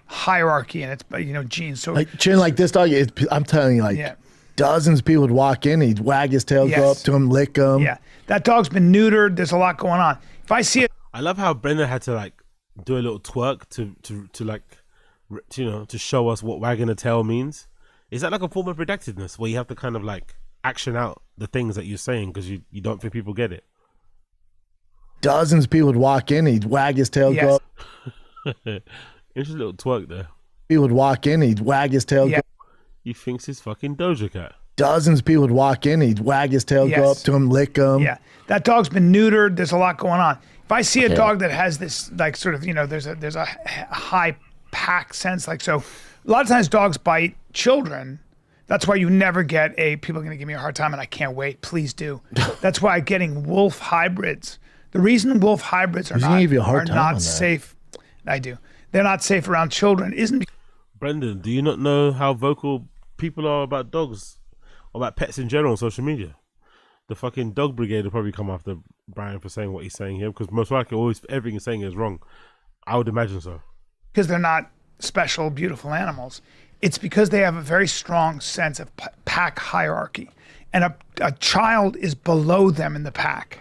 H: hierarchy in its genes. So
K: Like Chin, like this dog, I'm telling you, like
H: Yeah.
K: dozens of people would walk in, he'd wag his tail, go
H: Yes.
K: up to him, lick him.
H: yeah, that dog's been neutered. There's a lot going on. If I see it,
A: I love how Brendan had to like do a little twerk to like to show us what wagging a tail means? Is that like a form of redactedness where you have to kind of like action out the things that you're saying because you don't think people get it?
K: Dozens of people would walk in, he'd wag his tail, go up.
A: Interesting little twerk there.
K: People would walk in, he'd wag his tail, go up.
A: He thinks he's fucking Doja Cat.
K: Dozens of people would walk in, he'd wag his tail, go up to him, lick him.
H: Yeah, that dog's been neutered. There's a lot going on. If I see a dog that has this, like, sort of, there's a high pack sense, like, so a lot of times dogs bite children. That's why you never get people are going to give me a hard time and I can't wait. Please do. That's why getting wolf hybrids. The reason wolf hybrids are not safe. I do. They're not safe around children.
A: Brendan, do you not know how vocal people are about dogs, or about pets in general on social media? The fucking dog brigade will probably come after Brian for saying what he's saying here, because most likely everything he's saying is wrong. I would imagine so.
H: Because they're not special, beautiful animals. It's because they have a very strong sense of pack hierarchy. And a child is below them in the pack.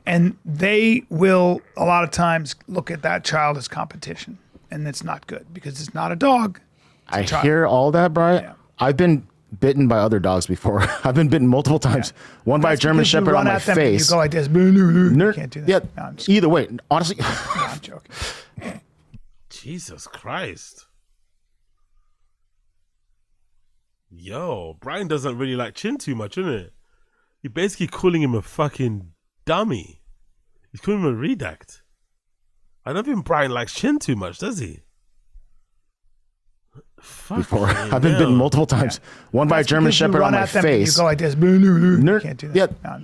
H: And they will, a lot of times, look at that child as competition. And it's not good, because it's not a dog.
D: I hear all that, Brian. Yeah. I've been bitten by other dogs before. I've been bitten multiple times. One by a German Shepherd on my face.
H: You go like this. You can't do that.
D: Yeah.
H: No,
D: either way, honestly.
H: No, I'm joking.
A: Jesus Christ. Yo, Brian doesn't really like Chin too much, isn't it? You're basically calling him a fucking dummy. He's calling him a redact. I don't think Brian likes Chin too much, does he?
D: Before I've been bitten multiple times. One by a German Shepherd on my face.
H: You go like this. You can't do that.
D: Yeah.
H: No,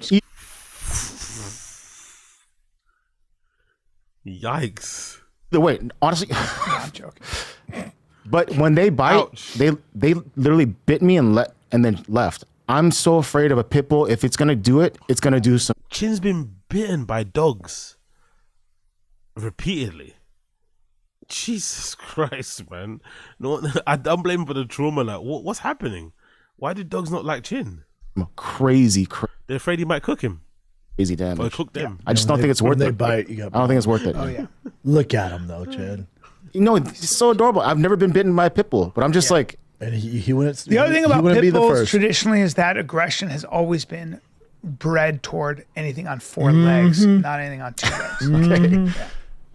A: Yikes.
D: Wait, honestly.
H: No, I'm joking.
D: But when they bite, they literally bit me and then left. I'm so afraid of a pit bull. If it's gonna do it, it's gonna do some.
A: Chin's been bitten by dogs repeatedly. Jesus Christ, man! No, I don't blame him for the trauma. Like, what's happening? Why do dogs not like Chin?
D: Crazy.
A: They're afraid he might cook him.
D: Crazy damage.
A: Or cook them.
D: I just don't think it's worth it.
K: Bite,
D: I don't think it's worth it.
H: Oh yeah.
K: Look at him though, Chad.
D: It's so adorable. I've never been bitten by a pit bull, but I'm just like.
K: And he wouldn't.
H: The other thing about pit bulls traditionally is that aggression has always been bred toward anything on four legs, not anything on two legs.
D: Okay.
H: Yeah.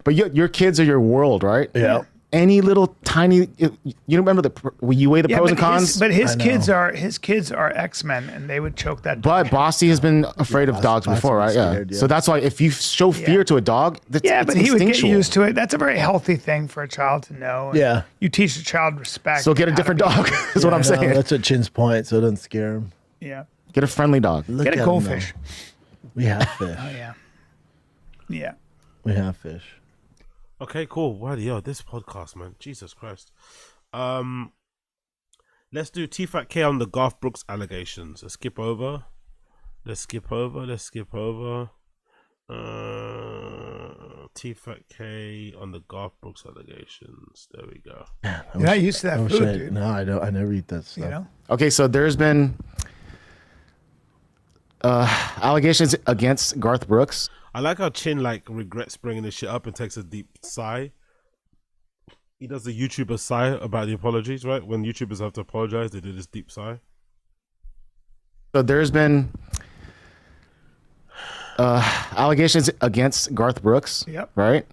D: But your kids are your world, right?
K: Yeah.
D: Any little tiny, you remember you weigh the pros and cons.
H: But his kids are X-Men, and they would choke that.
D: But Bossy has been afraid of dogs before, right?
K: Scared,
D: yeah. So that's why if you show fear to a dog,
H: but he would get used to it. That's a very healthy thing for a child to know.
K: Yeah.
H: You teach a child respect.
D: So get a different dog. Is what I'm saying.
K: That's what Chin's point. So it doesn't scare him.
H: Yeah.
D: Get a friendly dog.
H: Get a goldfish.
K: We have fish.
H: Oh yeah. Yeah.
K: We have fish.
A: Okay, cool. Wow, yo, this podcast, man. Jesus Christ. Let's do TFATK on the Garth Brooks allegations. Let's skip over. TFATK on the Garth Brooks allegations. There we go.
H: You're not used to that food, dude.
K: No, I don't. I never eat that stuff.
H: You know?
D: Okay, so there's been allegations against Garth Brooks.
A: I like how Chin regrets bringing this shit up and takes a deep sigh. He does the YouTuber sigh about the apologies, right? When YouTubers have to apologize, they do this deep sigh.
D: So there's been allegations against Garth Brooks.
H: Yep.
D: Right?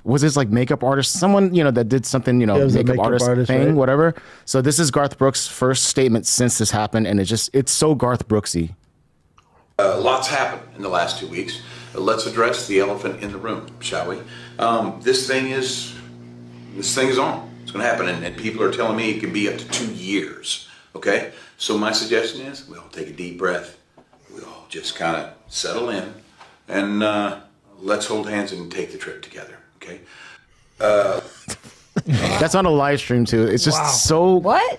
D: Was this makeup artist? Someone, that did something, makeup artist thing, right? Whatever. So this is Garth Brooks' first statement since this happened, and it's so Garth Brooksy.
L: Lots happened in the last 2 weeks. Let's address the elephant in the room, shall we? This thing is on. It's going to happen, and people are telling me it could be up to 2 years. Okay, so my suggestion is we all take a deep breath. We all just kind of settle in, and let's hold hands and take the trip together. Okay.
D: That's on a live stream too. It's just so
I: What?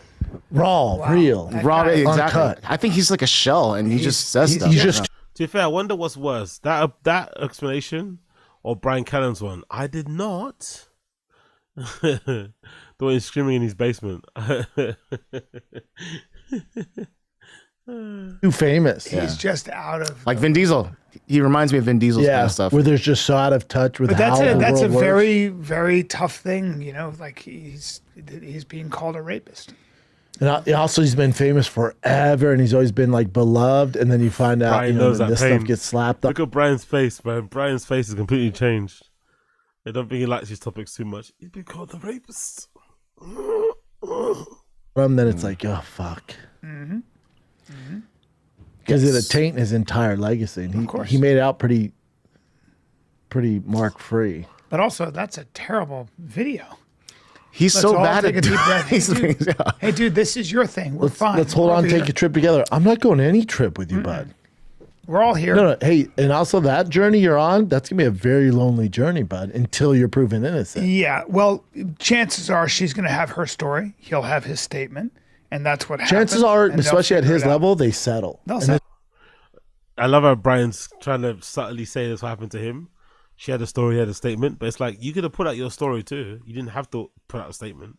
K: Raw, real,
D: exactly.
K: Uncut.
D: I think he's like a shell, and he just says stuff.
A: To be fair, I wonder what's worse, that explanation or Brian Cannon's one. I did not. The way he's screaming in his basement.
K: Too famous.
H: He's just out of
D: Vin Diesel. He reminds me of Vin Diesel's kind of stuff.
B: where there's just so out of touch with
H: But
B: how the
H: that's a
B: world works.
H: very, very tough thing, you know. Like he's being called a rapist.
B: And also, he's been famous forever, and he's always been like beloved. And then you find out,
A: Brian knows that
B: this
A: pain.
B: stuff gets slapped up.
A: Look at Brian's face, man. Brian's face has completely changed. I don't think he likes these topics too much. He's been called the rapist.
B: From then, it's like, oh fuck, because it'll taint his entire legacy. And
H: Of course.
B: he made it out pretty mark free.
H: But also, that's a terrible video.
D: He's
H: Let's
D: so
H: all
D: bad
H: take
D: at
H: a deep breath. Hey,
D: doing
H: dude, hey, dude, this is your thing. We're fine.
B: Let's hold
H: We're all
B: on, take
H: here.
B: a trip together. I'm not going any trip with you, bud.
H: We're all here.
B: No, hey, and also that journey you're on, that's gonna be a very lonely journey, bud, until you're proven innocent.
H: Yeah. Well, chances are she's going to have her story. He'll have his statement, and that's what happens.
B: Chances are,
H: and they'll
B: especially at
H: figure
B: his
H: it out.
B: level, they settle.
H: They'll
B: And
H: settle.
A: I love how Brian's trying to subtly say this what happened to him. She had a story, he had a statement, but it's like you could have put out your story too. You didn't have to put out a statement.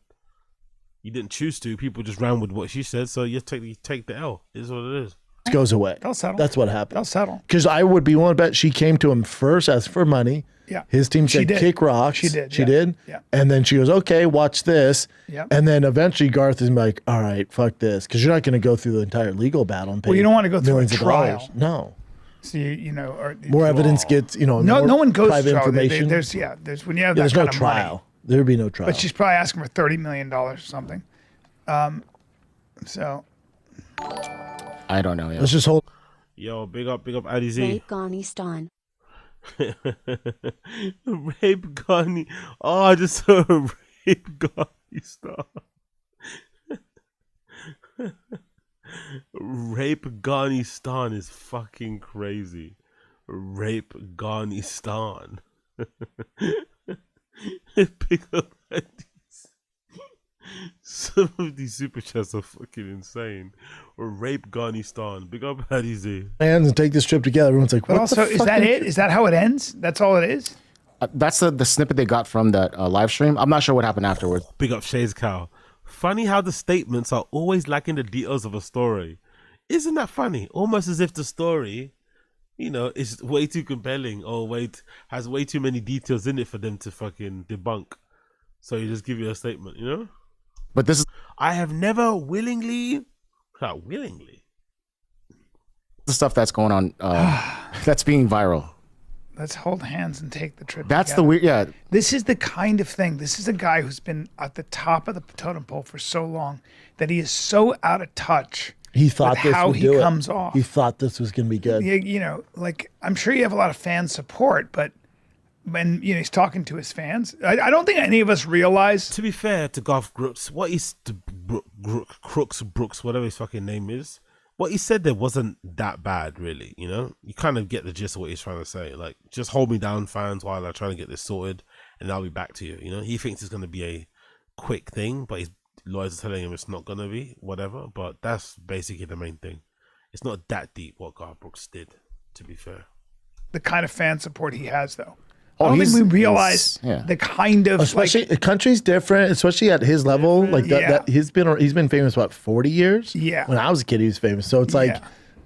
A: You didn't choose to. People just ran with what she said, so you take the L. It is what it is.
B: it goes away.
H: They'll settle.
B: That's what happened.
H: They'll settle.
B: Because I would be willing to bet she came to him first, asked for money.
H: Yeah.
B: His team
H: She
B: said,
H: did.
B: kick rocks.
H: She did,
B: She
H: yeah.
B: did.
H: Yeah.
B: And then she goes, okay, watch this.
H: Yeah.
B: And then eventually Garth is like, all right, fuck this. Because you're not going to go through the entire legal battle and pay
H: Well, you don't want to go through a
B: millions of
H: trial.
B: dollars. No.
H: So you know, or
B: More evidence gets,
H: no,
B: more
H: no one goes
B: private
H: to trial.
B: information.
H: There's when you have
B: There's
H: that
B: no
H: kind of
B: trial.
H: money.
B: There would be no trial.
H: But she's probably asking for $30 million or something. So
D: I don't know. Yeah.
B: Let's just hold.
A: Yo, big up Addy Z.
E: Afghanistan.
A: Rape Ghani. Oh, I just saw Rape Ghani star. Rape Afghanistan is fucking crazy. Rape Afghanistan. Big up Addy. Some of these super chats are fucking insane. Or Rape Afghanistan. Big up Addy Z.
B: Hands and take this trip together. Everyone's like,
H: but
B: what
H: also,
B: the
H: is
B: fuck
H: that it? Is that how it ends? That's all it is?
D: That's the snippet they got from that live stream. I'm not sure what happened afterwards.
A: Big up Shay's Cow. Funny how the statements are always lacking the details of a story. Isn't that funny? Almost as if the story, is way too compelling or has way too many details in it for them to fucking debunk. So you just give you a statement,
D: But this is
A: I have never willingly.
D: the stuff that's going on. That's being viral.
H: Let's hold hands and take the trip.
D: That's
H: together.
D: the weird. Yeah.
H: This is the kind of thing. This is a guy who's been at the top of the totem pole for so long that he is so out of touch.
B: He thought
H: with
B: this
H: how
B: would
H: he
B: do
H: comes
B: it.
H: off.
B: He thought this was going to be good.
H: Like I'm sure you have a lot of fan support, but when he's talking to his fans, I don't think any of us realize.
A: To be fair to Garth Brooks, what is the Brooks, whatever his fucking name is, what he said there wasn't that bad, really. You kind of get the gist of what he's trying to say. Like, just hold me down, fans, while I try to get this sorted, and I'll be back to you. He thinks it's going to be a quick thing, but his lawyers are telling him it's not going to be, whatever. But that's basically the main thing. It's not that deep what Garth Brooks did, to be fair.
H: The kind of fan support he has, though.
D: Oh,
H: I don't think we realize the kind of
B: especially the country's different, especially at his level. Like that he's been famous about 40 years.
H: Yeah.
B: When I was a kid, he was famous. So it's like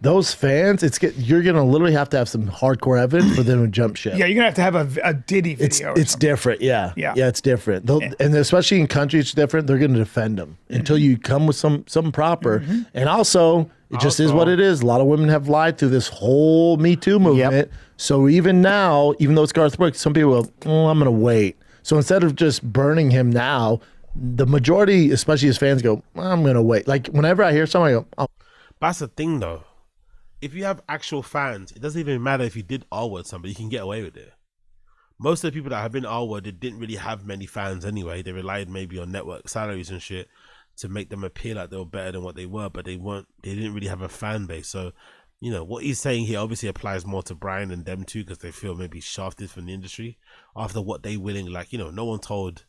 B: those fans. You're gonna literally have to have some hardcore evidence for them to jump ship.
H: Yeah, you're gonna have to have a Diddy video.
B: It's different. Yeah.
H: Yeah.
B: It's different. And especially in countries, it's different. They're gonna defend them until you come with something proper. And also, it just is what it is. A lot of women have lied through this whole Me Too movement.
D: Yep.
B: So even now, even though it's Garth Brooks, some people go, I'm going to wait. So instead of just burning him now, the majority, especially his fans, go, I'm going to wait. Like whenever I hear something, I go, oh.
A: That's the thing, though. If you have actual fans, it doesn't even matter if you did R-word somebody, you can get away with it. Most of the people that have been R-worded didn't really have many fans anyway. They relied maybe on network salaries and shit to make them appear like they were better than what they were, but they didn't really have a fan base. So, what he's saying here obviously applies more to Brian and them too, because they feel maybe shafted from the industry after what they willing, no one told,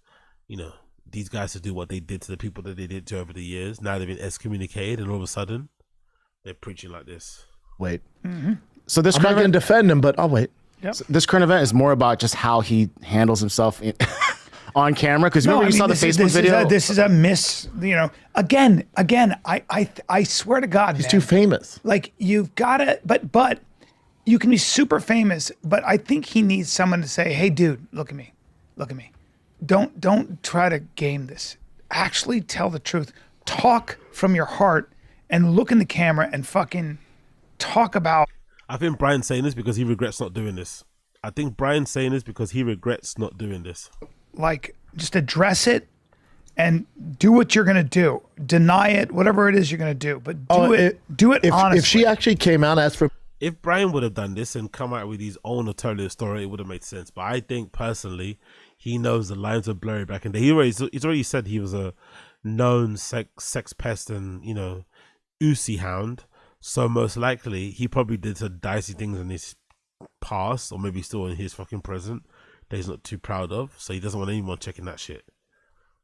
A: these guys to do what they did to the people that they did to over the years. Now they've been excommunicated and all of a sudden they're preaching like this.
B: Wait.
D: So this
B: I'm not going to defend him, but I'll wait.
H: Yep.
D: So this current event is more about just how he handles himself on camera. Because remember, you saw the Facebook video.
H: This is a miss. Again. I swear to God,
B: He's
H: man,
B: too famous.
H: Like you've got to, but you can be super famous, but I think he needs someone to say, "Hey, dude, look at me, look at me. Don't try to game this. Actually, tell the truth. Talk from your heart and look in the camera and fucking talk about."
A: I think Brian's saying this because he regrets not doing this. I think Brian's saying this because he regrets not doing this.
H: Like, just address it and do what you're gonna do. Deny it, whatever it is you're gonna do, but do it honestly.
B: If she actually came out and asked for,
A: If Brian would have done this and come out with his own alternative story, it would have made sense. But I think personally, he knows the lines are blurry back in the day. He's already said he was a known sex pest and, you know, Uzi hound. So most likely he probably did some dicey things in his past, or maybe still in his fucking present, that he's not too proud of. So he doesn't want anyone checking that shit.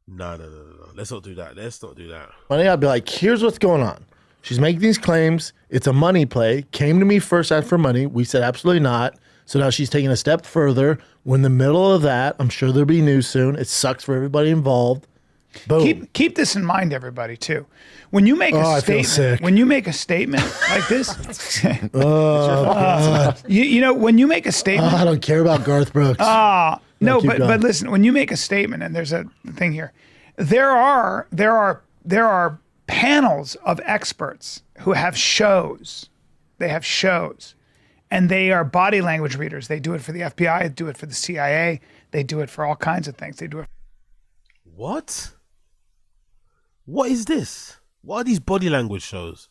A: No. Let's not do that.
B: I'd be like, here's what's going on. She's making these claims. It's a money play. Came to me first, asked for money. We said absolutely not. So now she's taking a step further. We're in the middle of that. I'm sure there'll be news soon. It sucks for everybody involved. Boom.
H: Keep this in mind, everybody, too. When you make a statement, when you make a statement like this, you know, when you make a statement,
B: I don't care about Garth Brooks.
H: No, but listen, when you make a statement, and there's a thing here, there are panels of experts who have shows. They have shows, and they are body language readers. They do it for the FBI. They do it for the CIA. They do it for all kinds of things. They do it.
A: What? What is this? What are these body language shows?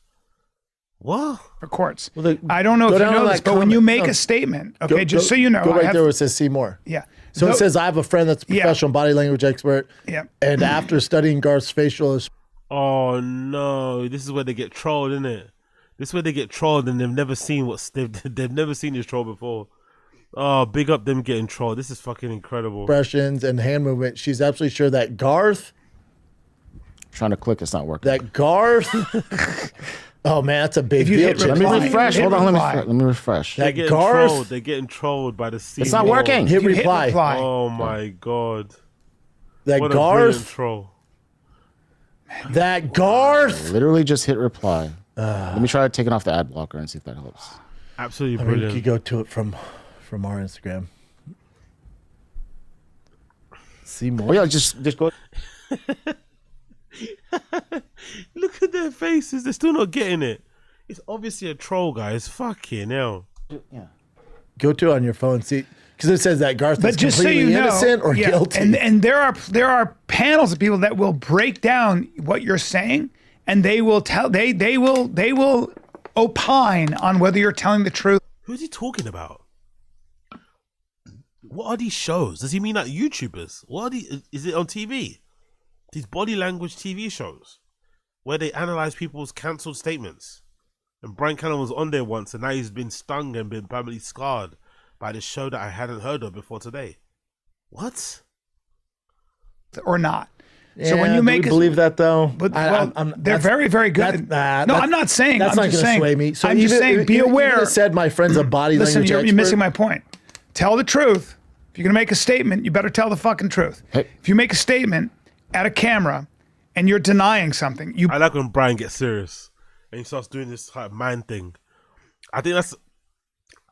A: What?
H: For courts. Well, I don't know if you know this, but when you make a statement, okay, just so you know.
B: Go right there where it says see more.
H: Yeah.
B: So it says, I have a friend that's a professional body language expert.
H: Yeah.
B: And after studying Garth's facial.
A: Oh, no. This is where they get trolled, isn't it? This is where they get trolled and they've never seen they've never seen this troll before. Oh, big up them getting trolled. This is fucking incredible.
B: Expressions and hand movement. She's absolutely sure that Garth.
D: Trying to click, it's not working.
B: That Garth. Oh man, that's a big deal.
D: Let me refresh. Hold on, let me refresh.
A: They're getting trolled by the C.
D: It's not working.
B: Hit reply.
A: Oh my god.
B: That
A: what
B: Garth.
A: A troll.
B: That Garth.
D: Literally just hit reply. Let me try taking off the ad blocker and see if that helps.
A: Absolutely brilliant.
B: You could go to it from our Instagram. See more.
D: Oh yeah, just go.
A: Look at their faces. They're still not getting it. It's obviously a troll, guys. Fucking hell.
D: Yeah.
B: Go to it on your phone. See, because it says that Garth is
H: just
B: completely
H: so you know,
B: innocent or guilty.
H: And there are panels of people that will break down what you're saying, and they will tell they will opine on whether you're telling the truth.
A: Who's he talking about? What are these shows? Does he mean like YouTubers? What are these? Is it on TV? These body language TV shows where they analyze people's cancelled statements. And Brian Cannon was on there once, and now he's been stung and been permanently scarred by this show that I hadn't heard of before today. What?
H: Or not.
B: Yeah, so when you make believe that though,
H: but they're very, very good. No, I'm not saying
B: that's
H: I'm
B: not
H: just
B: going to
H: saying,
B: sway me. So
H: I'm just saying, be aware.
B: You said my friend's a body language expert.
H: Listen, you're missing my point. Tell the truth. If you're going to make a statement, you better tell the fucking truth.
D: Hey.
H: If you make a statement at a camera and you're denying something,
A: I like when Brian gets serious and he starts doing this type of man thing. I bet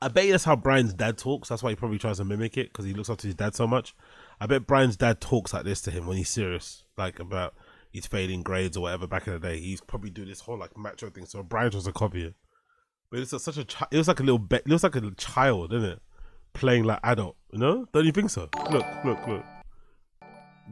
A: that's how Brian's dad talks. That's why he probably tries to mimic it, because he looks up to his dad so much. I bet Brian's dad talks like this to him when he's serious, like about he's failing grades or whatever back in the day. He's probably doing this whole like macho thing. So Brian tries to copy it, but it's such a it was like a little it looks like a child, isn't it? Playing like adult, you know? Don't you think so? Look.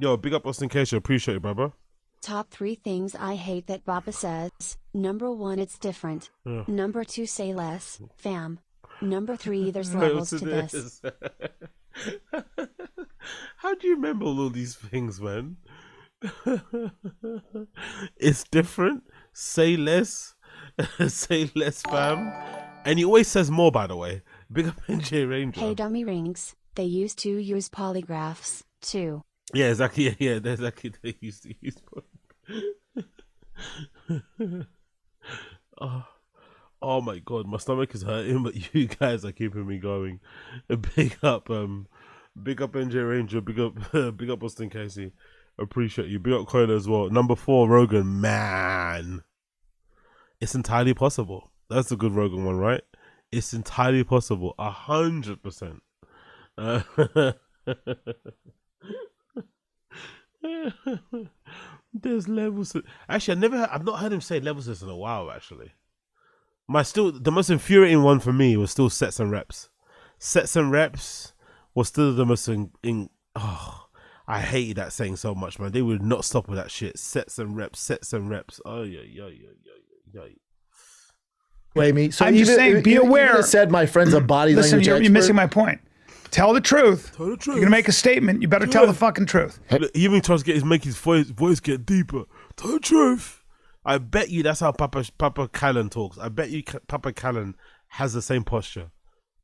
A: Yo, big up Austin Casey. Appreciate it, brother.
E: Top 3 things I hate that Baba says. Number 1, it's different.
A: Yeah.
E: Number 2, say less, fam. Number 3, there's levels to this.
A: How do you remember all these things, man? It's different. Say less. Say less, fam. And he always says more, by the way. Big up NJ Ranger.
E: Hey, dummy rings. They used to use polygraphs, too.
A: Yeah, exactly. Yeah, exactly. They used to use oh my god, my stomach is hurting, but you guys are keeping me going. Big up NJ Ranger. Big up Austin Casey. Appreciate you. Big up Coyle as well. Number 4, Rogan. Man, it's entirely possible. That's a good Rogan one, right? It's entirely possible. 100%. There's levels. Actually, I've not heard him say level system in a while. Actually, the most infuriating one for me was still sets and reps. Sets and reps was still the most I hated that saying so much, man. They would not stop with that shit. Sets and reps, sets and reps. Oh yeah.
K: Wait, me. So
H: I'm just saying, be aware.
K: You said my friend's a body
H: Listen,
K: language expert.
H: you're missing my point. Tell the truth.
A: Tell the truth.
H: You're gonna make a statement. You better tell the fucking truth.
A: Look, he even tries to make his voice get deeper. Tell the truth. I bet you that's how Papa Callan talks. I bet you Papa Callan has the same posture.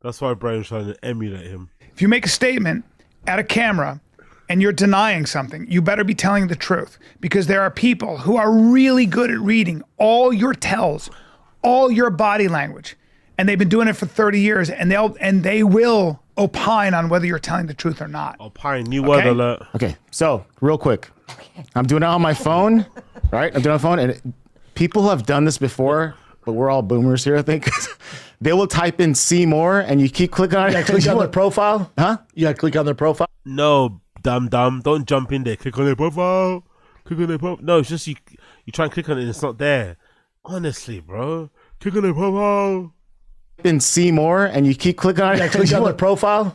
A: That's why Brian's trying to emulate him.
H: If you make a statement at a camera and you're denying something, you better be telling the truth, because there are people who are really good at reading all your tells, all your body language, and they've been doing it for 30 years, and they will opine on whether you're telling the truth or not.
A: Opine, new word alert.
D: Okay, so real quick, I'm doing it on my phone, right? I'm doing it on my phone, and people have done this before, but we're all boomers here, I think. They will type in "see more" and you keep clicking on it.
K: Yeah, click on their profile.
D: Huh?
K: You gotta click on their profile.
A: No, dumb. Don't jump in there. Click on their profile. Click on their profile. No, it's just you try and click on it and it's not there. Honestly, bro. Click on their profile.
D: In "see more" and you keep clicking on it.
K: Yeah, click on their profile.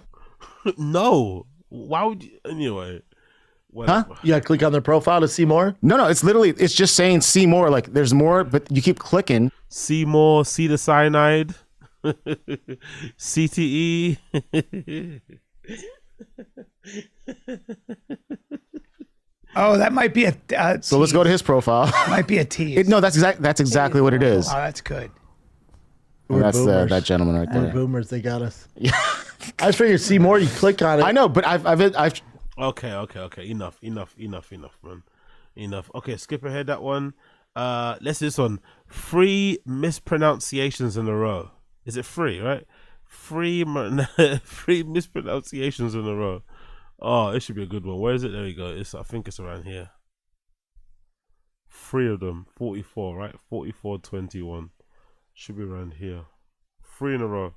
A: No. Why would you? Anyway.
D: Huh?
K: You gotta click on their profile to see more.
D: No, it's just saying "see more." Like there's more, but you keep clicking.
A: See more. See the cyanide. CTE.
H: Oh, that might be a
D: So let's go to his profile.
H: Might be a tease.
D: No, that's exactly what it is.
H: Oh, that's good.
K: We're
D: That's
K: boomers.
D: that gentleman right
K: We're
D: there.
K: boomers. They got us. Yeah. I figured see more. You click on it.
D: I know, but I've
A: Okay. Enough, man. Enough. Okay, skip ahead that one. Let's do this one. 3 mispronunciations in a row. Is it 3, right? 3 mispronunciations in a row. Oh, it should be a good one. Where is it? There we go. I think it's around here. 3 of them. 44, right? 44-21. Should be around here. 3 in a row.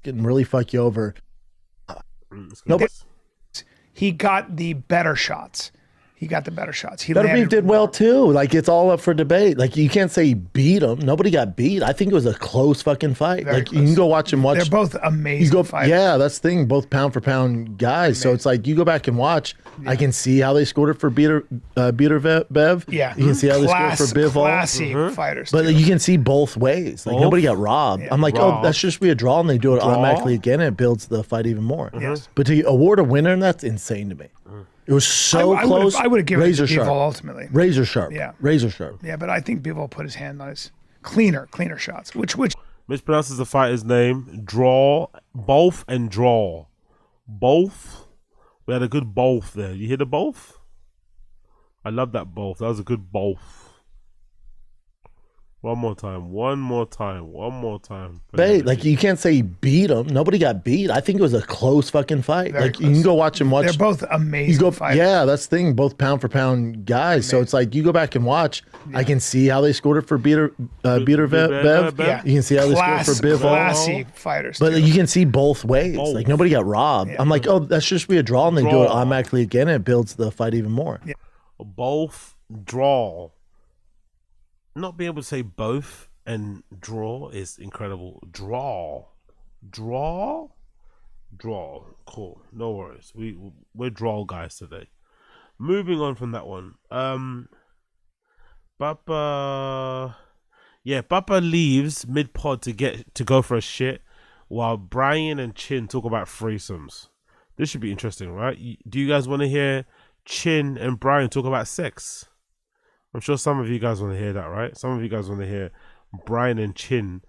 K: Can really fuck you over.
H: Nobody. He got the better shots. He
K: Better Beef did well too. Like it's all up for debate. Like you can't say he beat him. Nobody got beat. I think it was a close fucking fight.
H: Very
K: like
H: close.
K: you can go watch and watch.
H: They're both amazing fighters.
K: Yeah, that's the thing. Both pound for pound guys. Amazing. So it's like you go back and watch. Yeah. I can see how they scored it for Beater Bev.
H: Yeah,
K: you can see how they scored for Bivol.
H: Classy fighters.
K: But you can see both ways. Like nobody got robbed. Yeah. I'm like, oh, that should just be a draw, and they do it automatically again, and it builds the fight even more.
H: Yes.
K: But to award a winner, that's insane to me. It was so close.
H: I would have given
K: razor
H: it to
K: sharp.
H: Bivol ultimately.
K: Razor sharp.
H: Yeah.
K: Razor sharp.
H: Yeah, but I think Bivol put his hand on his cleaner shots. Which
A: mispronounces the fighter's name. Draw. Both and draw. Both. We had a good both there. You hear the both? I love that both. That was a good both. One more time.
K: Babe, like you can't say he beat him. Nobody got beat. I think it was a close fucking fight.
H: Very
K: like
H: close.
K: You can go watch and watch.
H: They're both amazing fighters.
K: Yeah, that's the thing. Both pound for pound guys. Amazing. So it's like you go back and watch. Yeah. I can see how they scored it for Beater Bev.
H: Yeah.
K: You can see how they scored for Bivol.
H: Classy fighters.
K: But you can see both ways. Like nobody got robbed. Yeah. I'm like, oh, that should just be a draw, and they do it automatically again, and it builds the fight even more.
H: Yeah.
A: Both draw. Not being able to say both and draw is incredible. Draw. Cool. No worries. We're draw guys today. Moving on from that one. Papa leaves mid pod to go for a shit while Brian and Chin talk about threesomes. This should be interesting, right? Do you guys want to hear Chin and Brian talk about sex? I'm sure some of you guys want to hear that, right? Some of you guys want to hear Brian and Chin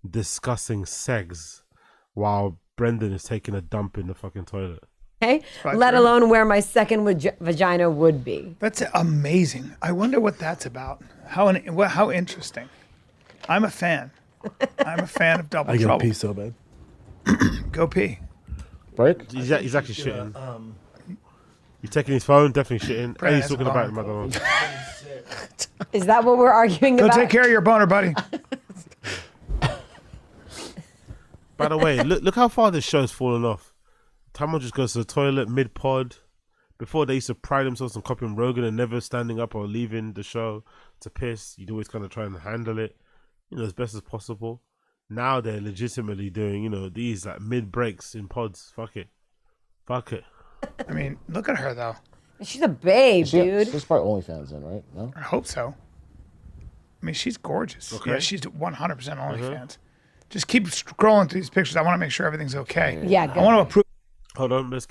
A: discussing sex while Brendan is taking a dump in the fucking toilet.
I: Okay, let alone where my second vagina would be.
H: That's amazing. I wonder what that's about. How interesting. I'm a fan. I'm a fan of Double Trouble.
K: I gotta pee so bad.
H: Go pee.
D: Right?
A: He's actually shitting. He's taking his phone, definitely shitting. And he's talking about McDonald's.
I: Is that what we're arguing about?
H: Go take care of your boner, buddy.
A: By the way, look how far this show's fallen off. Tamo just goes to the toilet mid-pod. Before, they used to pride themselves on copying Rogan and never standing up or leaving the show to piss. You'd always kind of try and handle it, as best as possible. Now they're legitimately doing, these like mid-breaks in pods. Fuck it.
H: I mean, look at her, though.
I: She's a babe, dude.
D: She's probably OnlyFans then, right? No?
H: I hope so. I mean, she's gorgeous.
A: Okay.
H: Yeah, she's 100% OnlyFans. Just keep scrolling through these pictures. I want to make sure everything's okay.
I: Yeah,
H: I want to approve.
A: Hold on, let's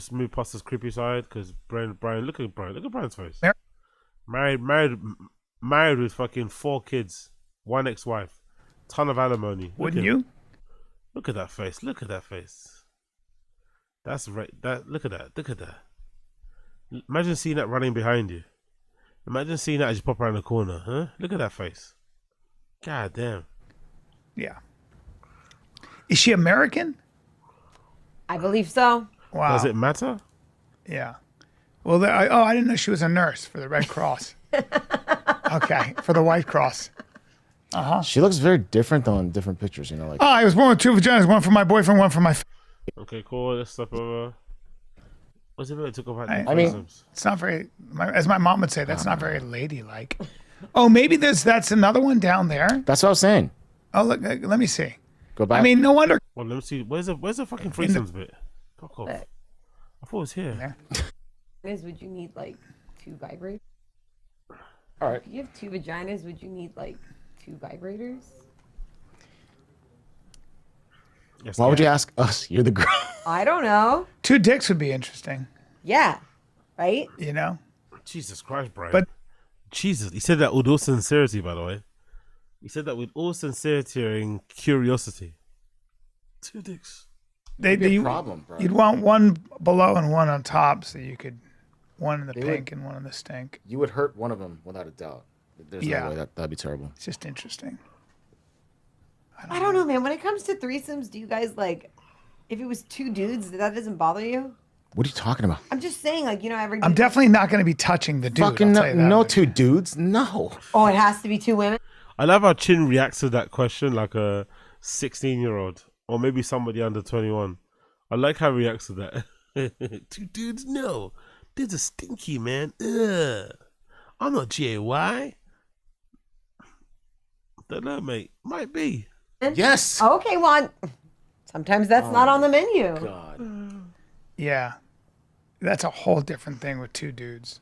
A: move past this creepy side because Brian, look at Brian's face. Married with fucking 4 kids, 1 ex-wife, ton of alimony.
H: Wouldn't you?
A: Look at that face. That's right. Look at that. Imagine seeing that running behind you. Imagine seeing that as you pop around the corner, huh? Look at that face. God damn.
H: Yeah. Is she American?
I: I believe so.
H: Wow.
A: Does it matter?
H: Yeah. Well, I didn't know she was a nurse for the Red Cross. Okay, for the White Cross.
D: She looks very different though in different pictures, like.
H: Oh, I was born with 2 vaginas, one for my boyfriend, one for my.
A: Okay, cool. Let's step over. What's it really took about?
H: It's not very, as my mom would say, that's not very ladylike. Oh, maybe that's another one down there.
D: That's what I was saying.
H: Oh, look, let me see.
D: Go back.
H: I mean, no wonder.
A: Well, let me see. Where's the fucking threesomes bit? Fuck off. I thought it was here.
I: Would you need like 2 vibrators?
D: All right.
I: If you have 2 vaginas, would you need like 2 vibrators?
A: Yes,
D: Why would you ask us? You're the girl.
I: I don't know.
H: 2 dicks would be interesting.
I: Yeah. Right?
A: Jesus Christ, Brian.
H: But
A: Jesus, he said that with all sincerity, by the way. He said that with all sincerity and curiosity. 2 dicks.
H: They'd
D: be a problem, bro.
H: You'd want one below and one on top, so you could one in the pink and one in the stink.
D: You would hurt one of them without a doubt. There's no way that'd be terrible.
H: It's just interesting.
I: I don't know, man. When it comes to threesomes, do you guys like, if it was 2 dudes, that doesn't bother you?
D: What are you talking about?
I: I'm just saying, like, every.
H: I'm definitely not going to be touching the dude.
D: Fucking no 2 dudes. No.
I: Oh, it has to be 2 women?
A: I love how Chin reacts to that question like a 16-year-old or maybe somebody under 21. I like how he reacts to that. 2 dudes? No. Dudes are stinky, man. Ugh. I'm not G-A-Y. Don't know, mate. Might be.
D: Yes.
I: Okay, well, sometimes that's not on the menu.
D: God.
H: Yeah. That's a whole different thing with 2 dudes.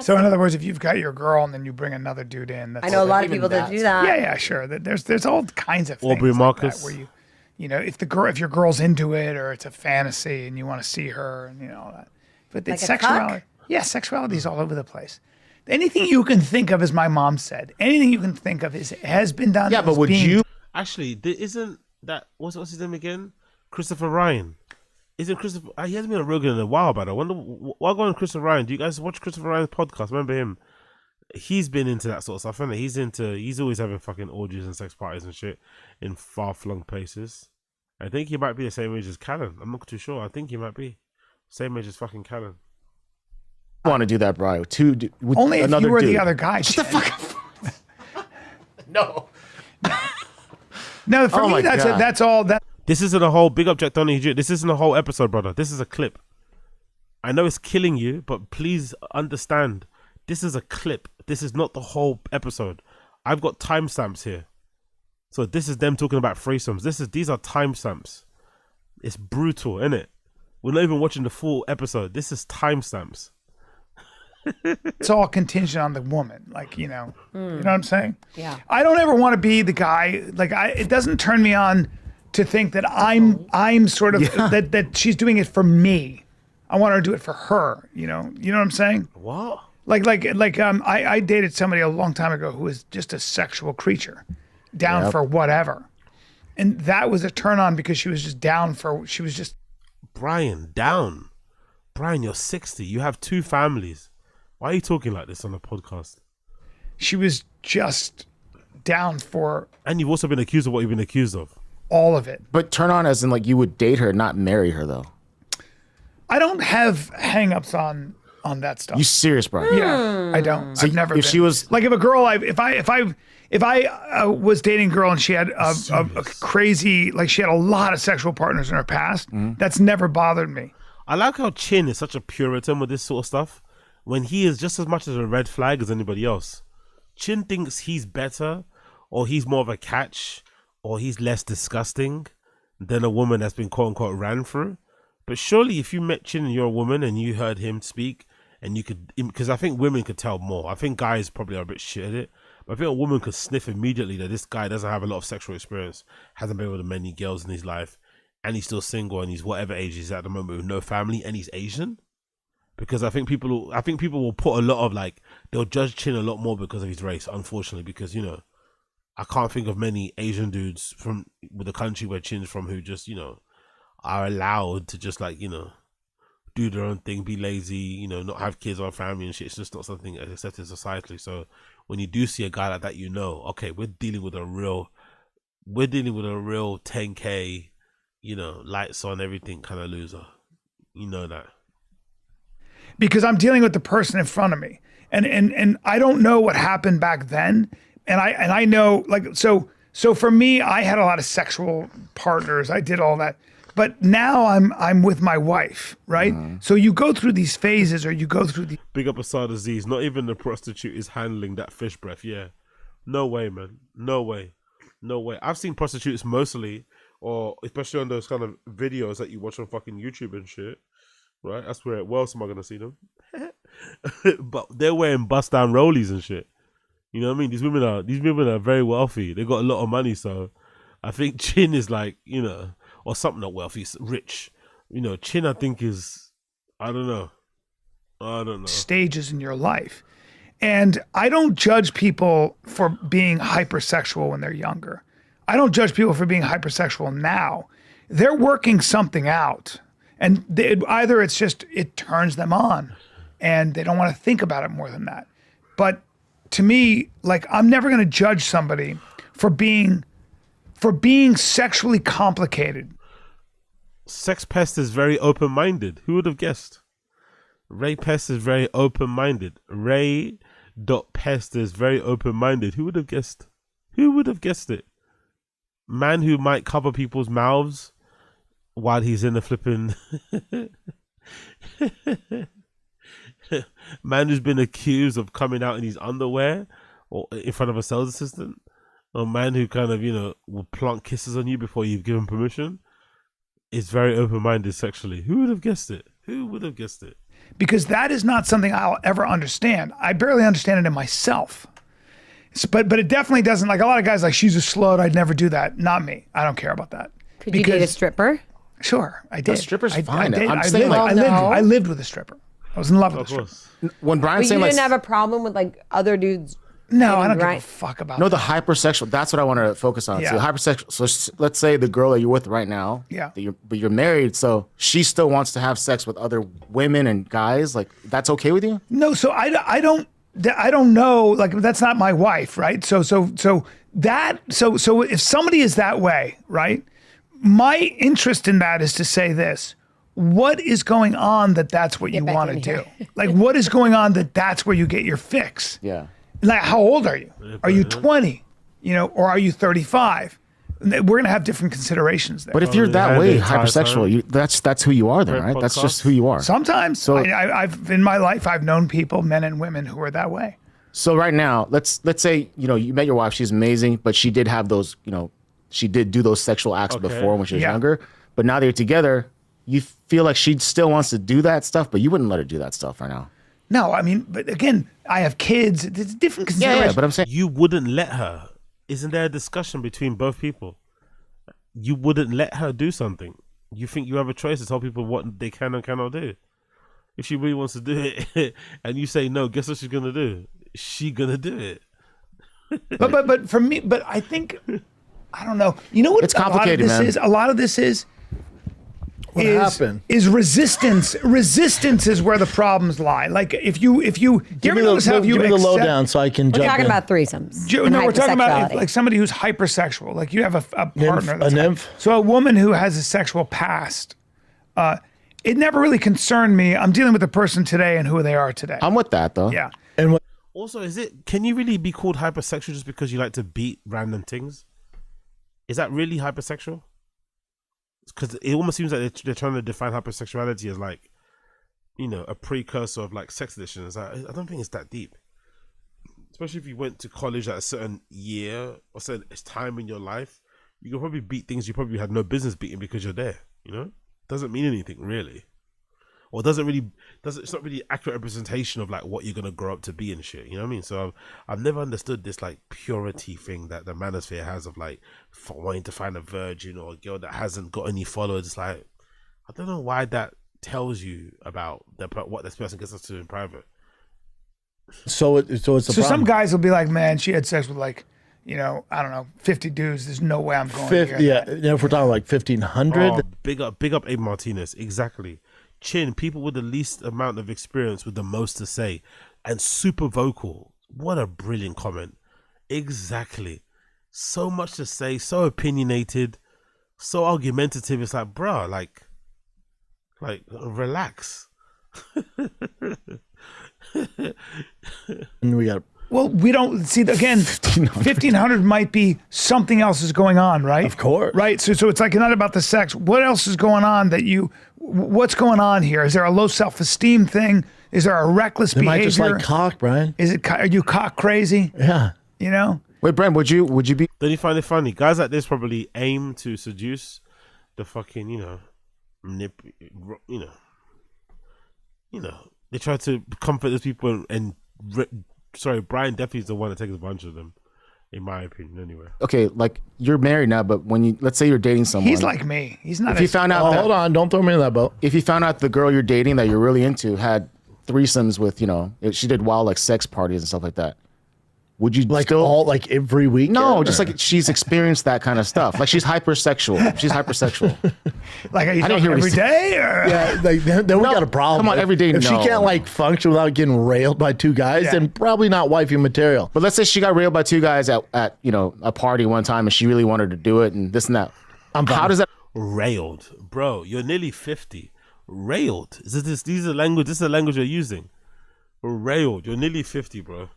H: So in other words, if you've got your girl and then you bring another dude in, that's
I: I know a lot of people that do that.
H: Yeah, sure. There's all kinds of things
A: Aubrey
H: like
A: Marcus.
H: that where if your girl's into it or it's a fantasy and you want to see her and all that. But
I: Like
H: it's
I: a
H: sexuality. Yeah, sexuality is all over the place. Anything you can think of, as my mom said, anything you can think of has been done.
D: Yeah, but would you?
A: Actually, isn't that what's his name again? Christopher Ryan. Isn't Christopher? He hasn't been on Rogan in a while, but I wonder why go on Christopher Ryan. Do you guys watch Christopher Ryan's podcast? Remember him? He's been into that sort of stuff, isn't he? He's always having fucking orgies and sex parties and shit in far-flung places. I think he might be the same age as Callan. I'm not too sure. I think he might be same age as fucking Callan.
D: I want to do that, bro. With
H: Only if
D: another
H: you were
D: dude.
H: the other guy.
D: Shut the fuck up. No.
H: No, for me, that's all.
A: This isn't a whole big up Jack Donny. This isn't a whole episode, brother. This is a clip. I know it's killing you, but please understand. This is a clip. This is not the whole episode. I've got timestamps here. So this is them talking about threesomes. These are timestamps. It's brutal, isn't it? We're not even watching the full episode. This is timestamps.
H: It's all contingent on the woman, you know what I'm saying?
I: Yeah.
H: I don't ever want to be the guy. It doesn't turn me on to think that I'm sort of that she's doing it for me. I want her to do it for her. You know what I'm saying?
A: What?
H: I dated somebody a long time ago who was just a sexual creature, down for whatever, and that was a turn on because she was just down for. She was just.
A: Brian, down. Brian, you're 60. You have 2 families. Why are you talking like this on a podcast?
H: She was just down for.
A: And you've also been accused of what you've been accused of.
H: All of it.
D: But turn on as in you would date her, not marry her though.
H: I don't have hang-ups on on that stuff.
D: You serious, bro?
H: Yeah, I don't.
D: So
H: I've never.
D: if
H: been.
D: she was
H: like, if a girl, if I was dating a girl and she had a crazy, like she had a lot of sexual partners in her past, that's never bothered me.
A: I like how Chin is such a Puritan with this sort of stuff, when he is just as much as a red flag as anybody else. Chin thinks he's better, or he's more of a catch, or he's less disgusting than a woman that's been quote unquote ran through. But surely if you met Chin and you're a woman and you heard him speak, and you could, because I think women could tell more. I think guys probably are a bit shit at it, but I think a woman could sniff immediately that this guy doesn't have a lot of sexual experience, hasn't been with many girls in his life, and he's still single, and he's whatever age he's at the moment with no family, and he's Asian. Because I think people will put a lot of, like, they'll judge Chin a lot more because of his race, unfortunately, because, you know, I can't think of many Asian dudes from with the country where Chin's from who just, you know, are allowed to just, like, you know, do their own thing, be lazy, you know, not have kids or family and shit. It's just not something accepted societally. So when you do see a guy like that, you know, okay, we're dealing with a real 10K, you know, lights on everything kind of loser. You know that.
H: Because I'm dealing with the person in front of me, and I don't know what happened back then, and I know, like, so for me, I had a lot of sexual partners, I did all that, but now I'm with my wife, right? So you go through these phases, or you go through the
A: Big up Asad Aziz. Not even the prostitute is handling that fish breath. Yeah, no way, man. No way. I've seen prostitutes mostly, or especially on those kind of videos that you watch on fucking YouTube and shit. Right, that's where else am I gonna see them? But they're wearing bust down rollies and shit. You know what I mean? These women are very wealthy. They got a lot of money, so I think Chin is like, you know, or something, not wealthy, it's rich. You know, Chin I think is, I don't know.
H: stages in your life. And I don't judge people for being hypersexual when they're younger. I don't judge people for being hypersexual now. They're working something out. And either it's just, it turns them on and they don't want to think about it more than that. But to me, like, I'm never going to judge somebody for being sexually complicated.
A: Sex Pest is very open-minded. Who would have guessed? Ray Pest is very open-minded. Ray.Pest is very open-minded. Who would have guessed? Who would have guessed it? Man who might cover people's mouths while he's in the flipping man who's been accused of coming out in his underwear or in front of a sales assistant, or man who kind of, you know, will plant kisses on you before you've given permission, is very open-minded sexually. Who would have guessed it?
H: Because that is not something I'll ever understand. I barely understand it in myself. But it definitely doesn't, like, a lot of guys like, she's a slut, I'd never do that. Not me. I don't care about that.
I: Could you date a stripper?
H: Sure, I did.
D: The stripper's
H: I
D: fine.
H: did.
D: I'm saying, like,
H: I lived with a stripper. I was in love with a stripper.
D: When Brian's
I: But
D: saying,
I: you
D: like,
I: didn't have a problem with, like, other dudes?
H: No, I don't give a
I: right?
H: fuck about
D: no,
H: that.
D: the hypersexual. That's what I want to focus on.
H: Yeah.
D: So hypersexual. So let's say the girl that you're with right now.
H: Yeah.
D: But you're married, so she still wants to have sex with other women and guys. Like, that's okay with you?
H: No, so I don't know. Like, that's not my wife, right? So if somebody is that way, right? My interest in that is to say this: what is going on that's what you want to do? Like, what is going on that's where you get your fix?
D: Yeah.
H: Like, how old are you? Are you 20? You know, or are you 35? We're gonna have different considerations there.
D: But if you're that way, hypersexual, that's who you are, then, right? That's just who you are.
H: Sometimes.
D: So
H: I've in my life, I've known people, men and women, who are that way.
D: So right now, let's say, you know, you met your wife, she's amazing, but she did have those, you know, she did do those sexual acts before when she was younger. But now that you're together, you feel like she still wants to do that stuff, but you wouldn't let her do that stuff right now.
H: No, I mean, but again, I have kids. It's different considerations.
D: Yeah, but I'm saying
A: you wouldn't let her. Isn't there a discussion between both people? You wouldn't let her do something. You think you have a choice to tell people what they can and cannot do. If she really wants to do it, and you say no, guess what she's gonna do? She's gonna do it.
H: but for me, but I think, I don't know. You know what?
D: It's complicated, man.
H: A lot of this is.
B: What happened?
H: Is resistance. Resistance is where the problems lie. Like, if you
K: Give me the lowdown so I can
I: We're
K: jump
I: talking
K: in.
I: about threesomes.
H: No, we're talking about
I: hypersexuality.
H: like somebody who's hypersexual. Like, you have a partner.
K: a nymph?
H: So a woman who has a sexual past, it never really concerned me. I'm dealing with the person today and who they are today.
D: I'm with that though.
H: Yeah.
B: And what?
A: Also, can you really be called hypersexual just because you like to beat random things? Is that really hypersexual? Because it almost seems like they're trying to define hypersexuality as like, you know, a precursor of like sex addiction. It's like, I don't think it's that deep. Especially if you went to college at a certain year or certain time in your life, you can probably beat things you probably had no business beating because you're there. You know, doesn't mean anything really, or it's not really accurate representation of like what you're gonna grow up to be and shit. You know what I mean? So I've never understood this like purity thing that the manosphere has of like wanting to find a virgin or a girl that hasn't got any followers. It's like, I don't know why that tells you about what this person gets us to in private.
B: So it's a problem.
H: Some guys will be like, man, she had sex with like, you know, I don't know, 50 dudes. There's no way I'm going here.
B: Yeah, you know, if we're talking like 1,500.
A: Oh, big up Abe Martinez. Exactly. Chin, people with the least amount of experience with the most to say and super vocal. What a brilliant comment. Exactly. So much to say, so opinionated, so argumentative. It's like, bruh, like relax.
B: And we got.
H: Well, we don't see again. 1,500 might be something else is going on, right?
B: Of course,
H: right. So it's like not about the sex. What else is going on that you? What's going on here? Is there a low self-esteem thing? Is there a reckless
B: They
H: behavior?
B: might just like cock, Brian.
H: Is it? Are you cock crazy?
B: Yeah.
H: You know.
D: Wait, Brent, would you be?
A: Don't you find it funny? Guys like this probably aim to seduce the fucking, you know, they try to comfort those people and sorry, Brian definitely is the one that takes advantage of them, in my opinion. Anyway.
D: Okay, like you're married now, but let's say you're dating someone.
H: He's like me. He's not.
D: If you found out,
B: hold on, don't throw me in that boat.
D: If you found out the girl you're dating that you're really into had threesomes with, you know, she did wild like sex parties and stuff like that, would you
B: like
D: still
B: all like every week?
D: No, just like she's experienced that kind of stuff. Like she's hypersexual. She's hypersexual.
H: Like are you
D: I didn't
H: talking
D: hear
H: every day or?
B: Yeah, like then we got a problem.
D: Come on, every day.
B: If she can't like function without getting railed by two guys, then probably not wifey material.
D: But let's say she got railed by two guys at you know a party one time, and she really wanted to do it, and this and that. How does that
A: railed, bro? You're nearly 50. Railed. This is the language you're using. Railed. You're nearly 50, bro.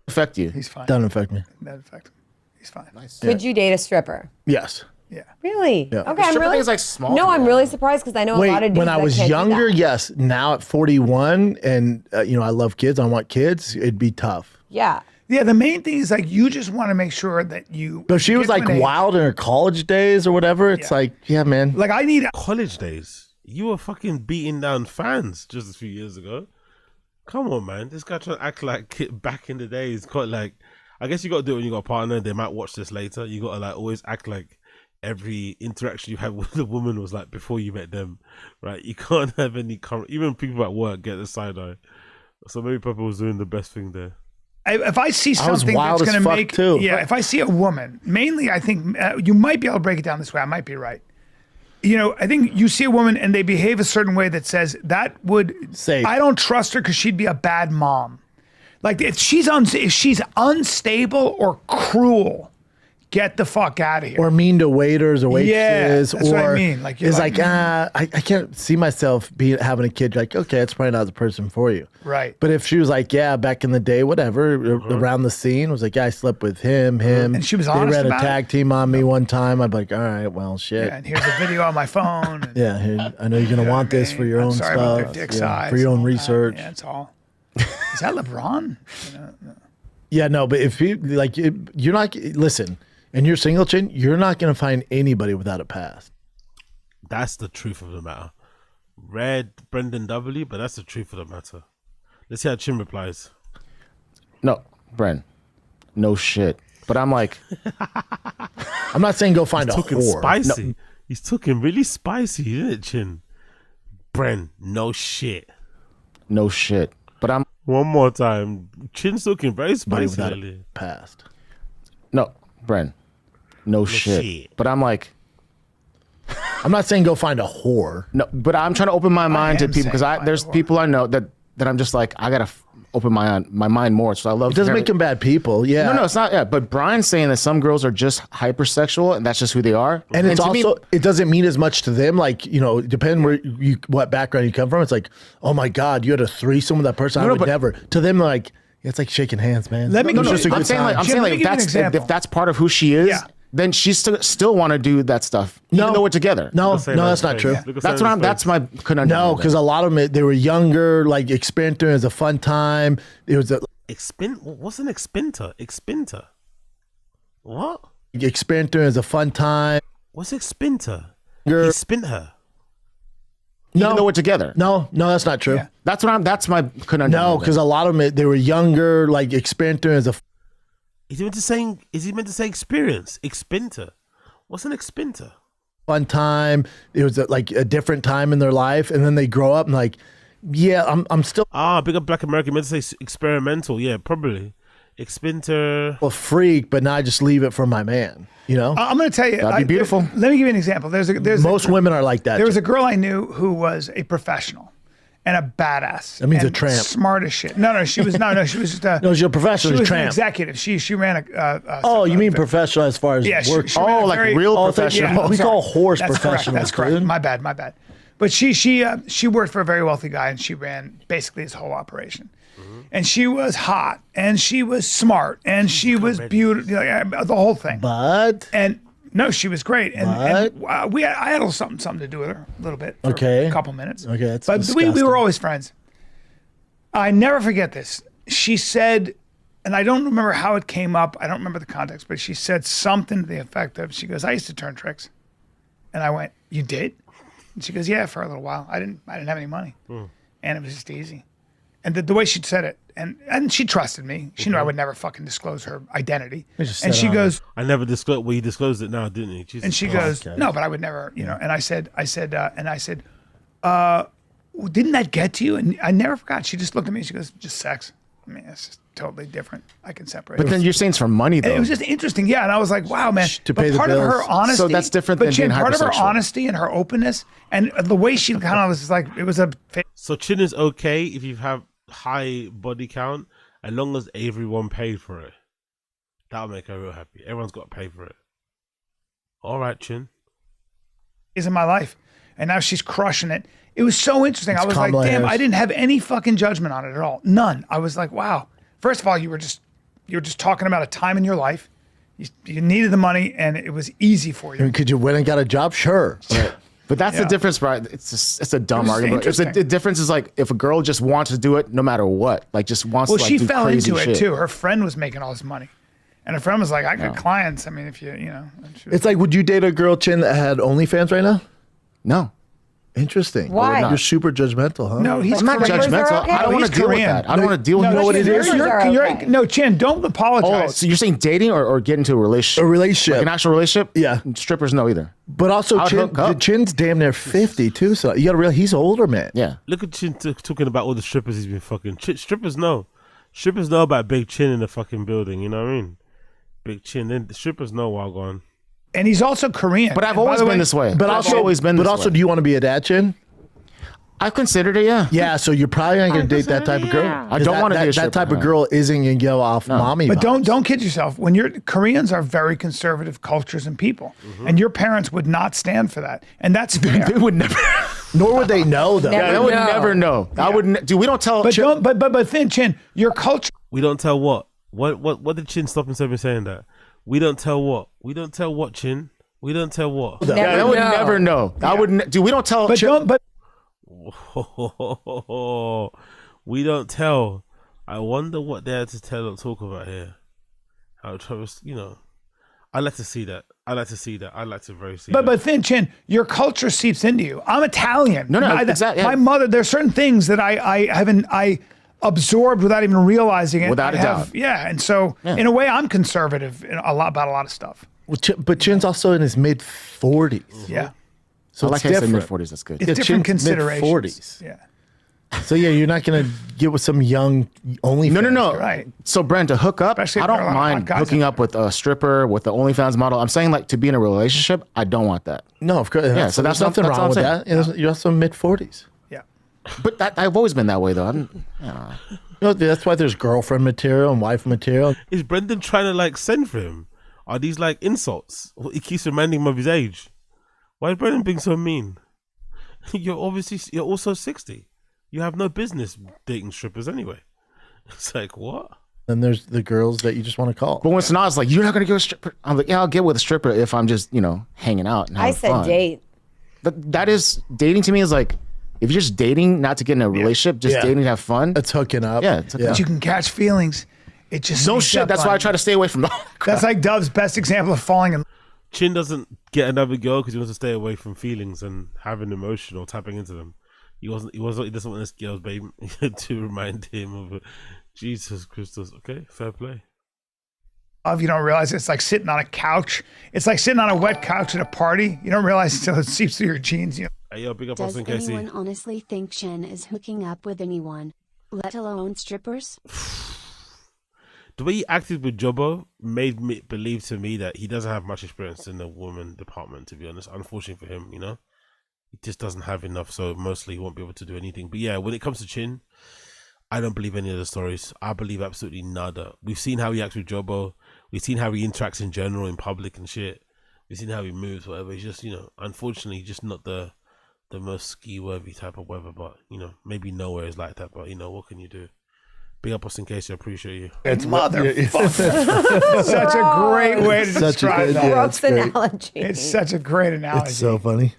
D: Affect you?
H: He's fine.
B: Doesn't affect me.
H: That affect him. He's fine.
D: Nice.
I: Would you date a stripper?
B: Yes.
H: Yeah.
I: Really?
B: Yeah.
I: Okay, I'm really.
D: Is like small.
I: No, I'm really surprised because I know a lot of dudes
B: when I
I: that
B: was
I: can't do
B: younger,
I: that.
B: yes. Now at 41, and you know I love kids. I want kids. It'd be tough.
I: Yeah.
H: Yeah, the main thing is like you just want to make sure that you.
B: But she was like wild in her college days or whatever. It's like, yeah, man.
H: Like I need
A: college days. You were fucking beating down fans just a few years ago. Come on, man. This guy trying to act like back in the days. Got like, I guess you got to do it when you got a partner. They might watch this later. You got to like always act like every interaction you had with a woman was like before you met them, right? You can't have any current. Even people at work get the side eye. So maybe Pepper was doing the best thing there.
H: If I see something that's going to make, if I see a woman, mainly I think you might be able to break it down this way. I might be right. You know, I think you see a woman and they behave a certain way that says that would say, I don't trust her because she'd be a bad mom. Like if she's unstable or cruel, get the fuck out of here.
B: Or mean to waiters or waitresses.
H: That's
B: or
H: what I mean. Like
B: it's like, I can't see myself having a kid. Like, okay, that's probably not the person for you.
H: Right.
B: But if she was like, yeah, back in the day, whatever, around the scene, was like, yeah, I slept with him.
H: And she was honest
B: They ran a
H: about
B: tag team on me one time. I'd be like, all right, well, shit.
H: Yeah, and here's a video on my phone. And,
B: yeah, here, I know you're going to want this for your own
H: sorry about
B: stuff.
H: their dick size
B: for your own
H: and all that.
B: research.
H: Yeah, it's all. Is that LeBron? No.
B: Yeah, no, but if you, like, you're not, listen, and you're single, Chin, you're not going to find anybody without a past.
A: That's the truth of the matter. Red Brendan W, but that's the truth of the matter. Let's see how Chin replies.
D: No, Bren, no shit. But I'm like,
B: I'm not saying go find a whore.
A: Spicy.
B: No.
A: He's talking really spicy, isn't it, Chin? Bren, no shit.
D: No shit. But I'm
A: one more time. Chin's talking very spicy
B: without
A: lately.
B: a past.
D: No, Bren, no shit. But I'm like,
B: I'm not saying go find a whore.
D: No, but I'm trying to open my mind to people because there's people I know that I'm just like, I gotta open my mind more. So I love.
K: It doesn't make them bad people. Yeah.
D: No, it's not. Yeah, but Brian's saying that some girls are just hypersexual and that's just who they are.
K: And it's
D: to
K: also
D: me,
K: it doesn't mean as much to them. Like, you know, depending where what background you come from. It's like, oh my God, you had a threesome with that person. I would never. To them, like, it's like shaking hands, man.
H: Let me.
K: It's just a good
D: I'm saying
K: time.
D: like, if that's part of who she is.
H: Yeah.
D: Then she still want to do that stuff, even though we're together.
K: No, that's not true.
D: That's my conundrum.
K: No, because a lot of them, they were younger, like experimenting as a fun time. It was
A: What's an expinter? Expinter. What?
K: Experimenting as a fun time.
A: What's expinter? He spint her.
D: Even though we're together.
K: No, that's not true.
H: Yeah.
D: That's my conundrum.
K: No, because a lot of them, they were younger, like experimenting as a.
A: Is he meant to say experience? Expinter. What's an expinter?
K: Fun time. It was like a different time in their life, and then they grow up and like, yeah, I'm still
A: big up Black American. Meant to say experimental. Yeah, probably. Expinter.
K: a freak, but now I just leave it for my man. You know,
H: I'm going to tell you.
D: That'd be beautiful.
H: Let me give you an example.
K: most women are like that.
H: There was a girl I knew who was a professional and a badass.
K: That means a
H: and
K: tramp.
H: Smart as shit. No, she was no, she was just a.
K: No, she's a professional.
H: She was
K: tramp.
H: an executive. She ran a.
K: Oh, you mean professional as far as work?
H: She ran a
D: like
H: very-
D: real
K: Oh,
D: professional.
K: we call horse
H: That's
K: professionals.
H: correct. That's correct.
K: dude.
H: My bad. But she worked for a very wealthy guy, and she ran basically his whole operation. And she was hot, and she was smart, and she was beautiful, the whole thing.
K: But
H: No, she was great, and I had a little something to do with her a little bit. For a couple minutes.
K: Okay, that's
H: but we
K: disgusting.
H: were always friends. I never forget this. She said, and I don't remember how it came up. I don't remember the context, but she said something to the effect of, she goes, "I used to turn tricks," and I went, "You did?" And she goes, "Yeah, for a little while. I didn't have any money, and it was just easy." And the way she said it, and she trusted me. She knew I would never fucking disclose her identity. And she goes,
A: I never disclosed. Well, you disclosed it now, didn't he? Jesus
H: and she
A: Christ.
H: goes, "No, but I would never, And I said, didn't that get to you?" And I never forgot. She just looked at me. She goes, "Just sex." I mean, it's just totally different. I can separate.
D: But then you're saying it's for money, though.
H: And it was just interesting, yeah. And I was like, "Wow, man!"
K: To
H: But
K: pay the
H: part of her
K: bills.
H: honesty,
D: So that's different than being
H: part of her
D: hypersexual.
H: honesty and her openness, and the way she kind of was like, it was a.
A: So chin is okay if you have high body count, as long as everyone paid for it. That'll make her real happy. Everyone's got to pay for it. All right, chin.
H: Is in my life, and now she's crushing it. It was so interesting. I was like,
K: Kamala
H: damn,
K: Harris.
H: I didn't have any fucking judgment on it at all. None. I was like, wow. First of all, you were just talking about a time in your life. You needed the money, and it was easy for
K: I
H: you.
K: mean, could you win and got a job? Sure.
D: But that's the difference, right? It's a dumb
H: It was
D: argument.
H: interesting.
D: The difference is like if a girl just wants to do it no matter what, like just wants
H: Well,
D: to like
H: she
D: do
H: fell
D: crazy
H: into it
D: shit.
H: too. Her friend was making all this money, and her friend was like, "I got clients. I mean, if you know." and she was-
K: It's like, would you date a girl, Chin, that had OnlyFans right now?
D: No.
K: Interesting.
I: Why?
K: You're super judgmental, huh?
H: No, he's
D: I'm not
H: Korean.
D: judgmental.
I: are okay.
D: I don't want
H: He's
D: to deal with
H: Korean.
D: that. I don't want to deal with
H: No,
K: know what it is?
H: No, Chin, don't apologize.
D: Oh, so you're saying dating or get into a relationship?
K: A relationship.
D: Like an actual relationship?
K: Yeah.
D: Strippers, no either.
K: But also,
D: I'd hook up.
K: Chin's damn near 50 too. So you got to realize he's an older man.
D: Yeah.
A: Look at Chin talking about all the strippers he's been fucking. Strippers know. Strippers know about Big Chin in the fucking building. You know what I mean? Big Chin. Then the strippers know while gone.
H: And he's also Korean.
D: But I've
H: And by
D: always
H: the
D: been
H: way-
D: this way.
K: But
D: I've
K: also,
D: always been
K: but
D: this
K: also,
D: way.
K: do you want to be a dad, Chin?
D: I've considered it, yeah.
K: Yeah. So you're probably not going to date that type of girl.
D: I don't wanna be a
K: that type
D: stripper,
K: of girl isn't going to go off mommy.
H: But
K: vibes.
H: don't kid yourself. When Koreans are very conservative cultures and people, and your parents would not stand for that, and that's fair.
D: They would never.
K: Nor would they know though.
I: Never
D: I would
I: know.
D: never know. I would. Dude, we don't tell.
H: But Thin Chin, your culture.
A: We don't tell what? What did Chin stop himself from saying that? We don't tell what? We don't tell what, Chin? We don't tell what?
D: Yeah, I would never know. I would. Dude, we don't tell.
H: But don't. But
A: We don't tell. I wonder what they had to talk about here. How Travis, I'd like to see that. I'd like to see very see that.
H: But Thin Chin, your culture seeps into you. I'm Italian.
D: No, exactly.
H: My mother. There's certain things that I absorbed without even realizing it.
D: Without a doubt.
H: Yeah, and so in a way, I'm conservative about a lot of stuff.
K: Well, but Chin's also in his mid 40s.
H: Yeah,
K: So
D: I like
K: it's
D: how you said
K: different.
D: mid 40s. That's good.
H: it's
K: Yeah,
H: different
K: Chin's
H: considerations.
K: mid-40s.
H: Yeah.
K: So yeah, you're not gonna get with some young OnlyFans.
D: No.
H: Right.
D: So Brent, to hook up,
H: Especially
D: I
H: if there are a
D: don't
H: lot of hot
D: mind
H: guys
D: hooking
H: out
D: up with a stripper, with the OnlyFans model. I'm saying like to be in a relationship, I don't want that.
K: No, of course.
D: Yeah, so
K: there's
D: that's
K: nothing
D: that's all
K: wrong
D: I'm
K: with
D: saying.
K: that. You're also mid 40s.
H: Yeah.
D: But I've always been that way though.
K: No, that's why there's girlfriend material and wife material.
A: Is Brendan trying to like send for him? Are these like insults? He keeps reminding him of his age. Why is Brendan being so mean? You're also 60. You have no business dating strippers anyway. It's like, what?
K: And there's the girls that you just want to call.
D: But when Sanaa's like, you're not gonna get with a stripper, I'm like, yeah, I'll get with a stripper if I'm just, hanging out and having
I: I said
D: fun.
I: date.
D: But that is dating to me is like, if you're just dating not to get in a relationship, just dating to have fun.
K: It's hooking up.
D: Yeah, it's hooking
H: But
D: up.
H: you can catch feelings. It just
D: No
H: sneaks
D: shit.
H: up
D: That's
H: on
D: why I
H: you.
D: try to stay away from that.
H: That's like Dove's best example of falling in.
A: Chin doesn't get another girl because he wants to stay away from feelings and having emotion or tapping into them. He doesn't want this girl's baby to remind him of Jesus Christus. Okay, fair play.
H: If you don't realize it's like sitting on a couch. It's like sitting on a wet couch at a party. You don't realize until it seeps through your jeans.
A: Hey, yo, big up
E: Does
A: Austin Casey.
E: anyone honestly think Chen is hooking up with anyone, let alone strippers?
A: The way he acted with Jobo made me believe to me that he doesn't have much experience in the woman department, to be honest. Unfortunately for him, he just doesn't have enough, so mostly he won't be able to do anything. But yeah, when it comes to Chin, I don't believe any of the stories. I believe absolutely nada. We've seen how he acts with Jobo. We've seen how he interacts in general in public and shit. We've seen how he moves, whatever. He's just, unfortunately, just not the most ski-worthy type of weather. But, maybe nowhere is like that. But, what can you do? Big up Austin Casey, I appreciate you.
H: It's motherfucker. Such a great way to describe that.
I: Brooks analogy.
H: It's such a great analogy.
K: It's so funny.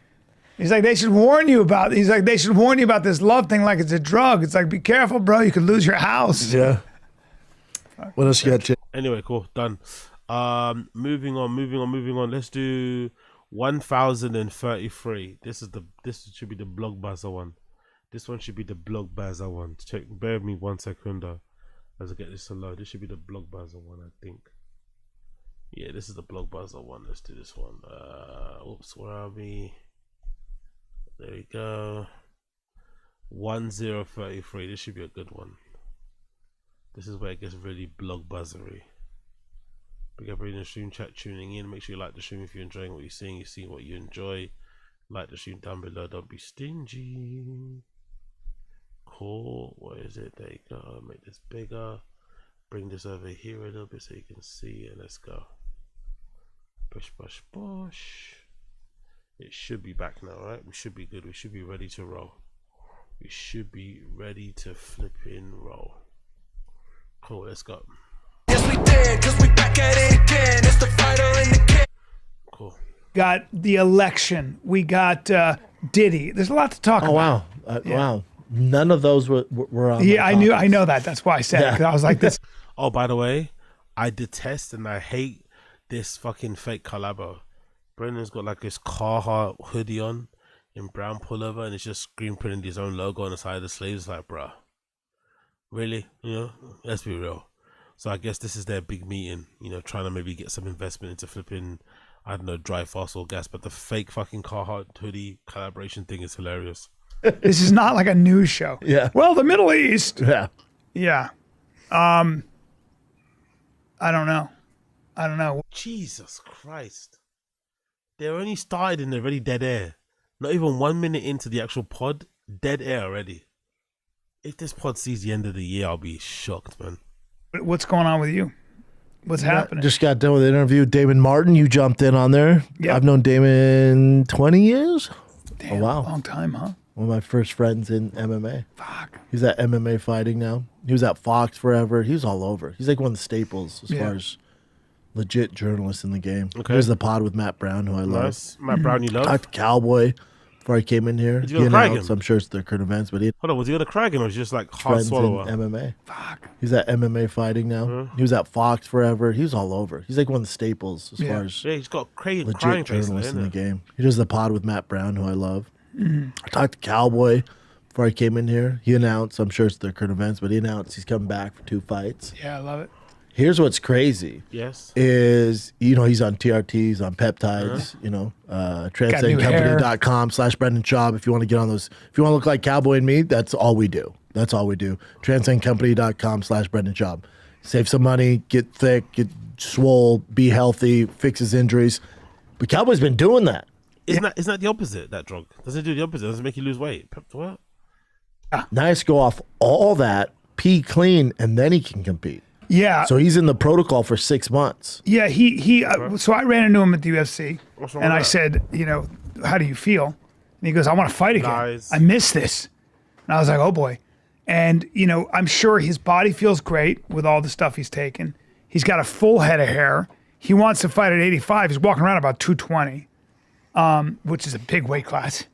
H: He's like, they should warn you about this love thing like it's a drug. It's like, be careful, bro. You could lose your house.
K: Yeah. What else you got, Chin?
A: Anyway, cool, done. Moving on. Let's do 1033. This should be the blog buzzer one. This one should be the blog buzzer one. Check. Bear with me 1 second as I get this to load. This should be the blog buzzer one, I think. Yeah, this is the blog buzzer one. Let's do this one. Oops, where are we? There we go. 1033. This should be a good one. This is where it gets really blog buzzery. Big up in the stream chat, tuning in. Make sure you like the stream if you're enjoying what you're seeing. You're seeing what you enjoy. Like the stream down below. Don't be stingy. Cool. What is it? There you go. Make this bigger. Bring this over here a little bit so you can see. And let's go. Push, push, push. It should be back now, right? We should be good. We should be ready to roll. We should be ready to flip in roll. Cool. Let's go.
J: Yes, we did, 'cause we back at it again. It's the fighter and the kid.
A: Cool.
H: Got the election. We got Diddy. There's a lot to talk about.
K: Wow. Wow. None of those were on.
H: Yeah, I know that. That's why I said it. 'Cause I was like, this.
A: Oh, by the way, I detest and I hate this fucking fake collabo. Brendan's got like this Carhartt hoodie on in brown pullover and it's just screen printing his own logo on the side of the sleeves. It's like, bruh, really? Let's be real. So I guess this is their big meeting, trying to maybe get some investment into flipping, I don't know, dry fossil gas. But the fake fucking Carhartt hoodie collaboration thing is hilarious.
H: This is not like a news show.
K: Yeah.
H: Well, the Middle East.
K: Yeah.
H: Yeah. I don't know.
A: Jesus Christ. They're only started and they're already dead air. Not even 1 minute into the actual pod, dead air already. If this pod sees the end of the year, I'll be shocked, man.
H: What's going on with you? What's happening?
K: Just got done with an interview with Damon Martin. You jumped in on there.
H: Yeah.
K: I've known Damon 20 years.
H: Damn,
K: wow.
H: Long time, huh?
K: One of my first friends in MMA.
H: Fuck.
K: He's at MMA fighting now. He was at Fox forever. He was all over. He's like one of the staples as far as legit journalists in the game.
A: Okay.
K: Here's the pod with Matt Brown, who I love.
A: Nice. Matt Brown, you love?
K: Talked to Cowboy before I came in here.
A: Did you go to Kragan?
K: Announced, I'm sure it's their current events, but he
A: Hold on, was he on a Kragan or was he just like hard
K: friends in
A: swallower?
K: MMA.
H: Fuck.
K: He's at MMA fighting now. He was at Fox forever. He was all over. He's like one of the staples as far as
A: Yeah, he's got crazy
K: legit
A: crying face,
K: journalists in
A: isn't
K: the
A: it?
K: game. He does the pod with Matt Brown, who I love. I talked to Cowboy before I came in here. He announced, I'm sure it's their current events, but he announced he's coming back for 2 fights.
H: Yeah, I love it.
K: Here's what's crazy.
A: Yes.
K: Is, he's on TRTs, on peptides, transcendcompany.com/Brendan Schaub. If you want to get on those, if you want to look like Cowboy and me, that's all we do. That's all we do. Transcendcompany.com/Brendan Schaub. Save some money, get thick, get swole, be healthy, fix his injuries. But Cowboy's been doing that.
A: Isn't that the opposite, that drug? Doesn't it do the opposite? Doesn't it make you lose weight? What?
K: Now I just go off all that pee clean and then he can compete.
H: Yeah.
K: So he's in the protocol for 6 months.
H: Yeah, so I ran into him at the UFC,
A: What's wrong
H: and
A: with
H: I
A: that?
H: said, you know, how do you feel? And he goes, I want to fight again.
A: Lies.
H: I miss this. And I was like, oh boy. And, you know, I'm sure his body feels great with all the stuff he's taken. He's got a full head of hair. He wants to fight at 85. He's walking around about 220, which is a big weight class.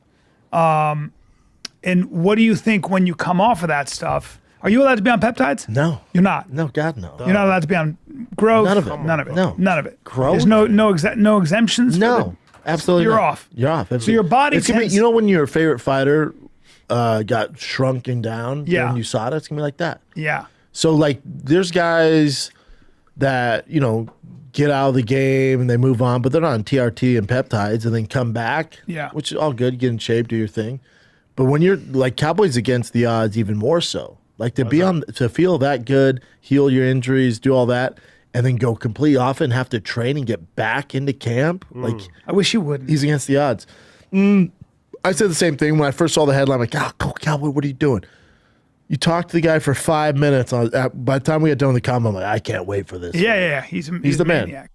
H: And what do you think when you come off of that stuff? Are you allowed to be on peptides?
K: No.
H: You're not.
K: No, God, no.
H: You're not allowed to be on growth.
K: None of it.
H: None of it.
K: No.
H: None of it.
K: Growth?
H: There's no exemptions.
K: No, absolutely
H: You're
K: not.
H: off.
K: You're off.
H: So your body
K: It's gonna be,
H: tends-
K: you know when your favorite fighter got shrunken down
H: Yeah.
K: during USADA? It's going to be like that.
H: Yeah.
K: So, like, there's guys that, you know, get out of the game and they move on, but they're not on TRT and peptides and then come back.
H: Yeah.
K: Which is all good. Get in shape, do your thing. But when you're like Cowboys against the odds, even more so. Like to feel that good, heal your injuries, do all that, and then go completely off and have to train and get back into camp. Like
H: I wish you wouldn't.
K: he's against the odds. I said the same thing when I first saw the headline. I'm like, Cowboy, what are you doing? You talked to the guy for 5 minutes. By the time we got done with the comment, I'm like, I can't wait for this.
H: Yeah. He's
K: the
H: a
K: man.
H: maniac.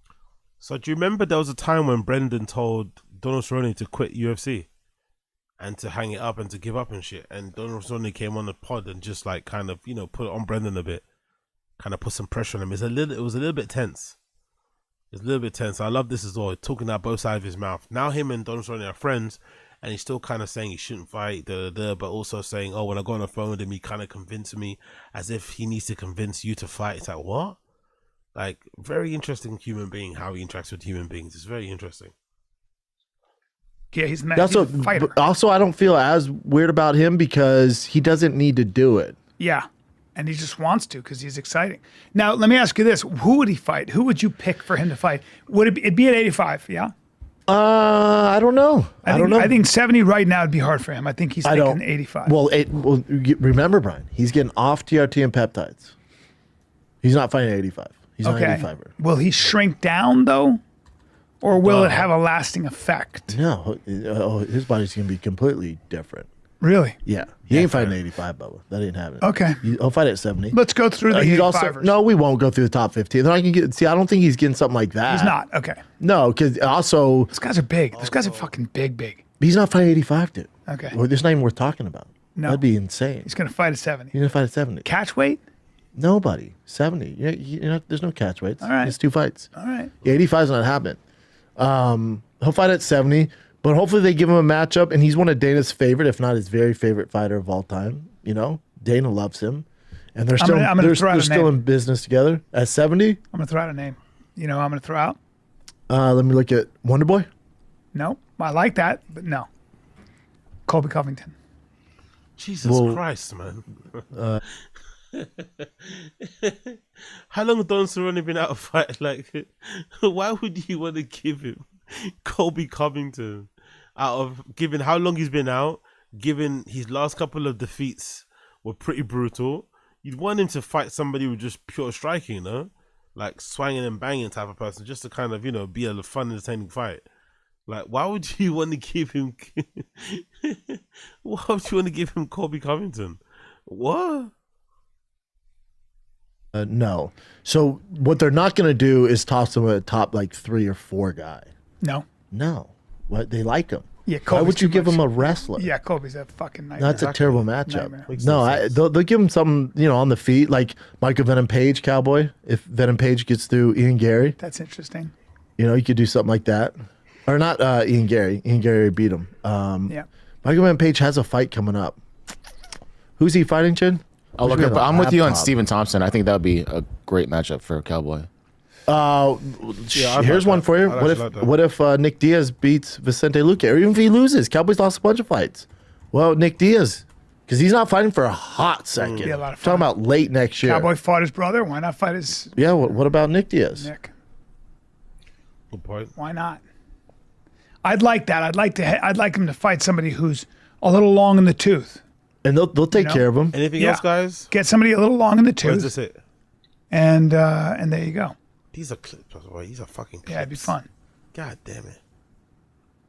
A: So do you remember there was a time when Brendan told Donald Cerrone to quit UFC and to hang it up and to give up and shit, and Donald Cerrone came on the pod and just like kind of, you know, put it on Brendan a bit, kind of put some pressure on him. It was a little bit tense. It's a little bit tense. I love this as well. Talking out both sides of his mouth. Now him and Donald Cerrone are friends, and he's still kind of saying he shouldn't fight, but also saying, oh, when I got on the phone with him, he kind of convinced me, as if he needs to convince you to fight. It's like, what? Like, very interesting human being, how he interacts with human beings. It's very interesting.
H: Yeah, he's a
K: Also,
H: he's a fighter.
K: also, I don't feel as weird about him because he doesn't need to do it.
H: Yeah. And he just wants to because he's exciting. Now, let me ask you this. Who would he fight? Who would you pick for him to fight? Would it'd be at 85, yeah?
K: I don't know. I don't know.
H: I think 70 right now would be hard for him. I think he's thinking 85.
K: Well, remember, Brian, he's getting off TRT and peptides. He's not fighting at 85. He's not an 85er.
H: Will he shrink down, though? Or will it have a lasting effect?
K: No, his body's going to be completely different.
H: Really?
K: Yeah. He ain't fighting at 85, Bubba. That ain't happening.
H: Okay.
K: He'll fight at 70.
H: Let's go through the
K: He'd
H: 85ers.
K: no, we won't go through the top 15. Then I can get. See, I don't think he's getting something like that.
H: He's not. Okay.
K: No, because also
H: Those guys are big. Those guys are fucking big.
K: he's not fighting 85, dude.
H: Okay.
K: Well, this not even worth talking about.
H: No.
K: That'd be insane.
H: He's going to fight at 70.
K: He's gonna fight at 70.
H: Catch weight?
K: Nobody 70. You know, there's no catch weights.
H: All right.
K: It's 2 fights.
H: All right.
K: Yeah, 85 is not happening. He'll fight at 70, but hopefully they give him a matchup, and he's one of Dana's favorite, if not his very favorite fighter of all time. You know, Dana loves him, and they're still
H: I'm gonna throw out
K: they're
H: a
K: still
H: name.
K: in business together. At 70,
H: I'm going to throw out a name. You know who I'm going to throw out?
K: let me look at Wonder Boy.
H: No. I like that, but no. Colby Covington.
A: Jesus Christ, man. How long has Don Cerrone been out of fight? Like, why would you want to give him Colby Covington out of given how long he's been out, given his last couple of defeats were pretty brutal? You'd want him to fight somebody with just pure striking, you know? Like swinging and banging type of person, just to kind of, you know, be a fun, entertaining fight. Like, why would you want to give him? Why would you want to give him Colby Covington? What?
K: No. So what they're not going to do is toss him a top like 3 or 4 guy.
H: No.
K: No. What they like him.
H: Yeah,
K: Why
H: Colby's
K: would you
H: too
K: give
H: much.
K: him a wrestler?
H: Yeah, Colby's a fucking nightmare.
K: That's a terrible matchup.
H: Nightmare.
K: No, they'll give him something, you know, on the feet, like Michael Venom Page, Cowboy. If Venom Page gets through Ian Gary,
H: That's interesting.
K: you know, you could do something like that. Or not Ian Gary. Ian Gary beat him.
H: Yeah.
K: Michael Venom Page has a fight coming up. Who's he fighting, Chin?
D: I'll look
K: Wish we
D: up,
K: had
D: but
K: a
D: I'm with you on
K: laptop.
D: Stephen Thompson. I think that would be a great matchup for Cowboy.
A: I'd
K: Here's
A: like
K: one
A: that.
K: for you.
A: I'd
K: What
A: actually
K: if
A: like that.
K: what if Nick Diaz beats Vicente Luque, or even if he loses? Cowboys lost a bunch of fights. Well, Nick Diaz, because he's not fighting for a hot second.
H: Be a lot of
K: Talking
H: fun.
K: about late next year.
H: Cowboy fought his brother. Why not fight his
K: Yeah. What about Nick Diaz?
H: Nick?
A: Good point.
H: Why not? I'd like that. I'd like him to fight somebody who's a little long in the tooth.
K: And they'll take
H: know?
K: care of him.
A: Anything
H: Yeah.
A: else, guys?
H: Get somebody a little long in the
A: Where's
H: tooth,
A: this it?
H: and there you go.
A: These are clips, by the way. These are fucking clips.
H: Yeah, it'd be fun.
A: God damn it.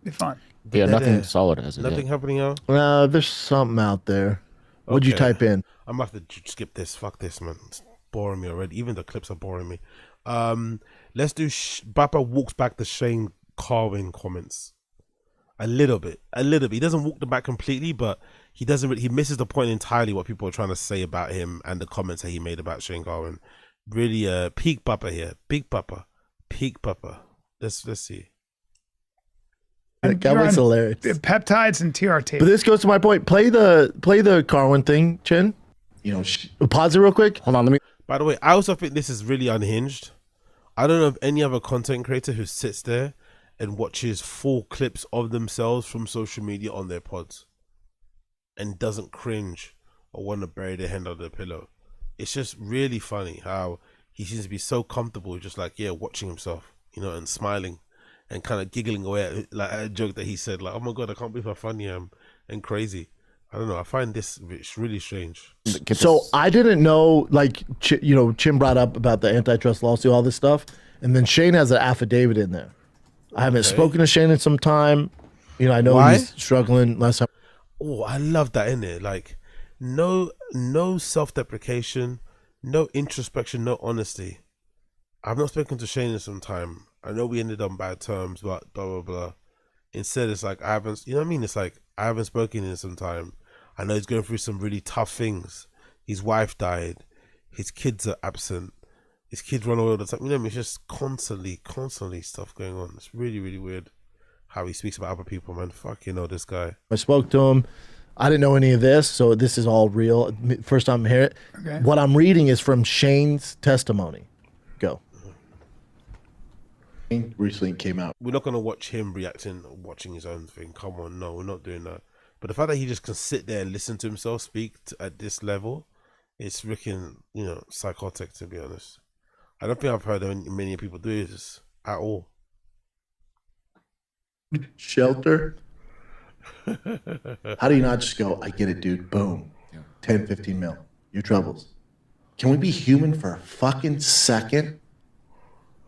H: Be fun.
D: Yeah,
A: They're
D: nothing
A: there.
D: solid as it
A: Nothing
D: is.
A: happening, yo.
K: There's something out there. What'd you
A: Okay.
K: type in?
A: I'm gonna have to skip this. Fuck this, man. It's boring me already. Even the clips are boring me. Let's do. Bappa walks back the Shane Carwin comments a little bit. He doesn't walk them back completely, but he doesn't. He misses the point entirely. What people are trying to say about him and the comments that he made about Shane Carwin. Really, peak Bappa here. Big Bappa. Peak Bappa. Let's see.
K: That was hilarious.
H: Peptides and TRT.
K: But this goes to my point. Play the Carwin thing, Chin. You know, pause it real quick.
D: Hold on, let me.
A: By the way, I also think this is really unhinged. I don't know of any other content creator who sits there and watches full clips of themselves from social media on their pods and doesn't cringe or want to bury their hand under the pillow. It's just really funny how he seems to be so comfortable, just like, yeah, watching himself, you know, and smiling and kind of giggling away at, like, at a joke that he said, like, oh my God, I can't believe how funny I am and crazy. I don't know. I find this really strange.
K: So I didn't know, like, Chim brought up about the antitrust lawsuit, all this stuff, and then Shane has an affidavit in there. I haven't spoken to Shane in some time. You know, I know he's struggling last time.
A: Oh, I love that, innit? Like, no self-deprecation, no introspection, no honesty. I've not spoken to Shane in some time. I know we ended on bad terms, but blah blah blah. Instead, it's like I haven't. You know what I mean? It's like I haven't spoken in some time. I know he's going through some really tough things. His wife died. His kids are absent. His kids run all the time. You know what I mean? It's just constantly stuff going on. It's really, really weird how he speaks about other people, man. Fuck, you know, this guy.
K: I spoke to him. I didn't know any of this, so this is all real. First time I hear it.
H: Okay.
K: What I'm reading is from Shane's testimony. Go. Recently came out.
A: We're not going to watch him watching his own thing. Come on, no, we're not doing that. But the fact that he just can sit there and listen to himself speak at this level, it's freaking, you know, psychotic, to be honest. I don't think I've heard many people do this at all.
K: Shelter. How do you not just go, I get it, dude, boom, 10, 15 mil, your troubles. Can we be human for a fucking second?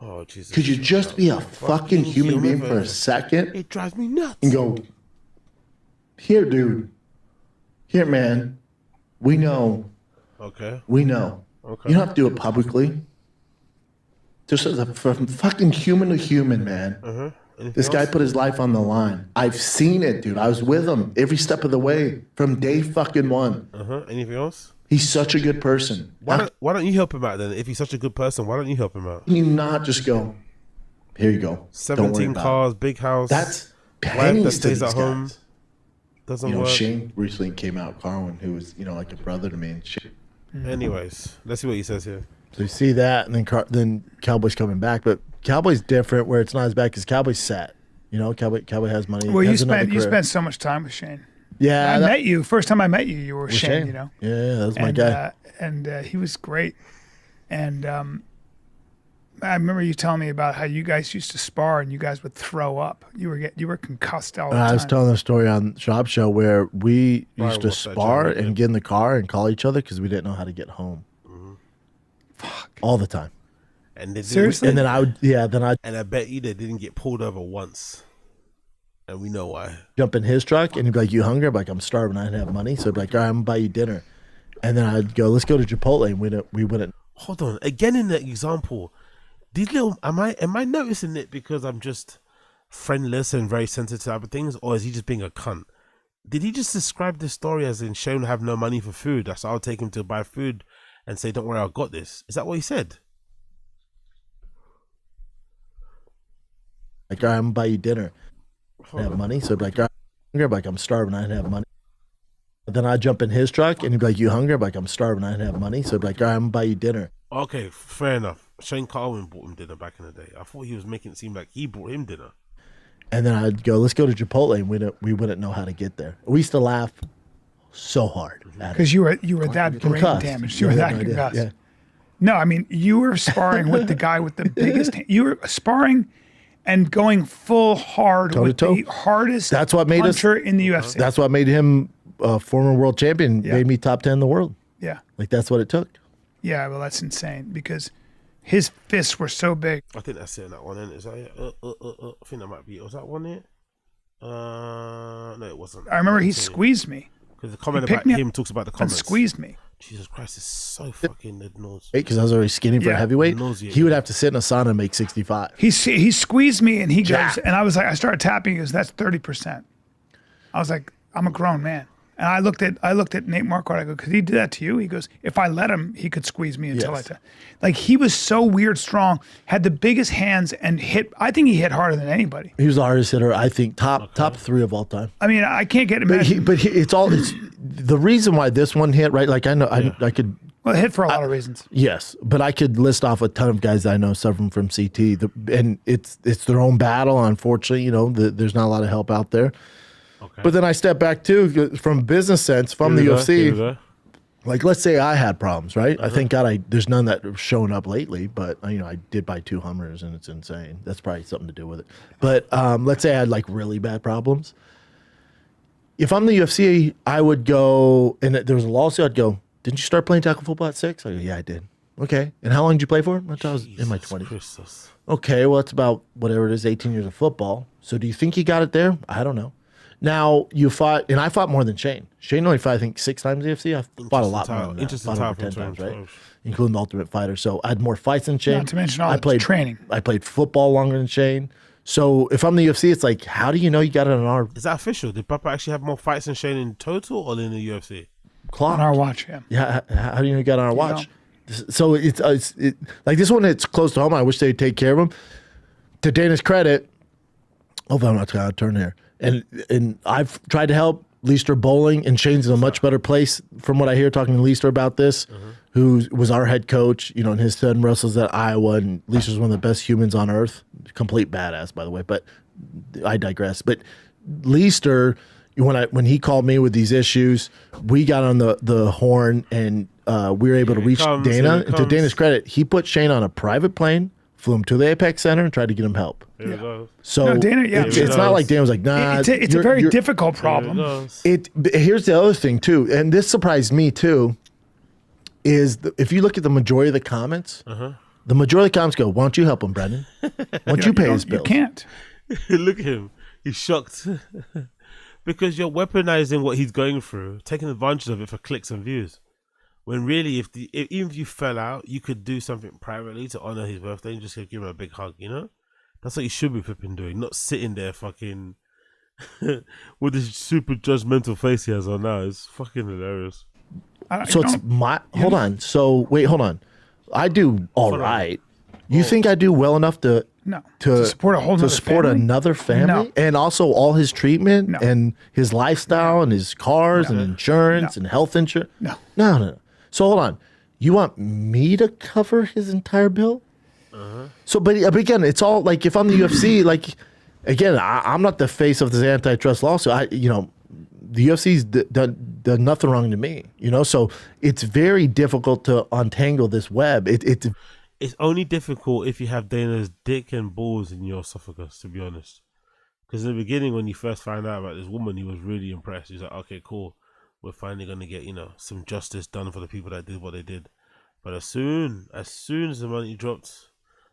A: Oh, Jesus.
K: Could you just be a fucking human being for a second?
A: It drives me nuts.
K: And go, here, dude. Here, man. We know.
A: Okay.
K: We know.
A: Okay.
K: You don't have to do it publicly. Just as from fucking human to human, man. This guy put his life on the line. I've seen it, dude. I was with him every step of the way from day fucking one.
A: Anything else?
K: He's such a good person.
A: Why don't you help him out then? If he's such a good person, why don't you help him out?
K: Can you not just go, here you go.
A: 17 cars, big house.
K: That's
A: wife that
K: pennies to
A: stays
K: these
A: at home.
K: guys.
A: Doesn't
K: You know,
A: work.
K: Shane recently came out, Carwin, who was, you know, like a brother to me and shit.
A: Anyways, let's see what he says here.
K: So you see that, and then Cowboy's coming back, but Cowboy's different where it's not as bad because Cowboy's set. You know, Cowboy has money.
H: Well, you
K: has another
H: spent
K: career.
H: so much time with Shane.
K: Yeah,
H: I met you. First time I met you, you were
K: With
H: Shane,
K: Shane.
H: you know.
K: Yeah, that was my guy.
H: And he was great. And I remember you telling me about how you guys used to spar and you guys would throw up. You were concussed all the time.
K: I was telling a story on Shop Show where we used to
A: watched that
K: spar
A: journey,
K: and get in the car and call each other because we didn't know how to get home.
H: Fuck.
K: All the time.
A: And they
H: Seriously?
K: And then I'd
A: And I bet you they didn't get pulled over once. And we know why.
K: jump in his truck and he'd be like, you hungry? I'm like, I'm starving. I didn't have money. So I'd be like, all right, I'm going to buy you dinner. And then I'd go, let's go to Chipotle. And we wouldn't.
A: Hold on. Again, in that example, these little, am I noticing it because I'm just friendless and very sensitive to other things? Or is he just being a cunt? Did he just describe this story as in Shane have no money for food? So I'll take him to buy food and say, don't worry, I got this. Is that what he said?
K: Like, all right, I'm going to buy you dinner. I didn't have money. So I'd be like, all right, I'm hungry. I'm like, I'm starving. I didn't have money. But then I'd jump in his truck and he'd be like, you hungry? I'm like, I'm starving. I didn't have money. So I'd be like, all right, I'm going to buy you dinner.
A: Okay, fair enough. Shane Carwin bought him dinner back in the day. I thought he was making it seem like he bought him dinner.
K: And then I'd go, let's go to Chipotle. And we wouldn't know how to get there. We used to laugh so hard at it.
H: Because you were that brain
K: Concussed.
H: damaged. You were
K: Yeah,
H: that
K: no idea.
H: concussed.
K: Yeah.
H: No, I mean, you were sparring with the guy with the biggest hand. You were sparring and going full hard with the hardest
K: That's what made
H: puncher in the UFC.
K: That's what made him a former world champion.
H: Yeah.
K: Made me top 10 in the world.
H: Yeah.
K: Like, that's what it took.
H: Yeah, well, that's insane because his fists were so big.
A: I think that's it in that one, isn't it? Is that it? I think that might be it. Was that one it? No, it wasn't.
H: I remember he squeezed me.
A: Because the comment
H: picked
A: about
H: me up
A: him talks about the
H: and
A: comments.
H: squeezed me.
A: Jesus Christ, it's so fucking nauseous.
B: Because I was already skinny for a
H: Yeah.
B: heavyweight.
A: Nauseating.
B: He would have to sit in a sauna and make 65.
H: He squeezed me and he
B: Jack.
H: goes, and I was like, I started tapping. He goes, that's 30%. I was like, I'm a grown man. And I looked at Nate Marquardt. I go, could he do that to you? He goes, if I let him, he could squeeze me until
B: Yes.
H: like he was so weird strong, had the biggest hands and hit. I think he hit harder than anybody.
B: He was the hardest hitter, I think, top 3 of all time.
H: I mean, I can't get
B: But
H: imagine.
B: it's the reason why this one hit, right? Like I know I could.
H: Well, it hit for a lot of reasons.
B: Yes, but I could list off a ton of guys that I know suffering from CT, and it's their own battle. Unfortunately, there's not a lot of help out there.
A: Okay.
B: But then I step back too from business sense from the
A: Here
B: UFC.
A: we go.
B: Like let's say I had problems, right? I thank God there's none that have shown up lately, but I did buy 2 Hummers and it's insane. That's probably something to do with it. But let's say I had like really bad problems. If I'm the UFC, I would go, and there was a lawsuit. I'd go, didn't you start playing tackle football at 6? I go, yeah, I did. Okay, and how long did you play for? Until I was in my 20s.
A: Christus.
B: Okay, well, it's about whatever it is, 18 years of football. So do you think you got it there? I don't know. Now, you fought, and I fought more than Shane. Shane only fought, I think, 6 times in the UFC. I fought a lot more than that.
A: Interesting
B: Fought over
A: title
B: 10 times,
A: from
B: right? Including the Ultimate Fighter. So I had more fights than Shane.
H: Not to mention all
B: I
H: the
B: played
H: training.
B: I played football longer than Shane. So if I'm the UFC, it's like, how do you know you got it on our
A: Is that official? Did Papa actually have more fights than Shane in total or in the UFC?
B: clock?
H: On our watch, yeah.
B: Yeah, how do you know you got it on our watch? So it's like this one. It's close to home. I wish they'd take care of him. To Dana's credit, hopefully I'm not going to turn here. And I've tried to help Leister Bowling, and Shane's in a much better place from what I hear talking to Leister about this, who was our head coach. And his son wrestles at Iowa, and Leister's one of the best humans on earth. Complete badass, by the way. But I digress. But Leister, when he called me with these issues, we got on the horn and we were able to reach Dana. And to Dana's credit, he put Shane on a private plane, flew him to the Apex Center, and tried to get him help.
A: Here we go.
B: So
H: No, Dana, yeah.
B: it's not like Dana was like, nah.
H: It's a
B: you're-
H: very
B: you're-
H: difficult problem.
B: Here's the other thing too, and this surprised me too, is if you look at the majority of the comments, the majority of the comments go, "Why don't you help him, Brendan? Why don't you pay his bills?"
H: You can't.
A: Look at him. He's shocked. Because you're weaponizing what he's going through, taking advantage of it for clicks and views. When really, even if you fell out, you could do something privately to honor his birthday and just give him a big hug, That's what you should be flipping doing, not sitting there fucking with this super judgmental face he has on now. It's fucking hilarious.
B: So it's hold on. So wait, hold on. I do all right. You think I do well enough to
H: support a whole
B: to
H: nother
B: support
H: family?
B: another family,
H: No.
B: and also all his treatment and his lifestyle and his cars and insurance and health insurance? No. So hold on. You want me to cover his entire bill? So, but again, it's all like if I'm the UFC, like again, I'm not the face of this antitrust lawsuit. The UFC's done nothing wrong to me. So it's very difficult to untangle this web.
A: It's only difficult if you have Dana's dick and balls in your esophagus, to be honest. Because in the beginning, when you first found out about this woman, he was really impressed. He's like, okay, cool. We're finally going to get, some justice done for the people that did what they did. But as soon as the money dropped,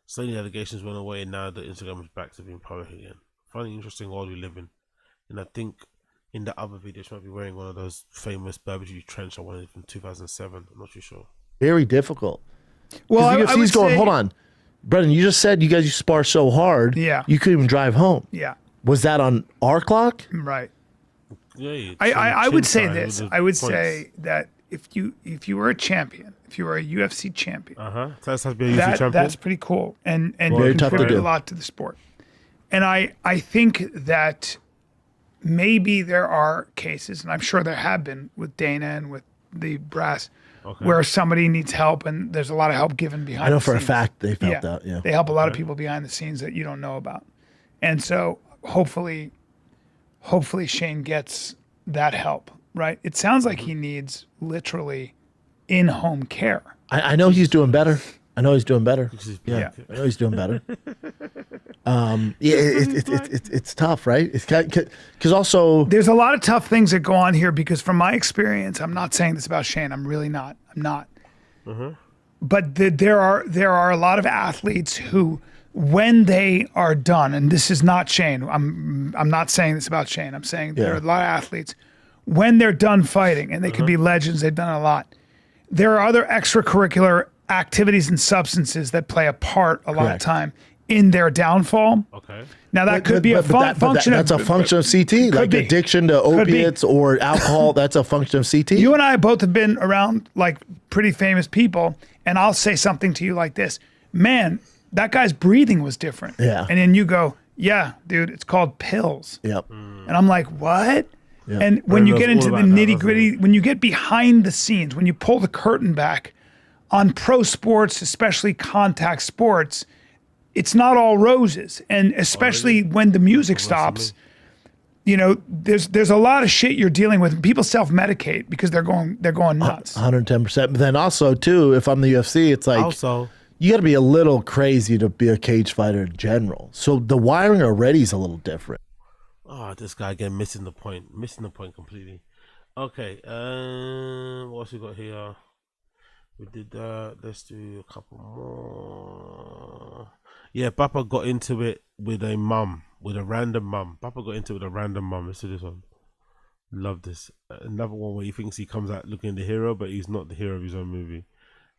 A: suddenly the allegations went away, and now the Instagram is back to being public again. Funny, interesting world we live in. And I think in the other video, she might be wearing one of those famous Burberry trench I wanted from 2007. I'm not too sure.
B: very difficult.
H: Well,
B: the
H: I would
B: UFC's going,
H: say-
B: hold on. Brendan, you just said you guys used to spar so hard, you couldn't even drive home.
H: Yeah.
B: Was that on our clock?
H: Right.
A: Yeah,
H: I would say
A: chin side
H: this.
A: with the
H: I would
A: points.
H: say that if you were a champion, if you were a UFC champion,
A: So that's how to be a UFC champion.
H: that's pretty cool, and
B: Very
H: you
B: tough to
H: contribute
B: do.
H: a lot to the sport. And I think that maybe there are cases, and I'm sure there have been with Dana and with the brass, where somebody needs help, and there's a lot of help given behind.
B: I know
H: the
B: for a
H: scenes.
B: fact they felt that. Yeah,
H: They help a lot of people behind the scenes that you don't know about. And so hopefully Shane gets that help, right? It sounds like he needs literally in-home care.
B: I know he's doing better. I know he's doing better.
H: Yeah.
B: I know he's doing better. It's tough, right? It's because also
H: There's a lot of tough things that go on here because from my experience, I'm not saying this about Shane. I'm really not. I'm not. But there are a lot of athletes who, when they are done, and this is not Shane. I'm not saying this about Shane. I'm saying there are a lot of athletes when they're done fighting, and they could be legends, they've done a lot. There are other extracurricular activities and substances that play a part a lot of time in their downfall.
A: Okay.
H: Now that could be a function.
B: That's a function of CT, like addiction to opiates or alcohol. That's a function of CT.
H: You and I both have been around like pretty famous people, and I'll say something to you like this: "Man, that guy's breathing was different."
B: Yeah.
H: And then you go, "Yeah, dude, it's called pills."
B: Yep.
H: And I'm like, "What?"
B: Yep.
H: And when you get into the
A: about that,
H: nitty gritty, when you get behind the scenes, when you pull the curtain back on pro sports, especially contact sports, it's not all roses. And especially when the music stops, you know, there's a lot of shit you're dealing with. People self-medicate because they're going nuts.
B: 110%. But then also too, if I'm the UFC, it's like
A: Also,
B: you got to be a little crazy to be a cage fighter in general. So the wiring already is a little different.
A: oh, this guy again missing the point completely. Okay, what else we got here? We did that. Let's do a couple more. Yeah, Papa got into it with a mum, with a random mum. Papa got into it with a random mum. Let's do this one. Love this. Another one where he thinks he comes out looking the hero, but he's not the hero of his own movie.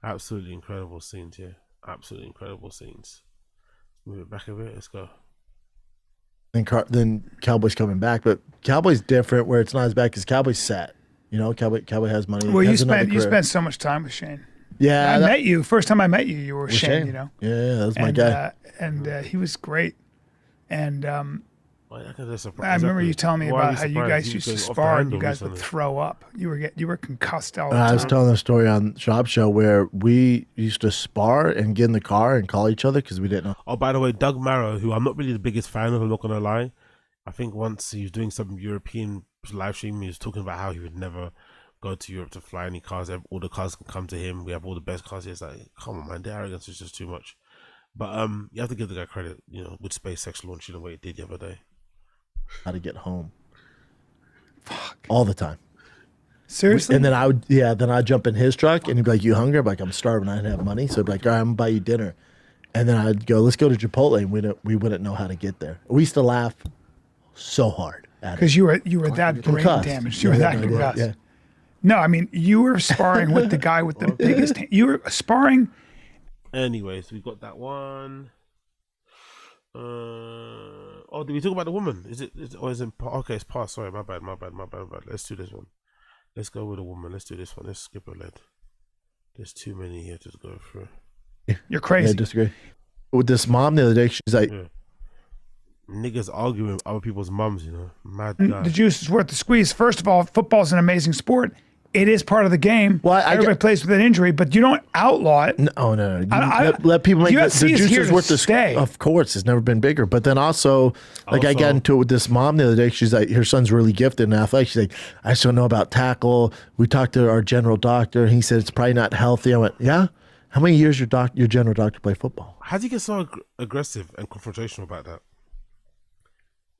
A: Absolutely incredible scenes here. Absolutely incredible scenes. Move it back a bit. Let's go.
B: And then Cowboy's coming back, but Cowboy's different where it's not as bad because Cowboy's set. You know, Cowboy has money.
H: Well,
B: has
H: you spent so much time with Shane.
B: Yeah,
H: I met you. First time I met you, you were Shane, you know.
B: Yeah, that was my guy.
H: And he was great. And
A: I
H: remember you telling me about how you guys used to spar and you guys would throw up. You were concussed all the time.
B: I was telling a story on Shop Show where we used to spar and get in the car and call each other because we didn't know.
A: Oh, by the way, Doug Marrow, who I'm not really the biggest fan of, I'm not gonna lie. I think once he was doing some European live stream, he was talking about how he would never go to Europe to fly any cars. All the cars can come to him. We have all the best cars here. It's like, come on, man, the arrogance is just too much. But you have to give the guy credit, you know, with SpaceX launching the way it did the other day.
B: How to get home. Fuck. All the time.
H: Seriously?
B: And then I'd jump in his truck and he'd be like, you hungry? I'm like, I'm starving. I didn't have money. So he'd be like, all right, I'm gonna buy you dinner. And then I'd go, let's go to Chipotle. And we wouldn't know how to get there. We used to laugh so hard at it.
H: Because you were that brain damaged. You were that concussed.
B: Yeah.
H: No, I mean, you were sparring with the guy with the biggest you were sparring.
A: Anyways, we got that one. Oh, did we talk about the woman? Is it okay, it's past. Sorry, my bad. Let's do this one. Let's go with a woman. Let's do this one. Let's skip a lead. There's too many here to go through.
H: You're crazy.
B: I disagree. With this mom the other day, she's like,
A: niggas arguing with other people's mums, you know. Mad guy.
H: The juice is worth the squeeze. First of all, football's an amazing sport. It is part of the game.
B: Well,
H: everybody plays with an injury, but you don't outlaw it.
B: No. Let people make the juice is worth the stay. Of course, it's never been bigger. But then also, I got into it with this mom the other day. She's like, her son's really gifted in athletics. She's like, I just don't know about tackle. We talked to our general doctor, and he said it's probably not healthy. I went, yeah. How many years your general doctor play football?
A: How do you get so aggressive and confrontational about that?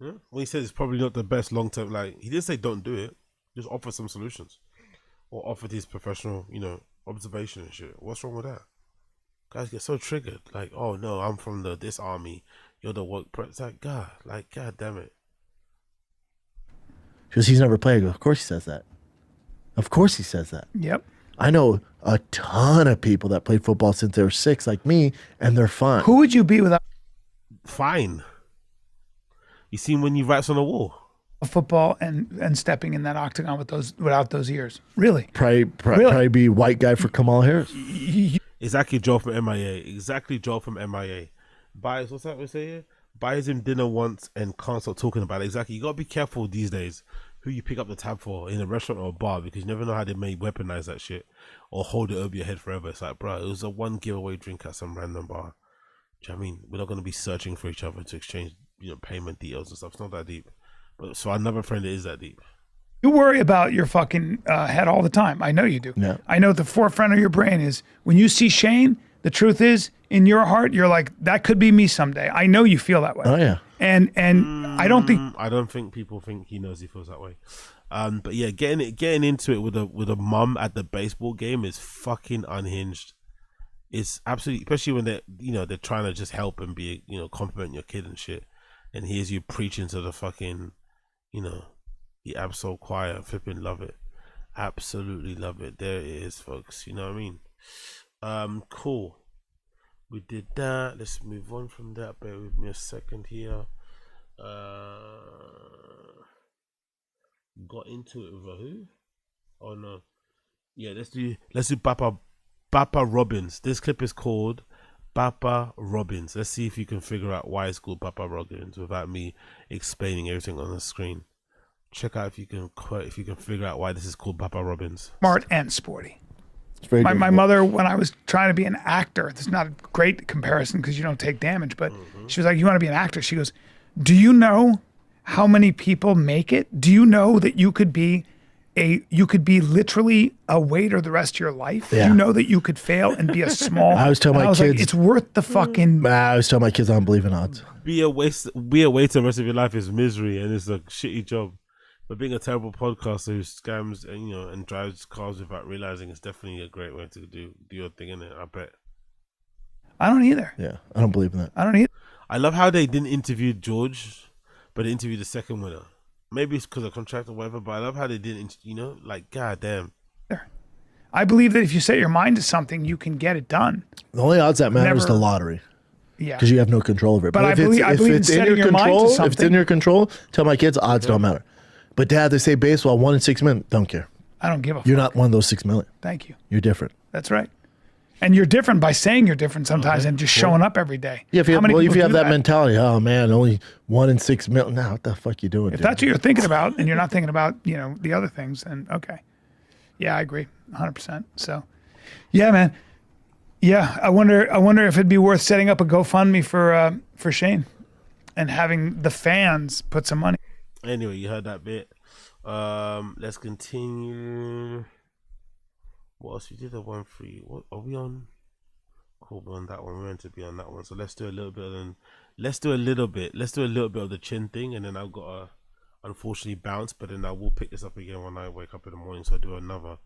A: Yeah? Well, he said it's probably not the best long term. Like, he didn't say don't do it. Just offer some solutions, or offer his professional, you know, observation and shit. What's wrong with that? Guys get so triggered. Like, oh no, I'm from this army. You're the work. It's like, God damn it.
B: Because he's never played. Of course he says that. Of course he says that.
H: Yep.
B: I know a ton of people that played football since they were 6, like me, and they're fine.
H: Who would you be without?
A: Fine. You seen when you raps on the wall?
H: Football and stepping in that octagon without those ears. Really?
B: Probably be white guy for Kamala Harris.
A: Exactly, Joe from MIA. Buys, what's that we say here? Buys him dinner once and can't stop talking about it. Exactly. You gotta be careful these days who you pick up the tab for in a restaurant or a bar, because you never know how they may weaponize that shit or hold it over your head forever. It's like, bro, it was a one giveaway drink at some random bar. Do you know what I mean? We're not gonna be searching for each other to exchange, you know, payment details and stuff. It's not that deep. But so another friend, it is that deep.
H: You worry about your fucking head all the time. I know you do.
B: Yeah.
H: I know the forefront of your brain is when you see Shane, the truth is in your heart, you're like, that could be me someday. I know you feel that way.
B: Oh yeah.
H: And I don't think
A: people think he knows he feels that way. But yeah, getting into it with a mum at the baseball game is fucking unhinged. It's absolutely, especially when they're trying to just help and be, you know, compliment your kid and shit. And here's you preaching to the fucking, you know, The Absol Choir. Flipping love it. Absolutely love it. There it is, folks. You know what I mean? Cool. We did that. Let's move on from that. Bear with me a second here. Got into it with who? Oh no. Yeah, let's do Bappa Robbins. This clip is called Bappa Robbins. Let's see if you can figure out why it's called Bappa Robbins without me explaining everything on the screen. Check out if you can figure out why this is called Bappa Robbins.
H: Smart and sporty.
B: It's very
H: My mother, when I was trying to be an actor, this is not a great comparison because you don't take damage, but she was like, "You want to be an actor?" She goes, "Do you know how many people make it? Do you know that you could be literally a waiter the rest of your life?
B: Yeah.
H: You know that you could fail and be a small."
B: I always tell my
H: like,
B: kids-
H: it's worth the fucking.
B: I always tell my kids I don't believe in odds.
A: Be a waiter the rest of your life is misery and it's a shitty job. But being a terrible podcaster who scams and drives cars without realizing is definitely a great way to do your thing, innit? I bet.
H: I don't either.
B: Yeah, I don't believe in that.
H: I don't either.
A: I love how they didn't interview George, but they interviewed the second winner. Maybe it's because of contract or whatever, but I love how they didn't, like, goddamn.
H: I believe that if you set your mind to something, you can get it done.
B: The only odds that matter is the
H: Never-
B: lottery.
H: Yeah.
B: Because you have no control over it.
H: But I
B: if it's-
H: believe- I
B: if
H: believe in
B: it's in
H: setting
B: your
H: your mind to
B: control, if it's
H: something.
B: in your control, tell my kids odds don't matter. But Dad, they say baseball 1 in 6 million. Don't care.
H: I don't give a fuck.
B: You're not one of those 6 million.
H: Thank you.
B: You're different.
H: That's right. And you're different by saying you're different sometimes and just showing up every day.
B: Yeah, if you
H: How
B: have,
H: many
B: if
H: people
B: you have
H: do
B: that mentality, oh man, only 1 in 6 million. Now, what the fuck you doing?
H: If
B: dude?
H: that's what you're thinking about and you're not thinking about, the other things, then okay. Yeah, I agree. 100%. So, yeah, man. Yeah, I wonder if it'd be worth setting up a GoFundMe for Shane and having the fans put some money.
A: Anyway, you heard that bit. Let's continue. What else? We did a 1-3. What are we on? Cool, we're on that one. We're meant to be on that one. So let's do a little bit of the chin thing, and then I've got to unfortunately bounce, but then I will pick this up again when I wake up in the morning. So I'll do another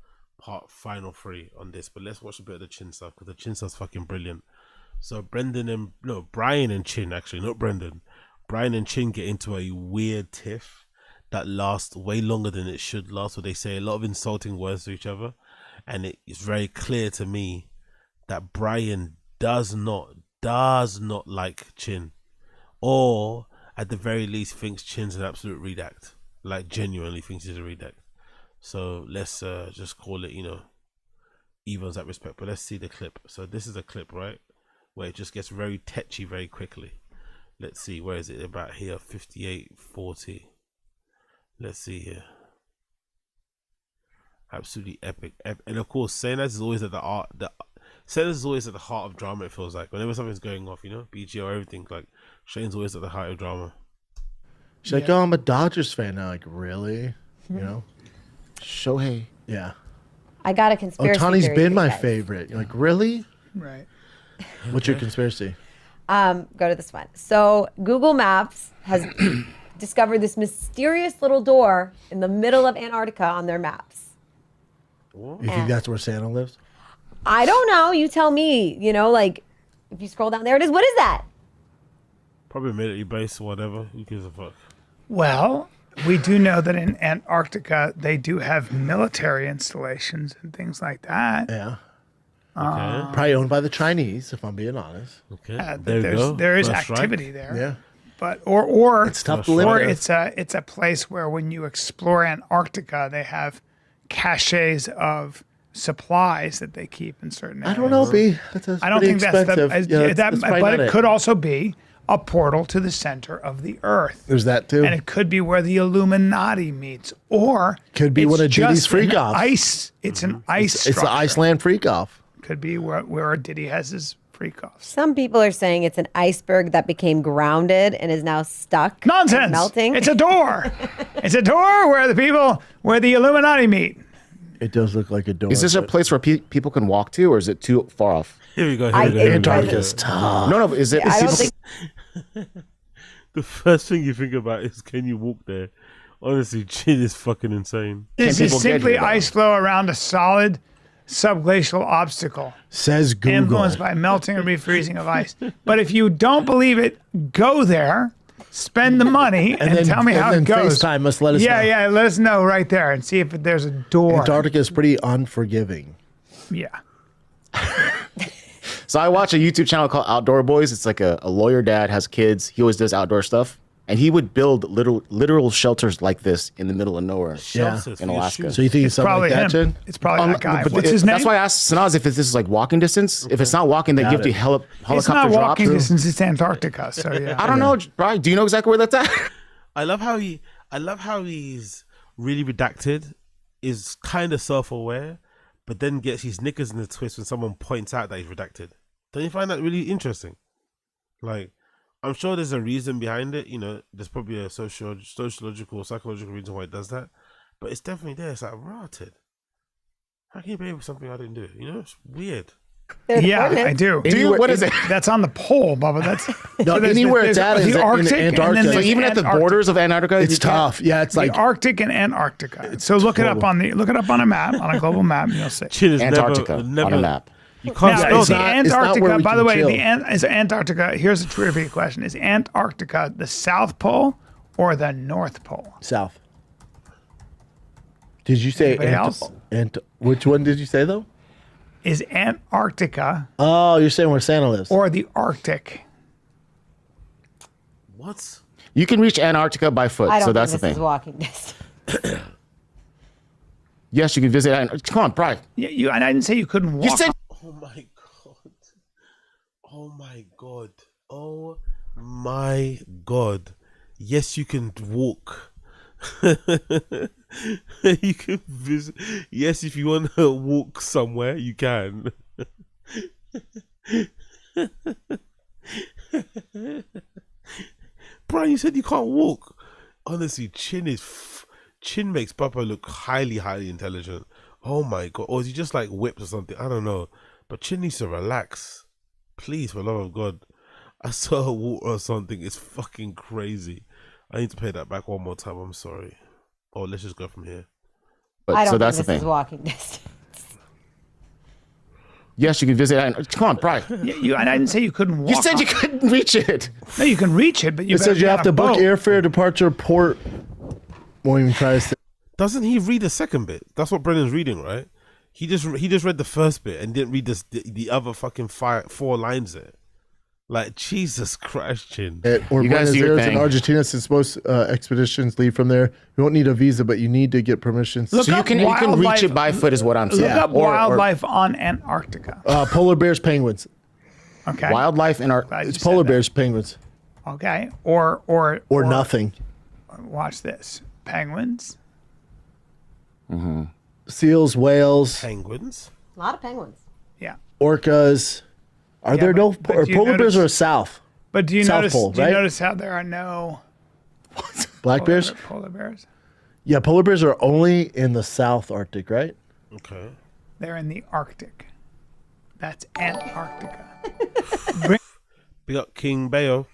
A: final 3 on this. But let's watch a bit of the chin stuff because the chin stuff's fucking brilliant. So Brian and Chin, actually, not Brendan. Brian and Chin get into a weird tiff that lasts way longer than it should last, where they say a lot of insulting words to each other, and it is very clear to me that Brian does not like Chin, or at the very least thinks Chin's an absolute redact, like genuinely thinks he's a redact. So let's just call it, evens that respect. But let's see the clip. So this is a clip, right, where it just gets very tetchy very quickly. Let's see, where is it? About here, 58-40. Let's see here. Absolutely epic. And of course, Saynas is always at the heart of drama. It feels like whenever something's going off, BG or everything, like Shane's always at the heart of drama.
B: She's like, oh, I'm a Dodgers fan now. Like, really?
D: Shohei.
B: Yeah.
I: I got a conspiracy
B: Otani's
I: theory
B: been
I: for
B: my
I: you guys.
B: favorite. You're like, really?
H: Right.
B: What's your conspiracy?
I: Go to this one. So Google Maps has discovered this mysterious little door in the middle of Antarctica on their maps.
B: You think that's where Santa lives?
I: I don't know. You tell me. Like if you scroll down, there it is. What is that?
A: Probably military base or whatever. Who gives a fuck?
H: Well, we do know that in Antarctica they do have military installations and things like that.
B: Yeah.
A: Okay.
B: Probably owned by the Chinese, if I'm being honest.
A: Okay.
H: There is
A: First strike.
H: activity there.
B: Yeah.
H: But or
B: It's tough to live
H: or
B: with.
H: it's a place where when you explore Antarctica, they have caches of supplies that they keep in certain areas.
B: I don't know, B. That's
H: I don't think that's
B: expensive. Yeah, that's probably
H: but
B: not
H: it could also be a portal to the center of the earth.
B: There's that too.
H: And it could be where the Illuminati meets, or
B: Could be
H: it's
B: one of Diddy's
H: just
B: freak
H: an
B: offs.
H: ice. It's an ice.
B: It's the
H: structure.
B: Iceland freak off.
H: Could be where Diddy has his freak offs.
I: Some people are saying it's an iceberg that became grounded and is now stuck.
H: Nonsense.
I: and melting.
H: It's a door. It's a door where the Illuminati meet.
B: It does look like a door.
D: Is this a
B: but-
D: place where people can walk to, or is it too far off?
A: Here we go.
B: Antarctica's tough.
D: No. Is it?
I: I don't
D: people-
I: think
A: The first thing you think about is, can you walk there? Honestly, Chin is fucking insane.
H: This
D: people
H: is
D: get
H: simply
D: here, though?
H: ice flow around a solid subglacial obstacle
B: Says Google.
H: influenced by melting or refreezing of ice. But if you don't believe it, go there spend the money and
K: then,
H: tell me how
K: and
H: it
K: then
H: goes.
K: FaceTime us, let us know.
H: Yeah, let us know right there and see if there's a door.
K: Antarctica is pretty unforgiving.
H: Yeah.
D: So I watch a YouTube channel called Outdoor Boys. It's like a lawyer dad, has kids. He always does outdoor stuff. And he would build literal shelters like this in the middle of nowhere in Alaska.
K: So you think it's something
H: probably
K: like that,
H: him.
K: Jen?
H: It's probably that guy. What's his name?
D: That's why I asked Sanaz if this is like walking distance. If it's not walking, they give you helicopter
H: It's not
D: drops.
H: walking distance. It's Antarctica. So yeah.
D: I don't know, Brian. Do you know exactly where that's at?
A: I love how he's really redacted, is kind of self-aware, but then gets his knickers in a twist when someone points out that he's redacted. Don't you find that really interesting? Like, I'm sure there's a reason behind it. You know, there's probably a sociological, psychological reason why it does that. But it's definitely there. It's like, rotted. How can you pay for something I didn't do? You know, it's weird.
H: Yeah, I do.
D: What is it?
H: That's on the pole, Bubba. That's
K: No, anywhere it's at is
H: the
K: in
H: Arctic,
K: Antarctica.
H: and then
D: So
H: there's
D: even at the
H: Antarctica.
D: borders of Antarctica,
K: It's tough. Yeah, it's like
H: The Arctic and Antarctica. So look it up on a map, on a global map, and you'll see.
A: Chin is
D: Antarctica
A: never,
D: on a map.
A: You can't
H: Now,
A: spell
H: is the
A: that.
K: it's not
H: Antarctica,
K: where we
H: by the
K: can
H: way,
K: chill.
H: is Antarctica, here's a trivia question. Is Antarctica the South Pole or the North Pole?
K: South. Did you say
H: Anybody else?
K: which one did you say though?
H: Is Antarctica
K: Oh, you're saying where Santa lives.
H: or the Arctic?
A: What?
D: You can reach Antarctica by foot.
I: I don't
D: So that's
I: think
D: the
I: this is
D: thing.
I: walking distance.
D: Yes, you can visit. Come on, Brian.
H: Yeah, and I didn't say you couldn't walk.
D: You said
A: Oh my god. Oh my god. Oh my god. Yes, you can walk. You can visit. Yes, if you want to walk somewhere, you can. Brian, you said you can't walk. Honestly, Chin makes Papa look highly intelligent. Oh my god. Or is he just like whipped or something? I don't know. But Chin needs to relax. Please, for the love of God. I saw her water or something. It's fucking crazy. I need to pay that back one more time. I'm sorry. Oh, let's just go from here.
D: But
I: I don't
D: so that's
I: think
D: the
I: this is
D: thing.
I: walking distance.
D: Yes, you can visit. Come on, Brian.
H: Yeah, and I didn't say you couldn't walk.
D: You said you couldn't reach it.
H: No, you can reach it, but you
K: It says you have to book airfare, departure, port. Won't even try to say.
A: Doesn't he read the second bit? That's what Brennan's reading, right? He just read the first bit and didn't read the other fucking 4 lines there. Like, Jesus Christ, Chin.
K: Or
D: You guys
K: Buenos
D: do your
K: Aires in
D: thing.
K: Argentina, since most expeditions leave from there. You won't need a visa, but you need to get permission.
H: Look
D: So you
H: up
D: can reach
H: wildlife-
D: it by foot, is what I'm
H: Look
D: saying.
H: up
D: Or
H: wildlife on Antarctica.
K: Polar bears, penguins.
H: Okay.
D: wildlife in our.
H: Glad you
K: It's
H: said
K: polar
H: that.
K: bears, penguins,
H: Okay. Or
K: nothing.
H: Watch this. Penguins.
K: Seals, whales,
A: Penguins?
I: A lot of penguins.
H: Yeah.
K: orcas. Are there no
H: but
K: or
H: do you
K: polar bears
H: notice-
K: are south?
H: But do you
K: South
H: notice?
K: Pole,
H: do you
K: right?
H: notice how there are no
K: Black bears?
H: polar bears?
K: Yeah, polar bears are only in the South Arctic, right?
A: Okay.
H: They're in the Arctic. That's Antarctica.
A: We got King Bayo.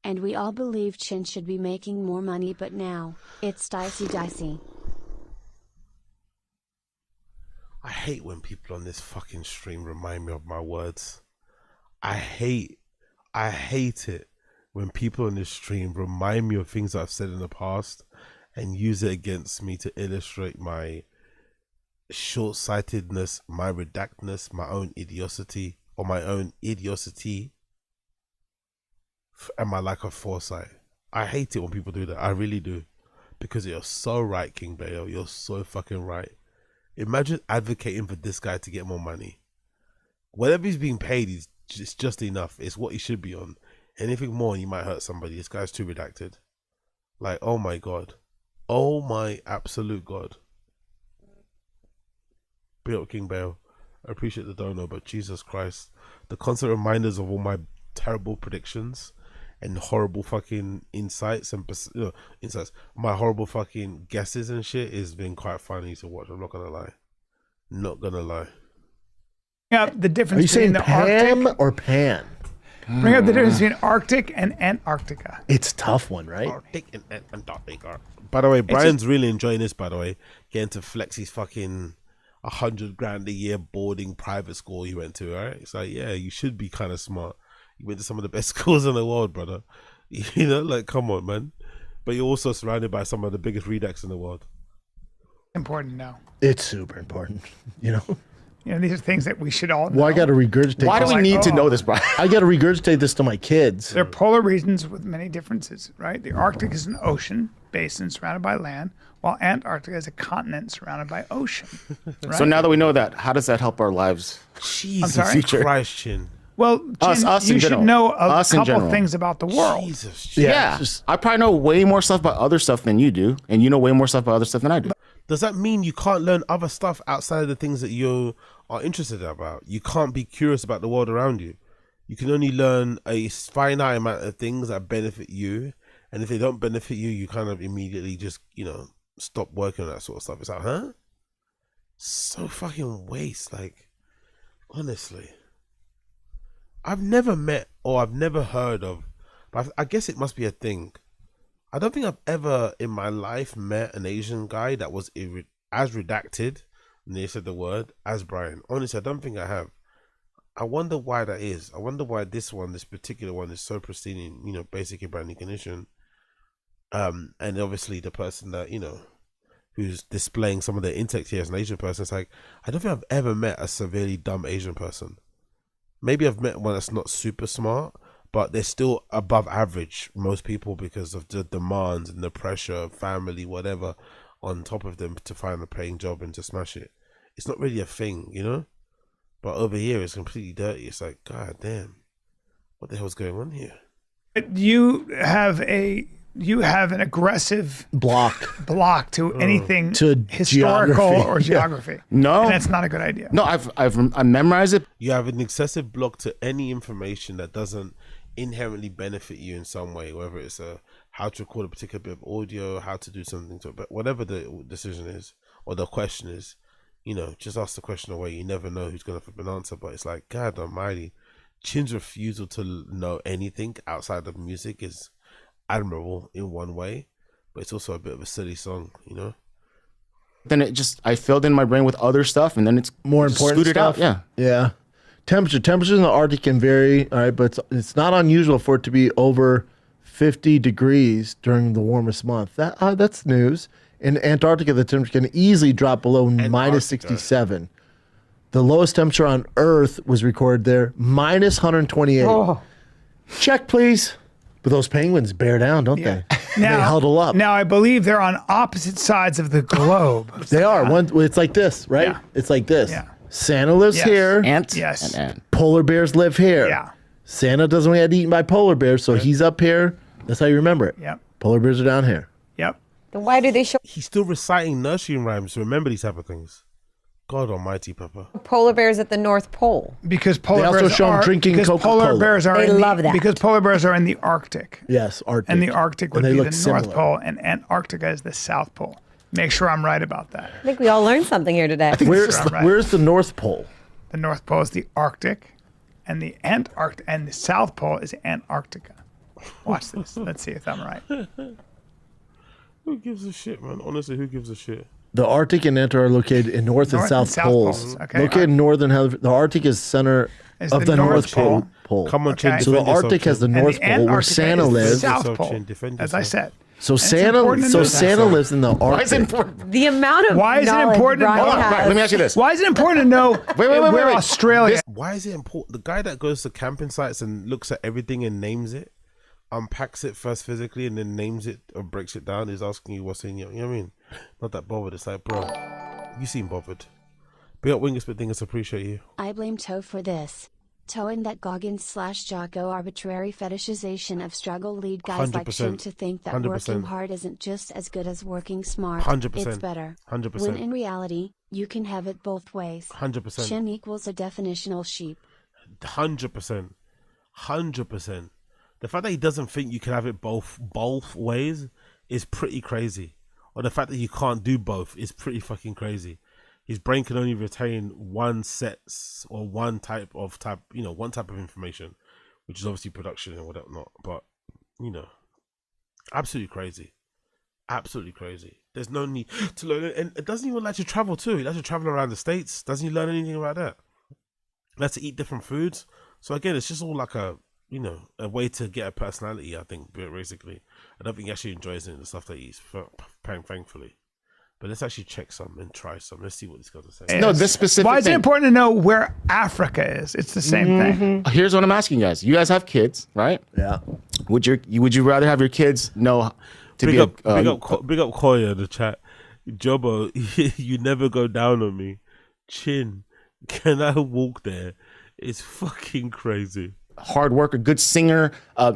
E: And we all believe Chin should be making more money, but now, it's dicey.
A: I hate when people on this fucking stream remind me of my words. I hate it when people on this stream remind me of things I've said in the past and use it against me to illustrate my short-sightedness, my redactness, my own idiocy, and my lack of foresight. I hate it when people do that. I really do. Because you're so right, King Bayo. You're so fucking right. Imagine advocating for this guy to get more money. Whatever he's being paid, it's just enough. It's what he should be on. Anything more, you might hurt somebody. This guy's too redacted. Like, oh my God. Oh my absolute God. Big up King Bale. I appreciate the dono, but Jesus Christ. The constant reminders of all my terrible predictions and horrible fucking insights and my horrible fucking guesses and shit has been quite funny to watch. I'm not gonna lie. Not gonna lie.
H: Bring up the
K: Are
H: difference
K: you saying
H: between the
K: Pam
H: Arctic.
K: or Pan?
H: Bring up the difference between Arctic and Antarctica.
K: It's a tough one, right?
A: Arctic and Antarctica. By the way, Brian's really enjoying this, by the way. Getting to flex his fucking $100,000 a year boarding private school he went to, right? It's like, yeah, you should be kind of smart. You went to some of the best schools in the world, brother. You know, like, come on, man. But you're also surrounded by some of the biggest redacts in the world.
H: Important to know.
K: It's super important, you know.
H: You know, these are things that we should all know.
K: Well, I got to regurgitate.
D: Why do we need to know this, Brian?
K: I got to regurgitate this to my kids.
H: There are polar regions with many differences, right? The Arctic is an ocean basin surrounded by land, while Antarctica is a continent surrounded by ocean. Right?
D: So now that we know that, how does that help our lives?
A: Jesus
H: sorry?
A: Christ, Chin.
H: Well, Chin,
D: us
H: you
D: in
H: should
D: general.
H: know a
D: Us in
H: couple
D: general.
H: things about the world.
A: Jesus, Chin.
D: Yeah, I probably know way more stuff about other stuff than you do, and you know way more stuff about other stuff than I do.
A: Does that mean you can't learn other stuff outside of the things that you are interested about? You can't be curious about the world around you. You can only learn a finite amount of things that benefit you, and if they don't benefit you, you kind of immediately just, you know, stop working on that sort of stuff. It's like, huh? So fucking waste. Like, honestly, I've never met or I've never heard of, but I guess it must be a thing. I don't think I've ever in my life met an Asian guy that was as redacted, and they said the word, as Brian. Honestly, I don't think I have. I wonder why that is. I wonder why this particular one is so pristine in, you know, basic and branding condition. And obviously the person that, you know, who's displaying some of their intellect here as an Asian person, it's like, I don't think I've ever met a severely dumb Asian person. Maybe I've met one that's not super smart, but they're still above average, most people, because of the demands and the pressure of family, whatever, on top of them to find a paying job and to smash it. It's not really a thing, you know? But over here, it's completely dirty. It's like, God damn, what the hell's going on here?
H: You have an aggressive block to anything
K: To
H: historical
K: geography.
H: or geography.
D: No,
H: And that's not a good idea.
D: No, I memorized it.
A: You have an excessive block to any information that doesn't inherently benefit you in some way, whether it's how to record a particular bit of audio, how to do something to it, but whatever the decision is or the question is, you know, just ask the question away. You never know who's going to flip an answer, but it's like, God almighty, Chin's refusal to know anything outside of music is admirable in one way, but it's also a bit of a silly song, you know?
D: Then I filled in my brain with other stuff, and then it's
K: More important
D: scooted
K: stuff.
D: out. Yeah.
K: Yeah. Temperatures in the Arctic can vary, all right, but it's not unusual for it to be over 50 degrees during the warmest month. That's news. In Antarctica, the temperature can easily drop below minus 67. The lowest temperature on Earth was recorded there, minus 128.
H: Oh.
K: Check, please. But those penguins bear down, don't they? They huddle up.
H: Now, I believe they're on opposite sides of the globe.
K: They are. It's like this, right?
H: Yeah.
K: It's like this.
H: Yeah.
K: Santa lives
H: Yes.
K: here.
D: Ant
H: Yes.
D: and ant.
K: Polar bears live here.
H: Yeah.
K: Santa doesn't get eaten by polar bears, so he's up here. That's how you remember it.
H: Yep.
K: Polar bears are down here.
H: Yep.
I: Then why do they show
A: He's still reciting nursery rhymes to remember these type of things. God almighty, Papa.
I: polar bears at the North Pole?
H: Because polar
K: They also
H: bears
K: show 'em
H: are
K: drinking
H: because
K: Coca-Cola.
H: polar bears are
I: They
H: in
I: love that.
H: because polar bears are in the Arctic.
K: Yes, Arctic.
H: And the Arctic would
K: And they
H: be
K: look
H: the
K: similar.
H: North Pole, and Antarctica is the South Pole. Make sure I'm right about that.
I: I think we all learned something here today.
H: Right.
K: Where's the North Pole?
H: The North Pole is the Arctic, and the Antarctic, and the South Pole is Antarctica. Watch this. Let's see if I'm right.
A: Who gives a shit, man? Honestly, who gives a shit?
K: The Arctic and Antarctica are located in North and South poles.
H: Okay.
K: Located in northern the Arctic is center
H: Is
K: of
H: the
K: the
H: North
K: North Pole.
A: Come on,
H: Okay.
A: Chin,
K: So the
A: defend yourself,
K: Arctic has the
A: Chin.
H: And
K: North
H: the
K: Pole where
H: Antarctica
K: Santa
H: is the
K: lives.
H: South
A: Yourself,
H: Pole,
A: Chin, defend
H: as I
A: yourself.
H: said.
K: So
H: it's
K: Santa
H: important to know that.
K: Santa lives in the Arctic.
D: Why is it important?
I: The amount of
H: Why is it
I: knowledge
H: important to
I: Brian
H: know?
D: Hold on,
I: has.
D: let me ask you this.
H: Why is it important to know where Australia?
A: Why is it important? The guy that goes to camping sites and looks at everything and names it, unpacks it first physically and then names it or breaks it down, is asking you what's in you. You know what I mean? Not that bothered. It's like, bro, you seem bothered. Big up Wingers, but Dingers, appreciate you.
E: I blame Toe for this. Toe and that Goggins/Jocko arbitrary fetishization of struggle lead guys like
A: 100%.
E: Shin to think that
A: 100%.
E: working hard isn't just as good as working smart.
A: 100%.
E: It's better.
A: 100%.
E: When in reality, you can have it both ways.
A: 100%.
E: Shin equals a definitional sheep.
A: 100%. 100%. The fact that he doesn't think you can have it both ways is pretty crazy. Or the fact that you can't do both is pretty fucking crazy. His brain can only retain one set or one type of information, which is obviously production and whatnot. But, you know, absolutely crazy. Absolutely crazy. There's no need to learn it. And it doesn't even like to travel too. He likes to travel around the States. Doesn't he learn anything about that? He likes to eat different foods. So again, it's just all like a you know, a way to get a personality. I think basically, I don't think he actually enjoys any of the stuff that he eats. Thankfully, but let's actually check some and try some. Let's see what these guys are saying.
D: No, this specific.
H: Why is it
D: thing.
H: important to know where Africa is? It's the same thing.
D: Here's what I'm asking you guys. You guys have kids, right?
B: Yeah.
D: Would you rather have your kids know to
A: Big
D: be
A: up,
D: a
A: big up Koya in the chat. Jobbo, you never go down on me. Chin, can I walk there? It's fucking crazy.
D: hard worker, good singer,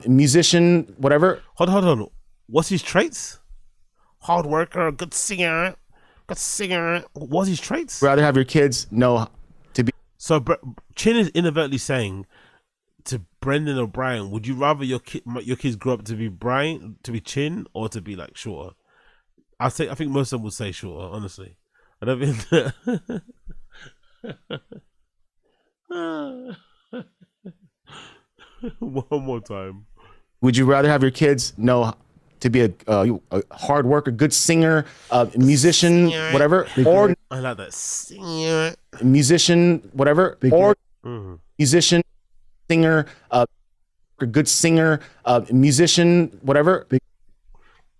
D: musician, whatever?
A: Hold on. What's his traits? Hard worker, good singer. What's his traits?
D: Rather have your kids know to be.
A: So Chin is inadvertently saying to Brendan or Brian, would you rather your kids grow up to be Brian, to be Chin, or to be like shorter? I think most of them would say shorter. Honestly, I don't think. One more time.
D: Would you rather have your kids know to be a hard worker, good singer, musician, whatever, or
A: I like that singer,
D: musician, whatever, or musician, singer, good singer, musician, whatever.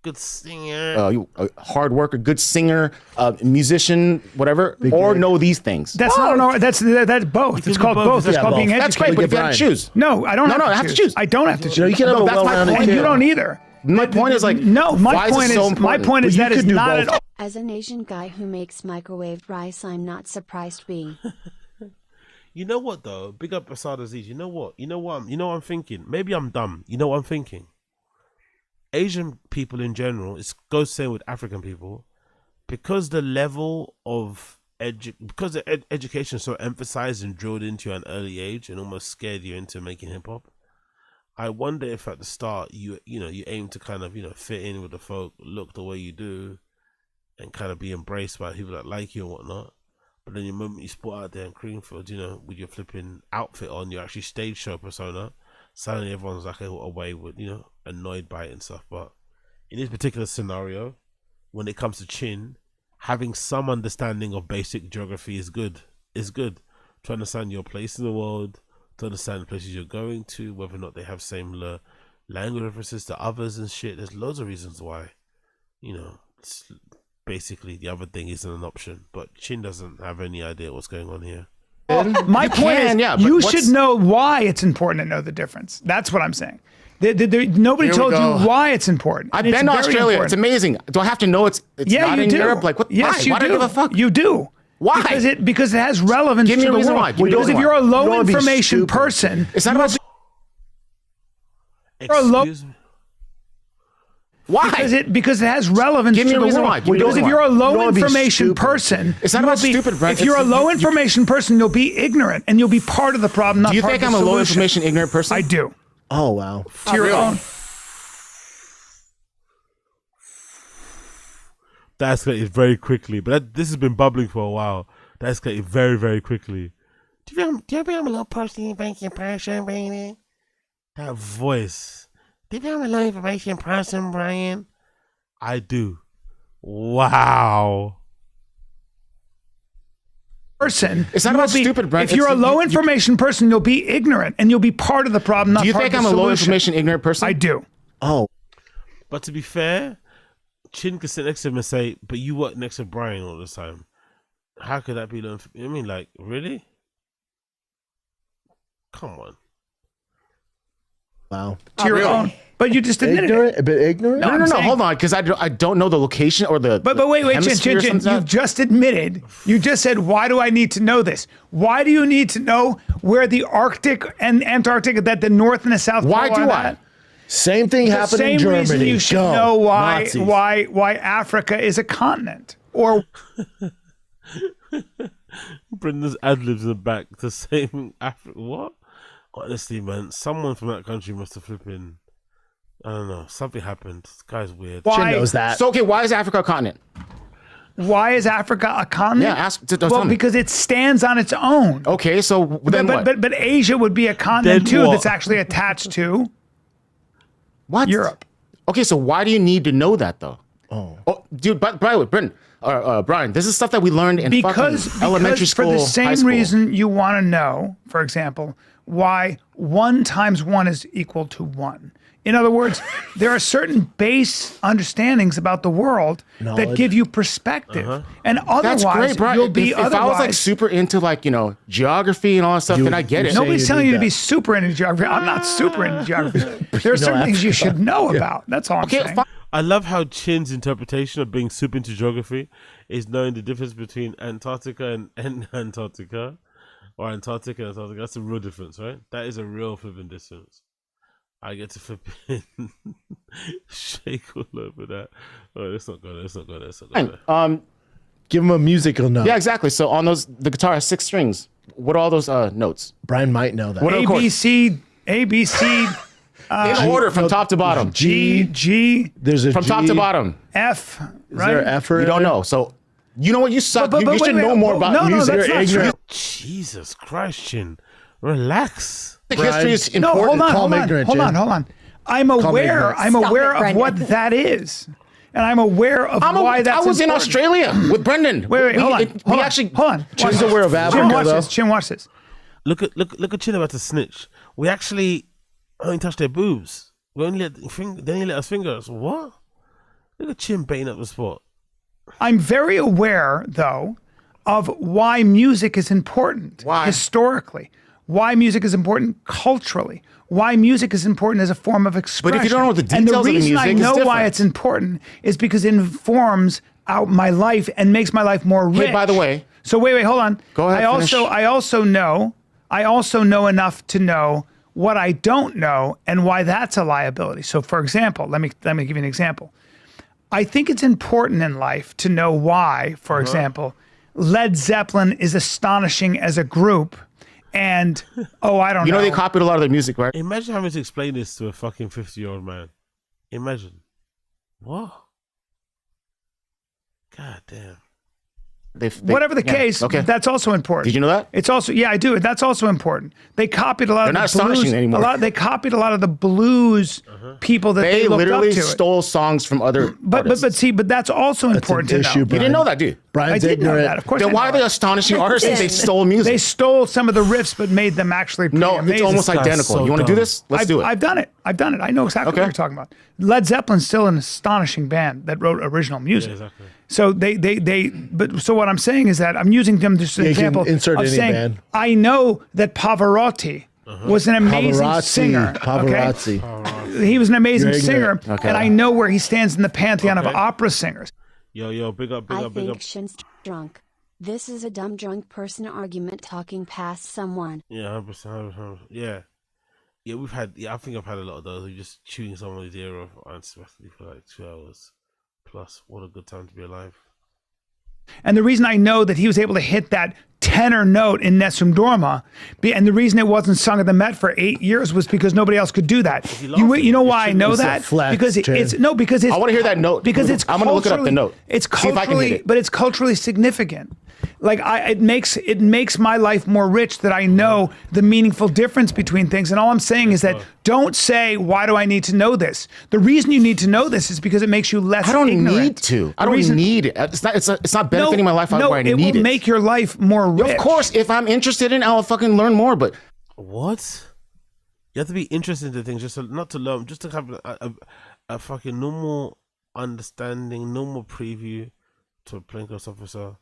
A: Good singer,
D: hard worker, good singer, musician, whatever, or know these things.
H: That's not that's both. It's called both. It's called being educated.
D: That's great, but if you have to choose.
H: No, I don't.
D: I have to choose.
H: I don't have to choose.
B: You can have a
D: that's my
B: well-rounded
D: point.
B: kid.
H: You don't either.
D: My point is like,
H: no.
D: why is it so important?
H: My point is
B: But you
H: that
B: could
H: it's
B: do
H: not
B: both.
H: at all.
E: As an Asian guy who makes microwaved rice, I'm not surprised B.
A: You know what though? Big up Asad Aziz. You know what? I'm thinking. Maybe I'm dumb. You know what I'm thinking? Asian people in general, it goes same with African people, because the level of because the education is so emphasized and drilled into you at an early age and almost scared you into making hip hop. I wonder if at the start you aim to kind of fit in with the folk, look the way you do, and kind of be embraced by people that like you and whatnot. But then the moment you spot out there in Creamfield, with your flipping outfit on, your actually stage show persona, suddenly everyone's like away with annoyed by it and stuff. But in this particular scenario, when it comes to Chin, having some understanding of basic geography is good. To understand your place in the world, to understand the places you're going to, whether or not they have similar language references to others and shit. There's loads of reasons why, it's basically the other thing isn't an option. But Chin doesn't have any idea what's going on here.
H: My point is, you should know why it's important to know the difference. That's what I'm saying. Nobody told you why it's important.
D: I've been to Australia. It's amazing. Do I have to know it's not in Europe? Like, what?
H: Yes,
D: why do I give a fuck?
H: You do.
D: Why?
H: Because it has relevance
D: Give me
H: to
D: a
H: the
D: reason
H: world.
D: why. Give me a
H: Because
D: reason
H: if you're a
D: why.
H: low information person,
D: It's not about.
A: Excuse me.
D: Why?
H: Because it has relevance
D: Give me
H: to
D: a
H: the
D: reason
H: world.
D: why. Give me a
H: Because
D: reason
H: if you're a
D: why.
H: low information person,
D: It's not
H: you
D: about
H: will be-
D: stupid, Brent.
H: If you're a
D: It's-
H: low information person, you'll be ignorant and you'll be part of the problem. Not
D: Do you
H: part
D: think
H: of
D: I'm
H: the
D: a low
H: solution.
D: information, ignorant person?
H: I do.
B: Oh wow.
H: To your own.
A: That escalated very quickly, but this has been bubbling for a while. That escalated very, very quickly. Do you think I'm a low information person, Brian? That voice. Do you think I'm a low information person, Brian? I do. Wow.
H: Person.
D: It's not about stupid, Brent.
H: If you're a
D: It's-
H: low information person, you'll be ignorant and you'll be part of the problem. Not
D: Do you
H: part
D: think
H: of
D: I'm
H: the
D: a low
H: solution.
D: information, ignorant person?
H: I do.
B: Oh.
A: But to be fair, Chin could sit next to him and say, but you work next to Brian all the time. How could that be low? I mean, like, really? Come on.
B: Wow.
H: To your own. But you just admitted it.
B: A bit ignorant?
D: No. Hold on, because I don't know the location or the.
H: But wait,
D: hemisphere or
H: Chin,
D: something.
H: you've just admitted. You just said, why do I need to know this? Why do you need to know where the Arctic and Antarctica, that the North and the South
D: Why
H: Pole
D: do
H: are
D: I?
H: at?
B: Same thing
H: The
B: happened
H: same
B: in Germany.
H: reason you should
B: Go.
H: know
B: Nazis.
H: why Africa is a continent. Or
A: Brendan's ad-libs in the back to same Africa. What? Honestly, man, someone from that country must have flipping. I don't know. Something happened. This guy's weird.
H: why,
B: Chin knows that.
D: So okay, why is Africa a continent?
H: why is Africa a continent?
D: Yeah,
H: well,
D: tell me.
H: because it stands on its own.
D: Okay, so then what?
H: But Asia would be a continent
A: Then
H: too
A: what?
H: that's actually attached to
D: What?
H: Europe.
D: Okay, so why do you need to know that though? Oh, dude, but Brian, this is stuff that we learned in
H: Because
D: fucking elementary school,
H: for the
D: high
H: same
D: school.
H: reason you want to know, for example, why 1 times 1 is equal to 1. In other words, there are certain base understandings about the world that
K: Knowledge.
H: give you perspective. And otherwise,
D: That's great, bro.
H: you'll be
D: if I was like
H: otherwise.
D: super into like, geography and all that stuff, then I get it.
H: Nobody's
K: you
H: telling
K: need
H: you to be
K: that.
H: super into geography. I'm not super into geography. There are certain things you should know about. That's all I'm saying.
A: I love how Chin's interpretation of being super into geography is knowing the difference between Antarctica and Antarctica, or Antarctica and Antarctica. That's a real difference, right? That is a real flipping difference. I get to flipping shake all over that. Oh, let's not go there. Let's not go there. Let's not go there.
K: Give him a musical note.
D: Yeah, exactly. So on those, the guitar has 6 strings. What are all those notes?
K: Brian might know that.
D: What are the
H: A,
D: chords?
H: B, C, A, B, C,
D: In order from top to bottom.
H: G, G,
K: There's a
D: From top
K: G.
D: to bottom.
H: F,
K: Is
H: right?
K: there an F or
D: You don't know. So you know what? You suck. You should know more about
H: no,
D: music.
H: that's not true.
A: Jesus Christ, Chin. Relax.
D: History is
H: No,
D: important.
H: hold on,
K: Call
H: hold
K: him
H: on,
K: ignorant,
H: hold
K: Jim.
H: on, hold on. I'm aware.
K: ignorant.
H: I'm
I: Stop
H: aware
I: it,
H: of
I: Brendan.
H: what that is, and I'm aware of why that's.
D: I was in
H: important.
D: Australia with Brendan.
H: Wait, hold on.
D: We actually.
H: Hold on.
K: Chin's
H: Watch this.
K: aware of
H: Jim,
K: Africa,
H: watch
K: though.
H: this. Jim, watch this.
A: Look at Chin about to snitch. We actually only touched their boobs. We only they only let us finger us. What? Look at Chin baiting up the spot.
H: I'm very aware, though, of why music is important
D: Why?
H: historically, why music is important culturally, why music is important as a form of expression.
D: you don't know the
H: and
D: details
H: the
D: of the
H: reason I
D: music, it's
H: know why
D: different.
H: it's important is because it informs out my life and makes my life more rich.
D: Hey, by the way.
H: So wait, hold on.
D: Go ahead, finish.
H: I also know enough to know what I don't know and why that's a liability. So, for example, let me give you an example. I think it's important in life to know why, for example, Led Zeppelin is astonishing as a group, and I don't know.
D: You know they copied a lot of their music, right?
A: Imagine having to explain this to a fucking 50-year-old man. Imagine. What? God damn.
H: Whatever the case,
D: okay.
H: that's also important.
D: Did you know that?
H: It's also, yeah, I do. That's also important. They copied a lot
D: They're
H: of
D: not
H: the blues.
D: astonishing anymore.
H: They copied a lot of the blues people that they
D: They
H: looked
D: literally
H: up to.
D: stole songs from other
H: But that's also important to know.
D: You didn't know that, dude.
K: Brian's
H: I did know
K: ignorant.
H: that. Of course.
D: Then
H: I
D: why
H: know
D: are they
H: that.
D: astonishing artists if they stole music?
H: They stole some of the riffs, but made them actually pretty
D: No, it's
H: amazing.
D: almost
A: guy's
D: identical.
A: so
D: You want to do
A: dumb.
D: this? Let's do it.
H: I've done it. I know exactly
D: Okay.
H: what you're talking about. Led Zeppelin's still an astonishing band that wrote original music.
A: Yeah, exactly.
H: So so what I'm saying is that I'm using them just as an
K: Yeah, you can
H: example
K: insert
H: of
K: any
H: saying
K: band.
H: I know that Pavarotti was an amazing singer.
K: Pavarotti.
H: Okay? He was an amazing
K: You're
H: singer,
K: ignorant.
D: Okay.
H: and I know where he stands in the pantheon of
A: Okay.
H: opera singers.
A: Yo, big up,
E: I
A: big
E: think
A: up.
E: Shin's drunk. This is a dumb drunk person argument talking past someone.
A: Yeah, 100%. Yeah. Yeah, I think I've had a lot of those. You're just chewing someone's ear off unexpectedly for like 2 hours. Plus, what a good time to be alive.
H: And the reason I know that he was able to hit that tenor note in Nessun Dorma, and the reason it wasn't sung at the Met for 8 years was because nobody else could do that. You know why I know
K: It's a
H: that?
K: flex,
H: Because
K: Jen.
H: it's
D: I want to hear that note.
H: because it's
D: I'm gonna look it up. The
H: culturally-
D: note.
H: It's
D: See if I can hit
H: culturally,
D: it.
H: but it's culturally significant. Like it makes my life more rich that I know the meaningful difference between things. And all I'm saying is that don't say, why do I need to know this? The reason you need to know this is because it makes you less
D: I don't
H: ignorant.
D: need to. I
H: The
D: don't
H: reason-
D: need it. It's not benefiting my life
H: no,
D: where I
H: it
D: need
H: will
D: it.
H: make your life more rich.
D: Of course, if I'm interested in it, I'll fucking learn more. But
A: What? You have to be interested in things, not to learn, just to have a fucking normal understanding, normal preview to a police officer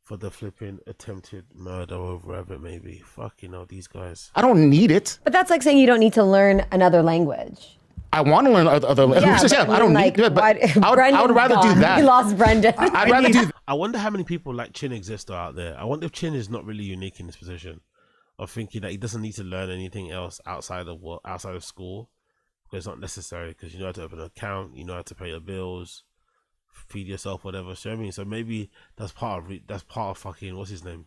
A: for the flipping attempted murder or whatever it may be. Fucking hell, these guys.
D: I don't need it.
I: But that's like saying you don't need to learn another language.
D: I want to learn other languages.
I: but
D: I don't need it. But I would rather do that.
I: We lost Brendan.
D: I'd rather do.
A: I wonder how many people like Chin exist out there. I wonder if Chin is not really unique in this position of thinking that he doesn't need to learn anything else outside of school, because it's not necessary, because you know how to open an account, you know how to pay your bills, feed yourself, whatever. So I mean, so maybe that's part of fucking what's his name,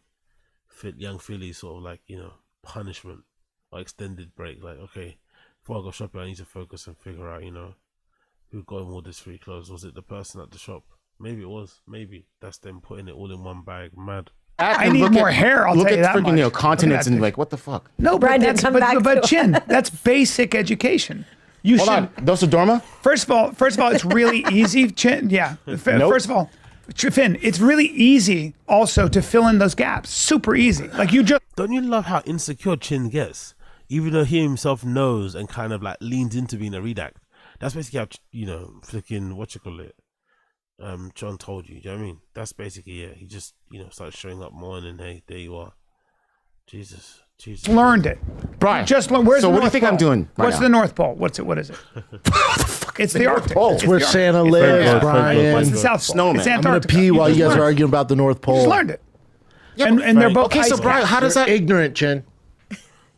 A: young Philly's sort of like, you know, punishment or extended break. Like, okay, before I go shopping, I need to focus and figure out, you know, who got him all this free clothes. Was it the person at the shop? Maybe it was. Maybe that's them putting it all in one bag. Mad.
H: I need more hair. I'll
D: look
H: tell you
D: at
H: that
D: freaking
H: much.
D: continents
H: Look at
D: and
H: that
D: like, what the fuck?
H: No,
I: Brendan,
H: but
I: come back
H: but
I: to
H: Chin, that's basic education. You
D: Hold
H: should.
D: on, those are Dorma.
H: First of all, it's really easy. Chin, yeah.
D: Nope.
H: First of all, Finn, it's really easy also to fill in those gaps. Super easy. Like you just.
A: Don't you love how insecure Chin gets even though he himself knows and kind of like leans into being a redact. That's basically how, you know, freaking whatchamacallit, John told you. Do you know what I mean? That's basically it. He just, you know, started showing up more, and then hey, there you are. Jesus.
H: Learned it.
D: Brian,
H: just where's
D: so
H: the
D: what do you
H: North
D: think
H: Pole?
D: I'm doing right
H: What's
D: now?
H: the North Pole? What's it? What is it? It's the Arctic.
K: It's where Santa lives, Brian.
H: It's the South Pole.
D: Snowman.
H: It's
K: I'm gonna
H: Antarctica.
K: pee while you guys
H: learned
K: are
H: it.
K: arguing about the North
H: You
K: Pole.
H: just learned it.
D: Yeah,
H: and they're both
D: okay, so
H: ice
D: Brian,
H: caps.
D: how does that?
K: Ignorant, Chin.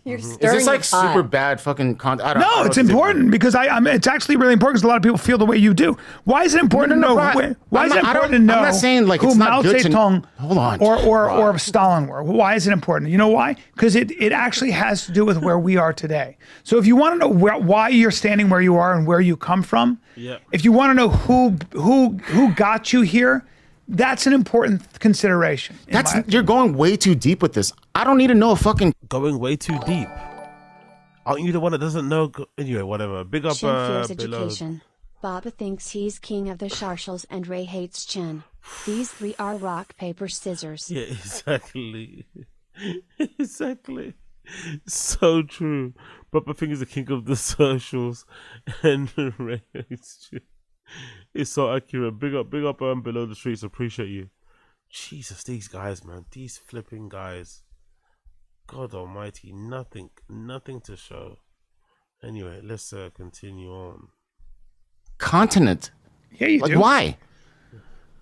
I: You're
D: Is
I: stirring
D: this like
I: the pot.
D: super bad fucking content? I don't
H: No,
D: know
H: it's
D: what to do.
H: important because it's actually really important because a lot of people feel the way you do. Why is it important to know?
D: Brian,
H: Why is it
D: I'm not-
H: important to know?
D: I'm not saying, like,
H: who
D: it's not
H: Mao
D: good to-
H: Zedong
D: Hold on,
H: or Stalin were. Why is it important? You know why? Because it actually has to do with where we are today. So if you want to know why you're standing where you are and where you come from, if you want to know who got you here, that's an important consideration.
D: You're going way too deep with this. I don't need to know a fucking
A: going way too deep. Aren't you the one that doesn't know? Anyway, whatever. Big up,
E: Chin fears
A: below.
E: education. Baba thinks he's king of the Sharshals and Ray hates Chin. These three are rock, paper, scissors.
A: Yeah, exactly. Exactly. So true. Baba thinks he's the king of the socials and Ray hates Chin. It's so accurate. Big up, below the streets. Appreciate you. Jesus, these guys, man. These flipping guys. God almighty, nothing to show. Anyway, let's continue on.
D: continent.
H: Yeah, you
D: like,
H: do.
D: Why?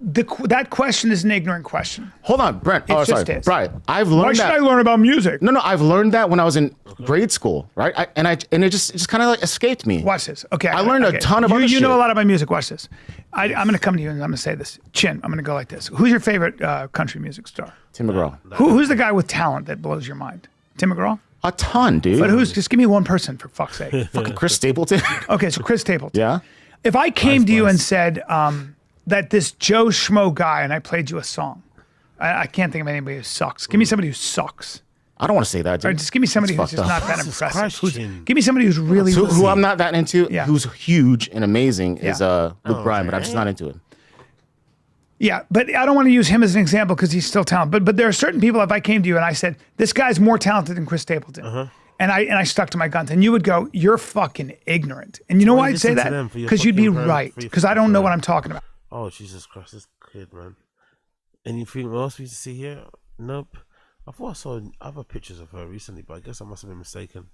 H: That question is an ignorant question.
D: Hold on, Brent.
H: It
D: Oh,
H: just
D: sorry.
H: is.
D: Brian, I've learned
H: Why should
D: that.
H: I learn about music?
D: No, I've learned that when I was in grade school, right? And it just kind of like escaped me.
H: Watch this. Okay.
D: I learned a ton of other
H: You
D: shit.
H: know a lot about music. Watch this. I'm going to come to you and I'm going to say this. Chin, I'm going to go like this. Who's your favorite country music star?
D: Tim McGraw.
H: Who's the guy with talent that blows your mind? Tim McGraw?
D: A ton, dude.
H: But just give me one person for fuck's sake.
D: Fucking Chris Stapleton.
H: Okay, so Chris Stapleton.
D: Yeah.
H: If I came to you and said that this Joe Schmo guy and I played you a song, I can't think of anybody who sucks. Give me somebody who sucks.
D: I don't want to say that, dude.
H: Or just give me somebody
D: That's
H: who's just
D: fucked
H: not
D: up.
H: that
A: Jesus
H: impressive.
A: Christ,
H: Give me somebody who's really
D: Who I'm not that into,
H: Yeah.
D: who's huge and amazing, is Luke
A: Oh,
D: Bryan, but I'm just not into it.
H: Yeah, but I don't want to use him as an example because he's still talented. But there are certain people, if I came to you and I said, this guy's more talented than Chris Stapleton, and I stuck to my guns, and you would go, you're fucking ignorant. And you know
A: Why
H: why I'd say
A: listen to
H: that?
A: them for your
H: Because you'd be
A: fucking brand,
H: right.
A: for your
H: Because I
A: fucking
H: don't know
A: brand.
H: what I'm talking about.
A: Oh, Jesus Christ, this kid, man. Anything else we see here? Nope. I thought I saw other pictures of her recently, but I guess I must have been mistaken.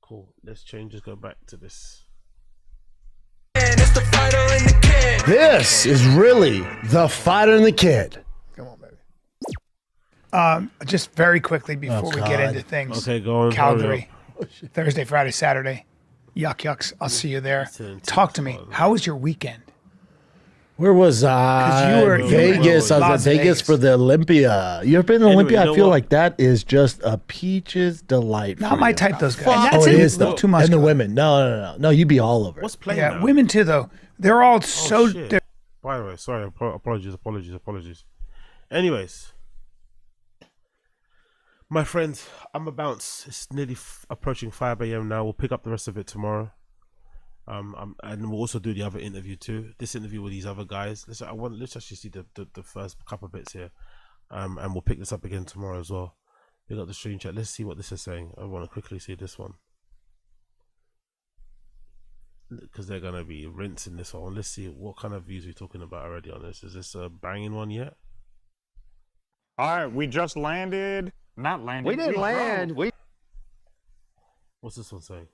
A: Cool. Let's just go back to this.
K: This is really the fighter and the kid.
H: Come on, baby. Just very quickly before we get into things.
A: Okay, go on.
H: Calgary, Thursday, Friday, Saturday. Yucks. I'll see you there. Talk to me. How was your weekend?
K: Where was I?
H: 'Cause you were
K: Vegas. I was
H: Las
K: at Vegas
H: Vegas.
K: for the Olympia. You ever been to
A: Anyway,
K: Olympia?
A: you know
K: I feel
A: what?
K: like that is just a peach's delight.
H: Not
K: for
H: my
K: you.
H: type, those guys.
K: Oh,
H: And that's
K: it
H: it.
K: is though.
H: Too much.
K: And the women. No. You'd be all over.
A: What's playing
H: Yeah,
A: now?
H: women too, though. They're all so.
A: Shit. By the way, sorry. Apologies. Anyways, my friends, I'm a bounce. It's nearly approaching 5 a.m. now. We'll pick up the rest of it tomorrow. And we'll also do the other interview too. This interview with these other guys. Let's actually see the first couple bits here. And we'll pick this up again tomorrow as well. We got the stream chat. Let's see what this is saying. I want to quickly see this one. Because they're gonna be rinsing this one. Let's see what kind of views we're talking about already on this. Is this a banging one yet?
M: All right, we just landed. Not landed.
N: We didn't land.
A: What's this one saying?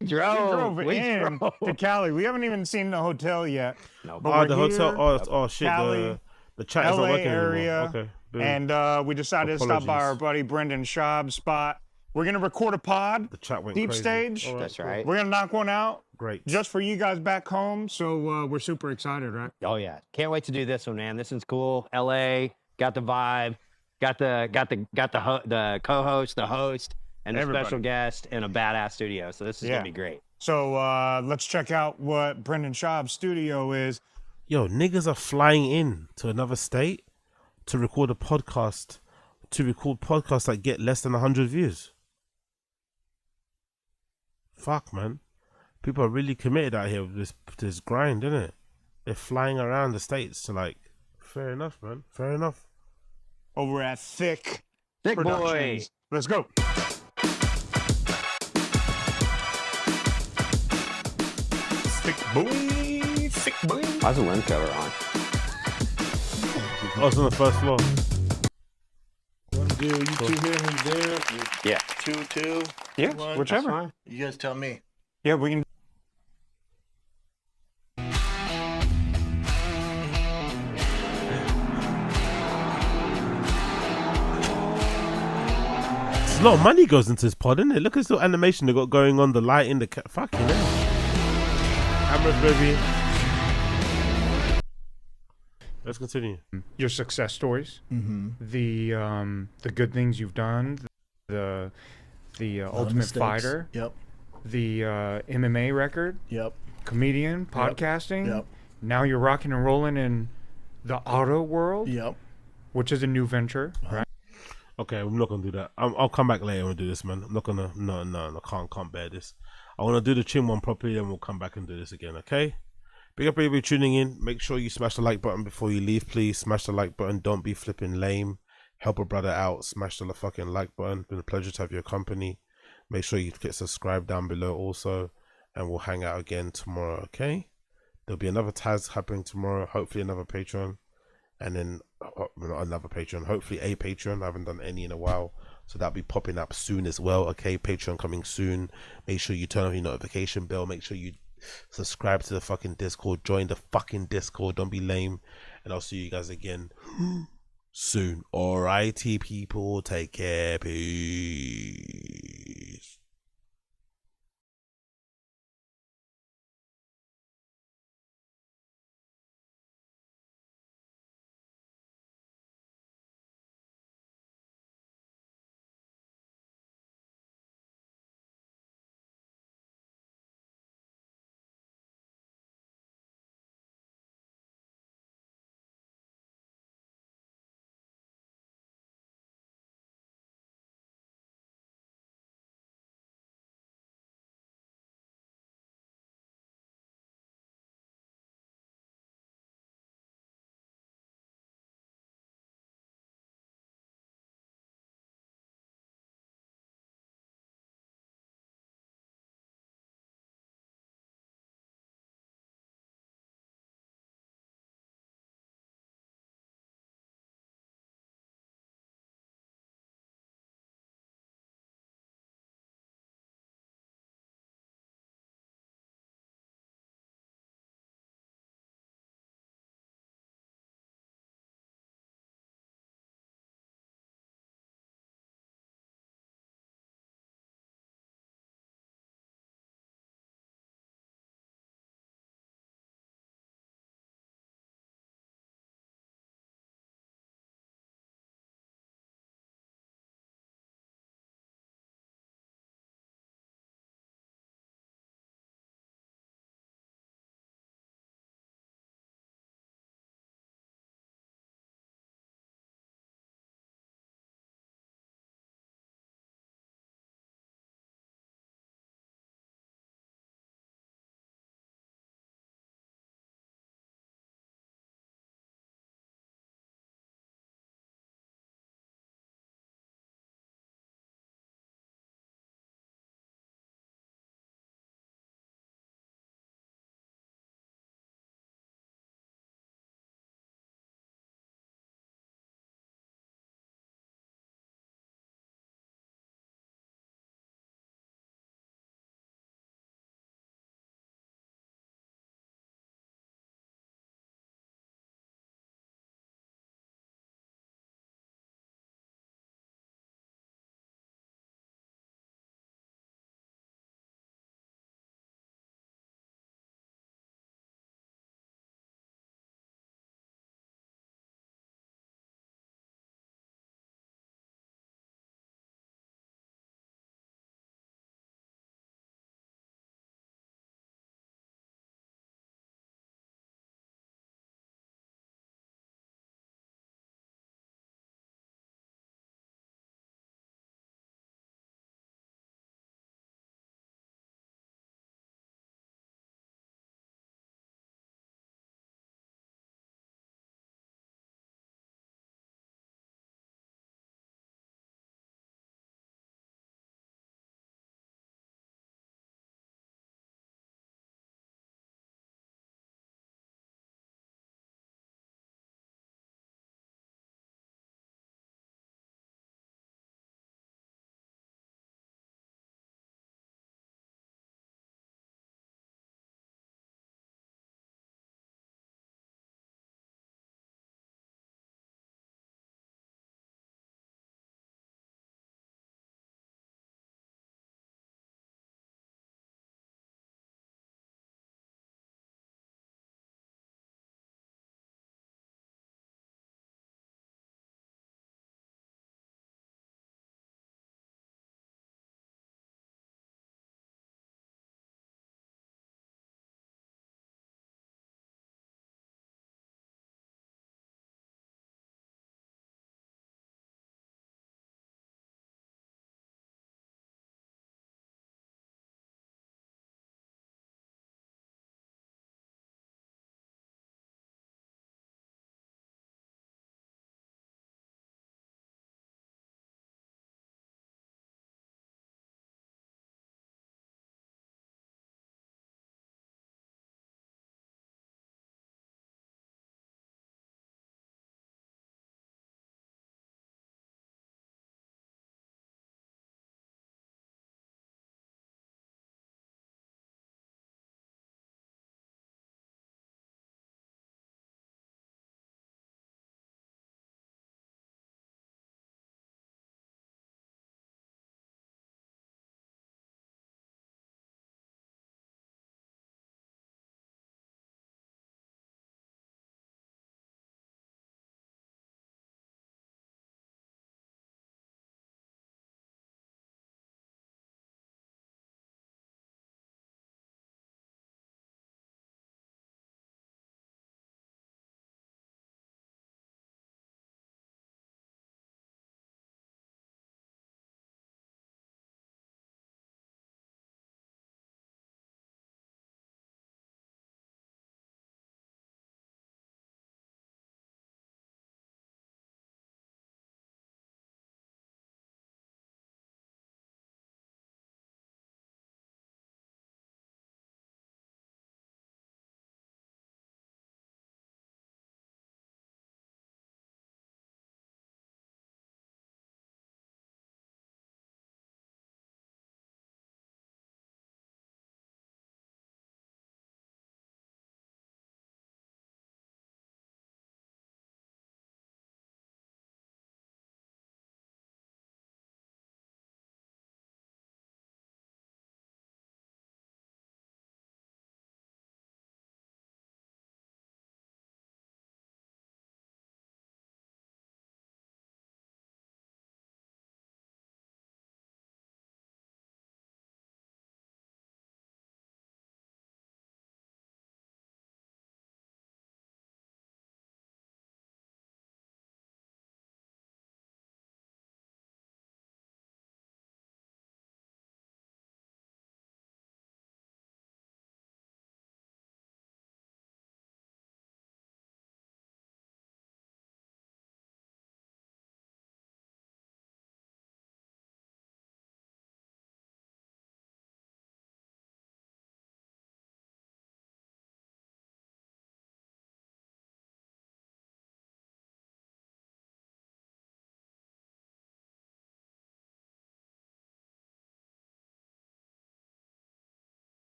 M: We drove to Cali. We haven't even seen the hotel yet. No. But
A: the
M: we're
A: hotel.
M: here,
A: Oh shit.
M: Cali,
A: The chat is not
M: LA
A: working
M: area,
A: anymore. Okay. Boom.
M: and we decided to stop by
A: Apologies.
M: our buddy Brendan Schaub's spot. We're gonna record a pod.
A: The chat went
M: deep
A: crazy.
M: stage.
A: All
N: That's
A: cool.
N: right.
M: We're gonna knock one out
A: Great.
M: just for you guys back home. So we're super excited, right?
N: Oh yeah, can't wait to do this one, man. This is cool. LA got the vibe, got the co-host, the host, and a
M: Everybody.
N: special guest in a badass studio. So this is
M: Yeah.
N: gonna be great.
M: So let's check out what Brendan Schaub's studio is.
A: Yo, niggas are flying in to another state to record a podcast. To record podcasts that get less than 100 views. Fuck, man. People are really committed out here with this grind, isn't it? They're flying around the states to fair enough, man. Fair enough.
M: Over at Thick
N: Thick boy.
M: Productions. Let's go. Sick boy. Sick boy.
N: Why's the wind cover on?
A: I was on the first floor.
B: One do you two here, me there.
N: Yeah.
B: Two.
M: Yeah,
B: One.
M: whichever.
N: That's fine.
B: You guys tell me.
M: Yeah, we can.
A: A lot of money goes into this pod, isn't it? Look at this little animation they got going on, the lighting, the fucking hell. Cameras, baby. Let's continue.
C: Your success stories, the good things you've done, the Ultimate
B: mistakes.
C: Fighter,
B: Yep.
C: the MMA record,
B: Yep.
C: comedian, podcasting.
B: Yep.
C: Now you're rocking and rolling in the auto world,
B: Yep.
C: which is a new venture, right?
A: Okay, I'm not gonna do that. I'll come back later and do this, man. I'm not gonna. No, I can't bear this. I want to do the chin one properly, and we'll come back and do this again. Okay. Big up everybody tuning in. Make sure you smash the like button before you leave, please. Smash the like button. Don't be flipping lame. Help a brother out. Smash the fucking like button. Been a pleasure to have your company. Make sure you click subscribe down below also, and we'll hang out again tomorrow. Okay. There'll be another Taz happening tomorrow. Hopefully another Patreon. And then not another Patreon, hopefully a Patreon. I haven't done any in a while, so that'll be popping up soon as well. Okay, Patreon coming soon. Make sure you turn on your notification bell. Make sure you subscribe to the fucking Discord. Join the fucking Discord. Don't be lame. And I'll see you guys again soon. Alrighty, people. Take care. Peace.